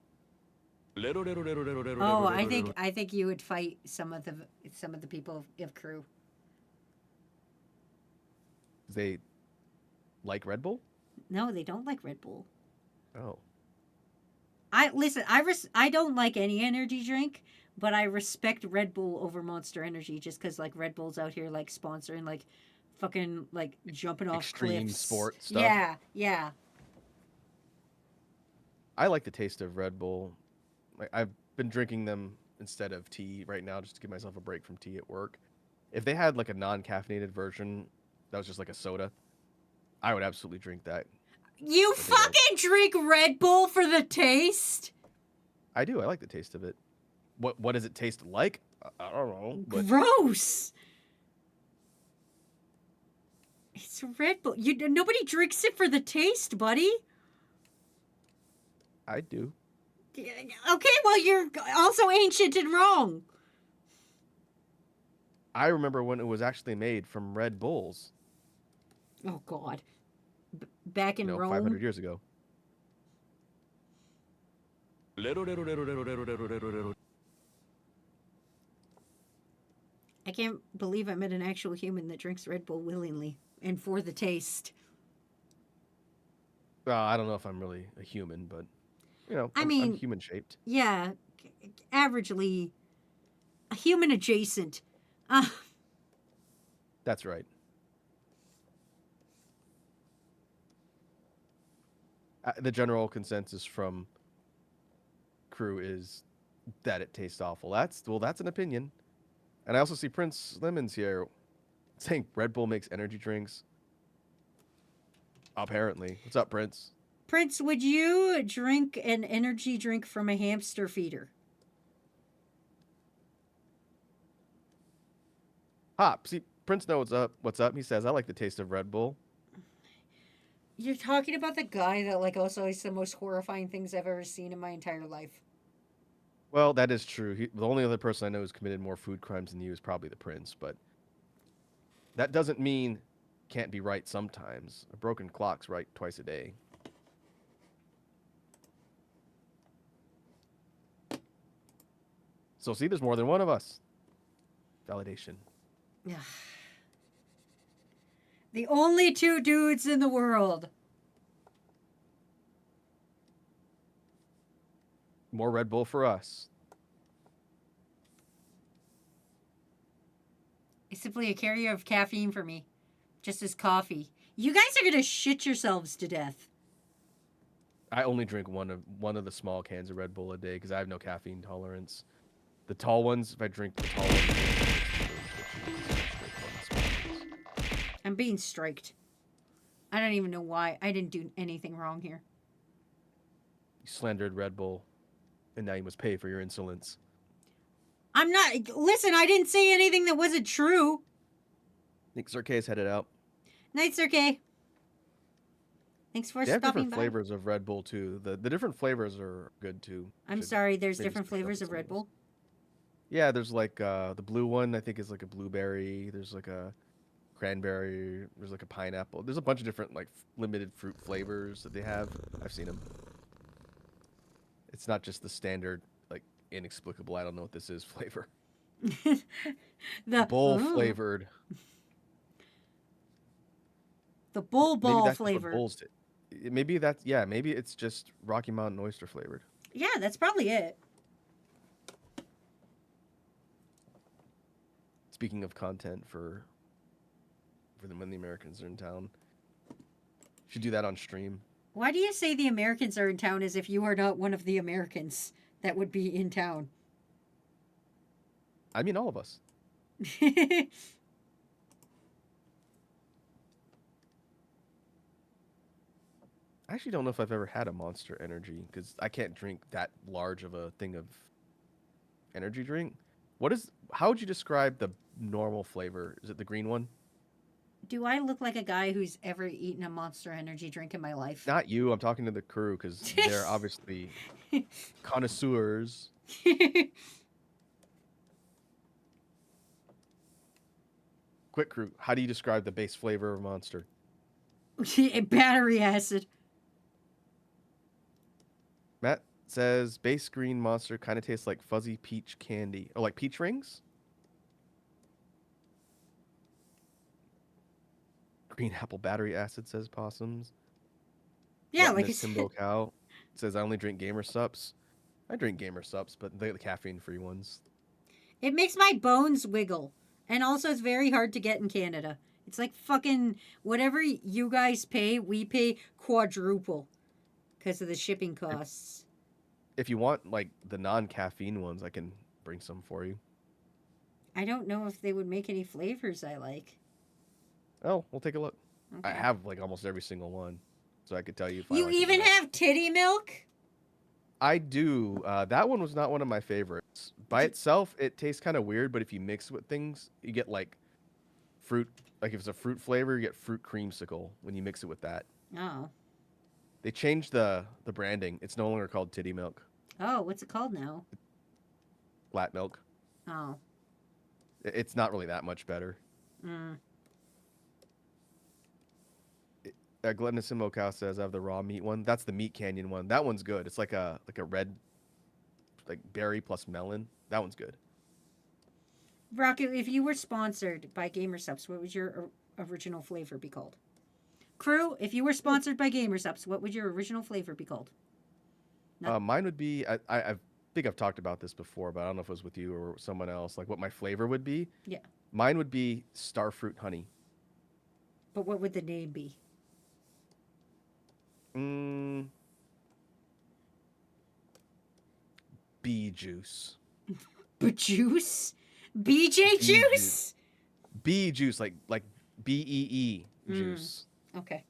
Oh, I think you would fight some of the people of crew. They like Red Bull? No, they don't like Red Bull. Oh. I don't like any energy drink, but I respect Red Bull over Monster Energy just because like Red Bull's out here like sponsoring like fucking like jumping off Extreme cliffs. sport stuff. Yeah, yeah. I like the taste of Red Bull. Like I've been drinking them instead of tea right now just to give myself a break from tea at work. If they had like a non-caffeinated version that was just like a soda, I would absolutely drink that. You But they don't. fucking drink Red Bull for the taste? I do. I like the taste of it. What does it taste like? I don't know. But Gross. It's Red Bull. Nobody drinks it for the taste, buddy. I do. Okay, well you're also ancient and wrong. I remember when it was actually made from Red Bulls. Oh God. Back in You know, Rome. 500 years ago. I can't believe I met an actual human that drinks Red Bull willingly and for the taste. I don't know if I'm really a human, but you know, I I'm mean- human shaped. Yeah, averagely a human adjacent. That's right. The general consensus from crew is that it tastes awful. That's an opinion. And I also see Prince Lemons here saying Red Bull makes energy drinks. Apparently. What's up, Prince? Prince, would you drink an energy drink from a hamster feeder? Hop. See, Prince knows what's up. What's up? He says, I like the taste of Red Bull. You're talking about the guy that like also is the most horrifying things I've ever seen in my entire life. Well, that is true. The only other person I know who's committed more food crimes than you is probably the Prince, but that doesn't mean can't be right sometimes. A broken clock's right twice a day. So see, there's more than one of us. Validation. Yeah. The only two dudes in the world. More Red Bull for us. It's simply a carrier of caffeine for me. Just as coffee. You guys are gonna shit yourselves to death. I only drink one of the small cans of Red Bull a day because I have no caffeine tolerance. The tall ones, if I drink the tall ones, I'm being striked. I don't even know why. I didn't do anything wrong here. you slandered Red Bull, and now you must pay for your insolence. I'm not. Listen, I didn't say anything that wasn't true. Nick Zerke's headed out. Night, Sir K. Thanks for They have stopping different by. flavors of Red Bull too. The different flavors are good too. I'm Should sorry, there's maybe different switch up flavors of some Red those. Bull. Yeah, there's like the blue one. I think is like a blueberry. There's like a cranberry. There's like a pineapple. There's a bunch of different like limited fruit flavors that they have. I've seen them. It's not just the standard like inexplicable. I don't know what this is flavor. The Bull ooh, flavored. The bull Maybe ball that's just what flavor. bulls do. Maybe that's yeah. Maybe it's just Rocky Mountain oyster flavored. Yeah, that's probably it. Speaking of content for when the Americans are in town, should do that on stream. Why do you say the Americans are in town as if you are not one of the Americans that would be in town? I mean, all of us. I actually don't know if I've ever had a Monster Energy because I can't drink that large of a thing of energy drink. How would you describe the normal flavor? Is it the green one? Do I look like a guy who's ever eaten a Monster Energy drink in my life? Not you. I'm talking to the crew because they're obviously connoisseurs. Quick crew. How do you describe the base flavor of Monster? Battery acid. Matt says base green Monster kind of tastes like fuzzy peach candy. Or like peach rings? Green apple battery acid, says Possums. Yeah, like Gluttonous Timbo Cow says I only drink Gamer Sups. I drink Gamer Sups, but they're the caffeine-free ones. it makes my bones wiggle. And also it's very hard to get in Canada. It's like fucking whatever you guys pay, we pay quadruple because of the shipping costs. If you want like the non-caffeine ones, I can bring some for you. I don't know if they would make any flavors I like. Oh, we'll take a look. I Okay. have like almost every single one, so I could tell you if I You like it or even not. have titty milk? I do. That one was not one of my favorites. By itself, it tastes kind of weird, but if you mix it with things, you get like fruit. Like if it's a fruit flavor, you get fruit creamsicle when you mix it with that. Oh. They changed the branding. It's no longer called titty milk, Oh, what's it called now? flat milk. Oh. It's not really that much better. Mm. Gluttonous Cow says I have the raw meat one. That's the Meat Canyon one. That one's good. It's like a red, like berry plus melon. That one's good. Rocco, if you were sponsored by GamerSups, what would your original flavor be called? Crew, if you were sponsored by GamerSups, what would your original flavor be called? No. Mine would be. I think I've talked about this before, but I don't know if it was with you or someone else. Like what my flavor would be. Yeah. Mine would be Starfruit Honey. But what would the name be? Bee juice. But juice? BJ Bee juice? Bee juice, like BEE Mm. juice. Okay.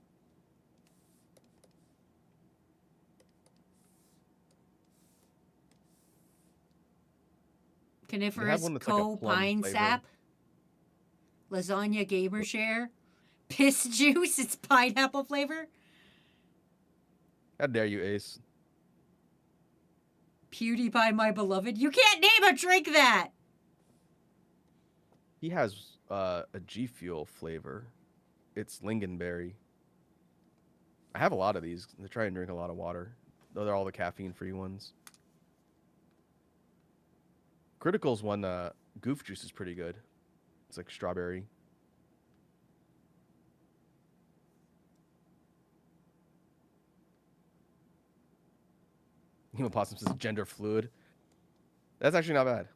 Coniferous one that's like a plum pine flavor. sap. Lasagna gamer share. Piss juice. It's pineapple flavor. How dare you, Ace? PewDiePie, my beloved. You can't name a drink that. He has a G Fuel flavor. It's lingonberry. I have a lot of these. I try and drink a lot of water. Though they're all the caffeine-free ones. Critical's one, Goof Juice is pretty good. It's like strawberry. Hemopossum says gender fluid. That's actually not bad.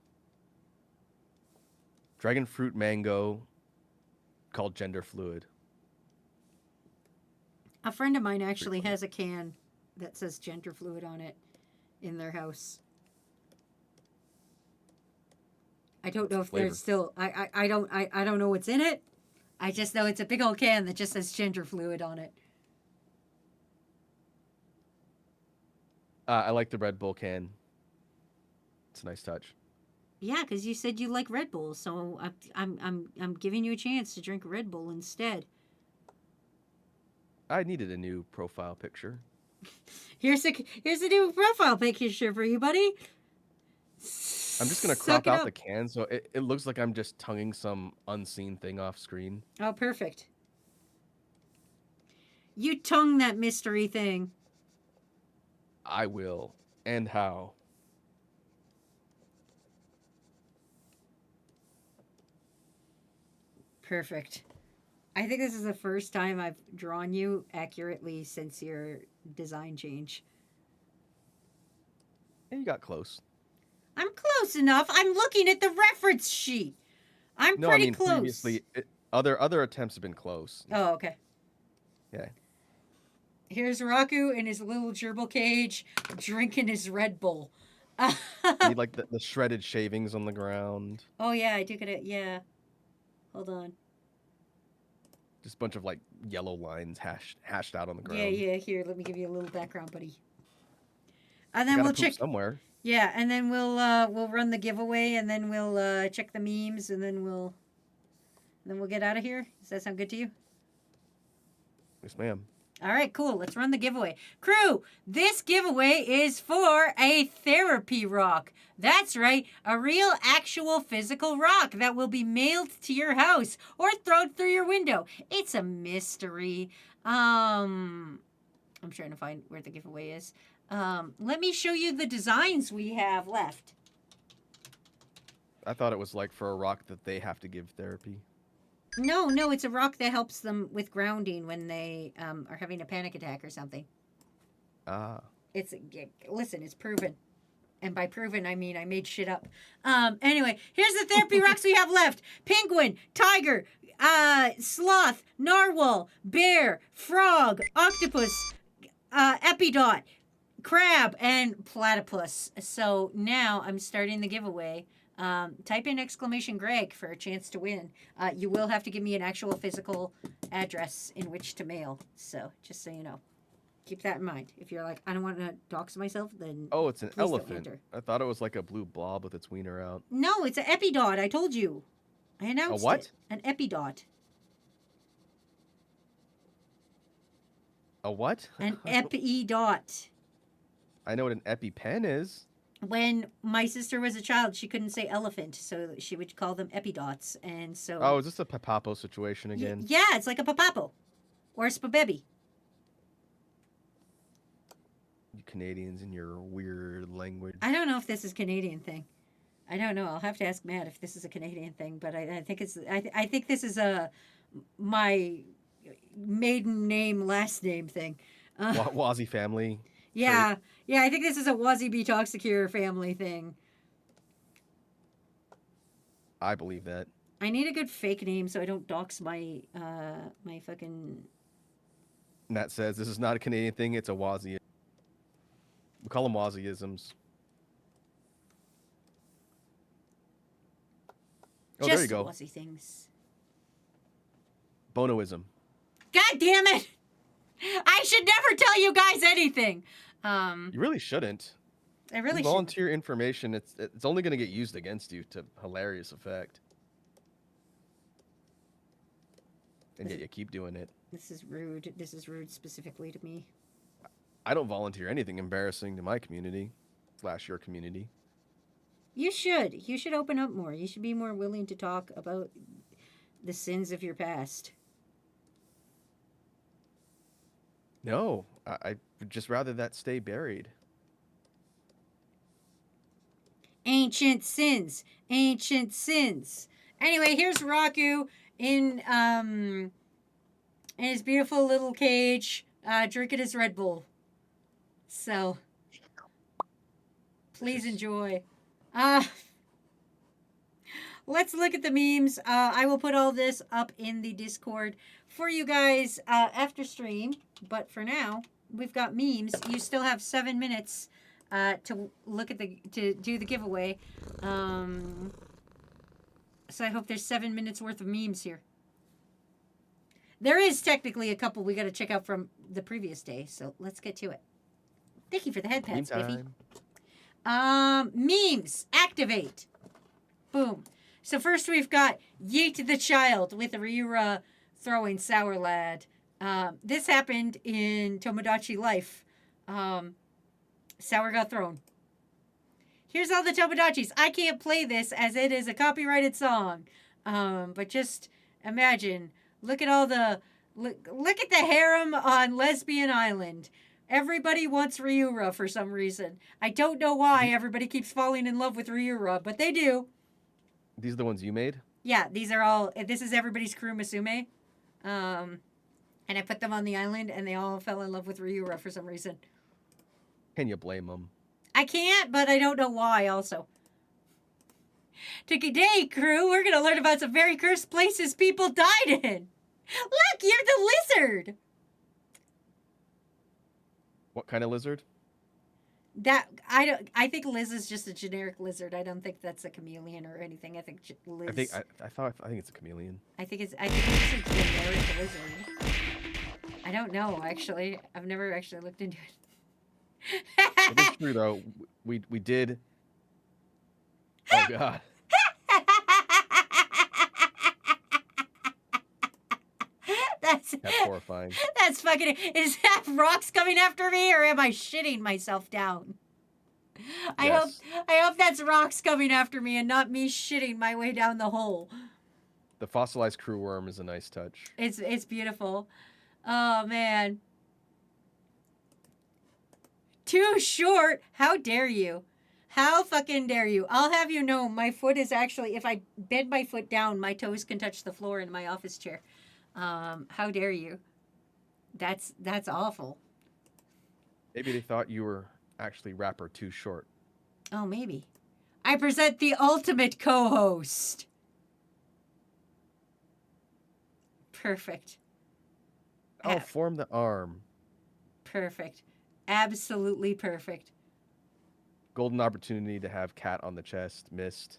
Dragon fruit mango called gender fluid. A friend of mine actually has a can that says gender fluid on it in their house. I don't know if flavor? there's still I don't know what's in it. I just know it's a big old can that just says gender fluid on it. I like the Red Bull can. It's a nice touch. Yeah, because you said you like Red Bull, so I'm giving you a chance to drink Red Bull instead. I needed a new profile picture. Here's a new profile picture for you, buddy. I'm just gonna Suck crop it out up. the can so it looks like I'm just tonguing some unseen thing off screen. Oh, perfect. You tongue that mystery thing. I will. And how? Perfect. I think this is the first time I've drawn you accurately since your design change. And you got close. I'm close enough. I'm looking at the reference sheet. I'm No, I pretty mean close. previously other attempts have been close. Oh, okay. Yeah. Here's Raku in his little gerbil cage drinking his Red Bull. Need like the shredded shavings on the ground. Oh, yeah, I do get it. Yeah. Hold on. Just a bunch of like yellow lines hashed out on the ground. Yeah. Here, let me give you a little background, buddy. And You then gotta we'll poop check. somewhere. Yeah, and then we'll run the giveaway, and then we'll check the memes, and then we'll get out of here. Does that sound good to you? Yes, ma'am. All right, cool. Let's run the giveaway. Crew, this giveaway is for a therapy rock. That's right, a real, actual, physical rock that will be mailed to your house or thrown through your window. It's a mystery. I'm trying to find where the giveaway is. Let me show you the designs we have left. I thought it was like for a rock that they have to give therapy. No, it's a rock that helps them with grounding when they are having a panic attack or something. Ah. Listen, it's proven. And by proven, I mean I made shit up. Anyway, here's the therapy rocks we have left. Penguin, tiger, sloth, narwhal, bear, frog, octopus, epidot, crab, and platypus. So now I'm starting the giveaway. Type in exclamation Greg for a chance to win. You will have to give me an actual physical address in which to mail. So just so you know, keep that in mind. If you're like, I don't want to dox myself, then Oh, it's an Please don't elephant. enter. I thought it was like a blue blob with its wiener out. no, it's an epidot. I told you. I announced what? it. An epidot. A what? An epidot. I know what an EpiPen is. When my sister was a child, she couldn't say elephant, so she would call them epidots. And so Oh, is this a Papapo situation again? yeah, it's like a papapo or a spabebi. You Canadians and your weird language. I don't know if this is a Canadian thing. I don't know. I'll have to ask Matt if this is a Canadian thing, but I think it's. I think this is my maiden name, last name thing. Wazzy family. Yeah, I think this is a Wazzy B Toxicure family thing. I believe that. I need a good fake name so I don't dox my my fucking. Matt says this is not a Canadian thing, it's a Wazzy. We call them Wazzyisms. Oh, Just there you go. Aussie things. Bonoism. God damn it! I should never tell you guys anything. You really shouldn't. I really You should. volunteer information. It's only going to get used against you to hilarious effect. And yet you keep doing it. This is rude. This is rude specifically to me. I don't volunteer anything embarrassing to my community / your community. You should. You should open up more. You should be more willing to talk about the sins of your past. No, I would just rather that stay buried. Ancient sins. Ancient sins. Anyway, here's Raku in his beautiful little cage, drinking his Red Bull. So please enjoy. Let's look at the memes. I will put all this up in the Discord for you guys after stream. But for now, we've got memes. You still have 7 minutes to look at to do the giveaway. So I hope there's 7 minutes worth of memes here. There is technically a couple we got to check out from the previous day. So let's get to it. Thank you for the head pats, Biffy. Memes activate. Boom. So first we've got Yeet the Child with Ryura throwing Sour Lad. This happened in Tomodachi Life. Sour got thrown. Here's all the Tomodachis. I can't play this as it is a copyrighted song. But just imagine. Look at all the look at the harem on Lesbian Island. Everybody wants Ryura for some reason. I don't know why everybody keeps falling in love with Ryura, but they do. These are the ones you made? Yeah, these are all. This is everybody's crew, Musume. And I put them on the island, and they all fell in love with Ryura for some reason. Can you blame them? I can't, but I don't know why. Also, today, crew, we're gonna learn about some very cursed places people died in. Look, you're the lizard. What kind of lizard? That I don't. I think Liz is just a generic lizard. I don't think that's a chameleon or anything. I think Liz. I think it's a chameleon. I think it's a generic lizard. I don't know actually. I've never actually looked into it. It is true though. We did. Oh God. That's horrifying. That's fucking. Is that rocks coming after me, or am I shitting myself down? I hope that's rocks coming after me and not me shitting my way down the hole. The fossilized crew worm is a nice touch. It's beautiful. Oh man. Too short. How dare you? How fucking dare you? I'll have you know my foot is actually, if I bend my foot down, my toes can touch the floor in my office chair. How dare you? That's awful. Maybe they thought you were actually rapper too short. Oh, maybe. I present the ultimate co-host. Perfect. Oh, form the arm. Perfect. Absolutely perfect. Golden opportunity to have cat on the chest. Missed.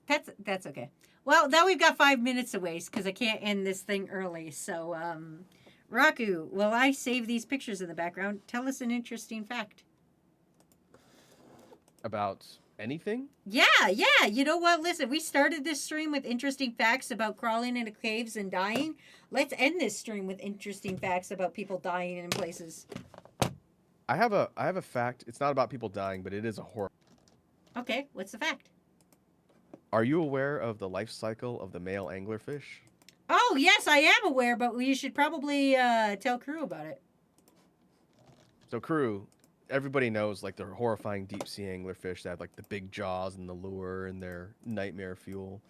That's okay. Well, now we've got 5 minutes to waste because I can't end this thing early. So, Raku, while I save these pictures in the background, tell us an interesting fact. About anything? Yeah. You know what? Listen, we started this stream with interesting facts about crawling into caves and dying. Let's end this stream with interesting facts about people dying in places. I have a fact. It's not about people dying, but it is a horror. Okay, what's the fact? Are you aware of the life cycle of the male anglerfish? Oh, yes, I am aware, but you should probably tell crew about it. So crew, everybody knows like the horrifying deep sea anglerfish that have like the big jaws and the lure and their nightmare fuel.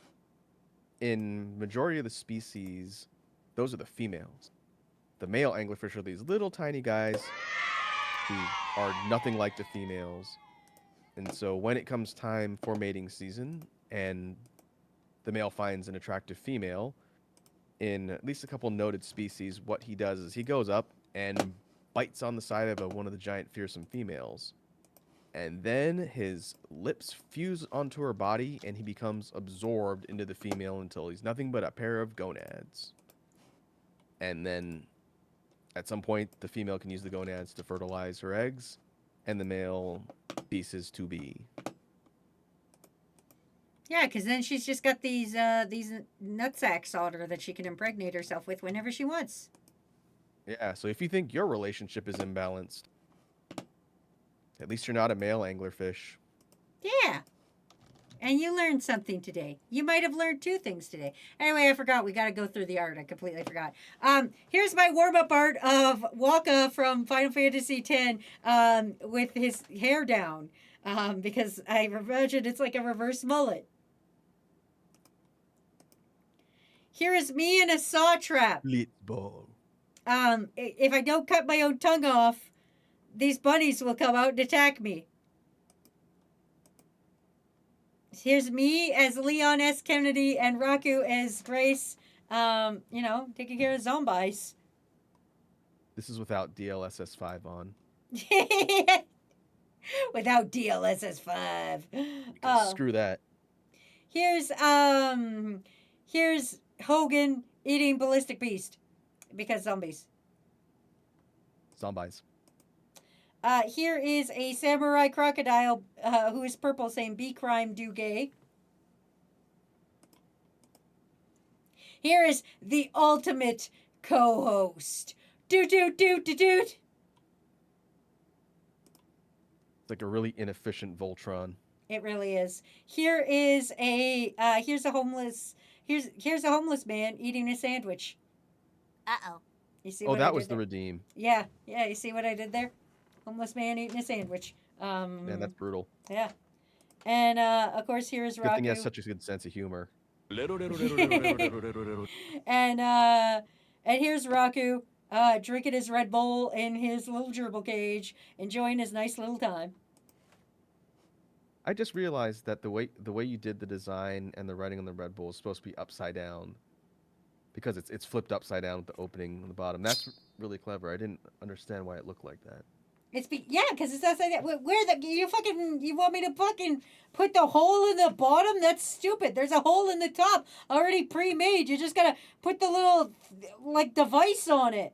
In majority of the species, those are the females. The male anglerfish are these little tiny guys who are nothing like the females. And so when it comes time for mating season and the male finds an attractive female, in at least a couple noted species, what he does is he goes up and bites on the side of one of the giant fearsome females. And then his lips fuse onto her body, and he becomes absorbed into the female until he's nothing but a pair of gonads. And then, at some point, the female can use the gonads to fertilize her eggs, and the male ceases to be. Yeah, because then she's just got these nutsacks on her that she can impregnate herself with whenever she wants. Yeah, so if you think your relationship is imbalanced, at least you're not a male anglerfish. Yeah. And you learned something today. You might have learned 2 things today. Anyway, I forgot. We got to go through the art. I completely forgot. Here's my warm-up art of Waka from Final Fantasy X with his hair down. Because I imagine it's like a reverse mullet. Here is me in a saw trap. Blitzball. If I don't cut my own tongue off, these bunnies will come out and attack me. Here's me as Leon S. Kennedy and Raku as Grace, taking care of zombies. This is without DLSS 5 on. Without DLSS 5. Screw that. Here's Hogan eating Ballistic Beast because zombies. Zombies. Here is a samurai crocodile who is purple saying "Be crime, do gay." Here is the ultimate co-host. Doot doot doot doot doot. It's like a really inefficient Voltron. It really is. Here is here's a homeless man eating a sandwich. Uh-oh. You see? Oh, what I that did was the there? redeem. Yeah. You see what I did there? Homeless man eating a sandwich. Man, that's brutal. Yeah. And of course here is Good thing he has Raku. such a good sense of humor. And here's Raku drinking his Red Bull in his little gerbil cage, enjoying his nice little time. I just realized that the way you did the design and the writing on the Red Bull is supposed to be upside down, because it's flipped upside down with the opening on the bottom. That's really clever. I didn't understand why it looked like that. Because it's upside down. You want me to fucking put the hole in the bottom? That's stupid. There's a hole in the top already pre-made. You just gotta put the little device on it.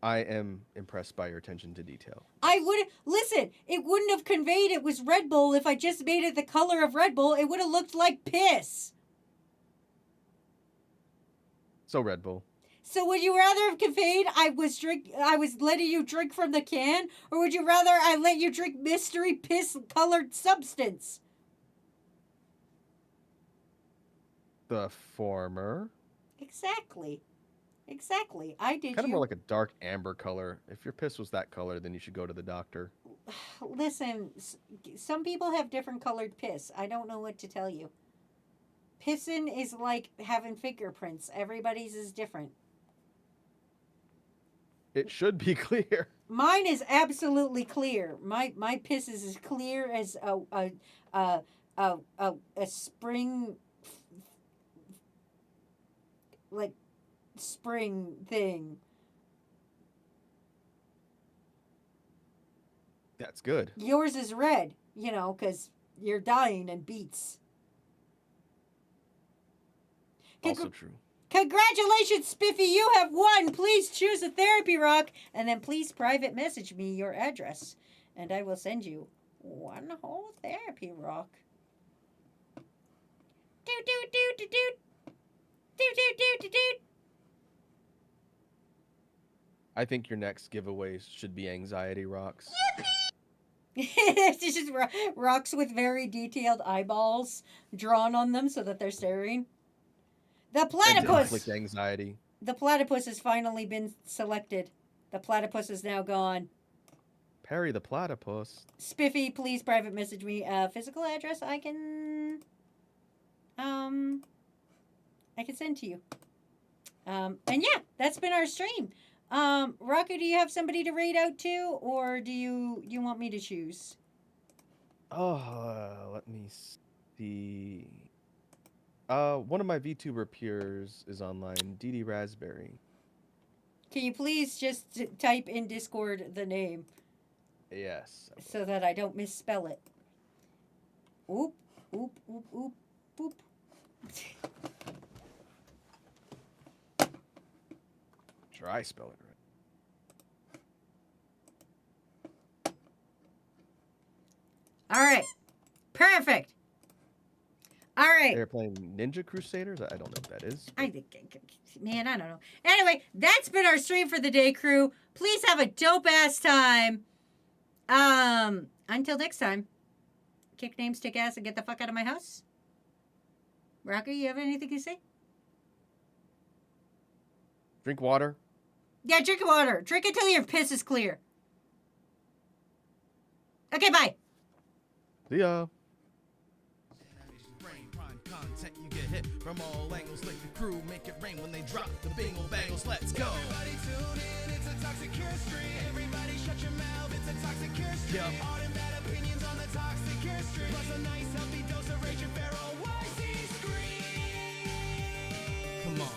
I am impressed by your attention to detail. It wouldn't have conveyed it was Red Bull if I just made it the color of Red Bull. It would have looked like piss. So Red Bull. So would you rather have conveyed I was letting you drink from the can, or would you rather I let you drink mystery piss colored substance? The former. Exactly. I did Kind of you. more like a dark amber color. If your piss was that color, then you should go to the doctor. Listen, some people have different colored piss. I don't know what to tell you. Pissing is like having fingerprints. Everybody's is different. It should be clear. Mine is absolutely clear. My piss is as clear as a spring, spring thing. That's good. Yours is red, because you're dying and beats. Also true. Congratulations, Spiffy, you have won. Please choose a therapy rock, and then please private message me your address, and I will send you one whole therapy rock. Doot doot doot doot doot. Doot doot doot doot doot. I think your next giveaways should be anxiety rocks. It's just rocks with very detailed eyeballs drawn on them so that they're staring. The And platypus! inflict anxiety. The platypus has finally been selected. The platypus is now gone. Perry the platypus. Spiffy, please private message me a physical address I can send to you. And yeah, that's been our stream. Raku, do you have somebody to raid out to, or do you want me to choose? Oh, let me see. One of my VTuber peers is online, DD Raspberry. Can you please just type in Discord the name? Yes. I will. so that I don't misspell it. Oop, oop, oop, oop, boop. Try spell it right. All right. Perfect. All right. They're playing Ninja Crusaders. I don't know what that is. I think, man, I don't know. Anyway, that's been our stream for the day, crew. Please have a dope ass time. Until next time, kick names, kick ass, and get the fuck out of my house. Rocky, you have anything to say? Drink water. Yeah, drink water. Drink until your piss is clear. Okay, bye. See ya. Brain prime content, you get hit from all angles. Like the crew make it rain when they drop the bingle bangles. Let's go. Everybody tune in, it's a toxic cure stream. Everybody shut your mouth, it's a toxic cure stream. Yep. Hard and bad opinions on the toxic cure stream. Plus a nice healthy dose of rage and feral YC scream. Come on.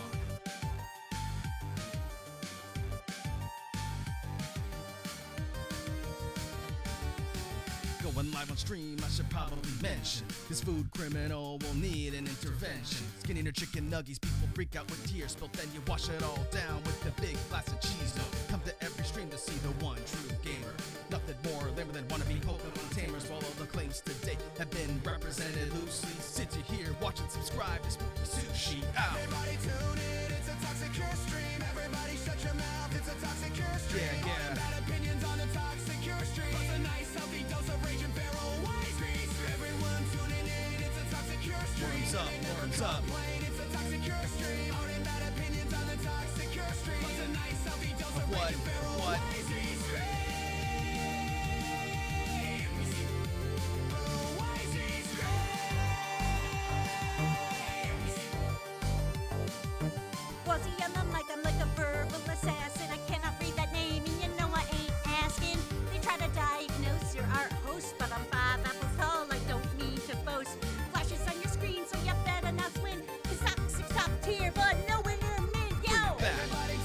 Going live on stream, I should probably mention this food criminal will need an intervention. Skinny or chicken nuggies, people freak out with tears spilled. Then you wash it all down with the big glass of cheese. Come to every stream to see the one true gamer. Nothing more lame than wannabe Pokemon tamers. While all the claims to date have been represented loosely. Sit you here, watch and subscribe to Spooky Sushi out. Everybody tune in, it's a toxic cure stream. Everybody shut your mouth, it's a toxic cure stream. Yeah, yeah. Hard and bad opinions on the toxic cure stream. Plus a nice healthy dose of rage and feral YC scream. Everyone tuning in, it's a toxic cure stream. Worms up, worms up. Complain, it's a toxic cure stream. Hard and bad opinions on the toxic cure stream. Plus a nice healthy dose of What? rage and feral What? YC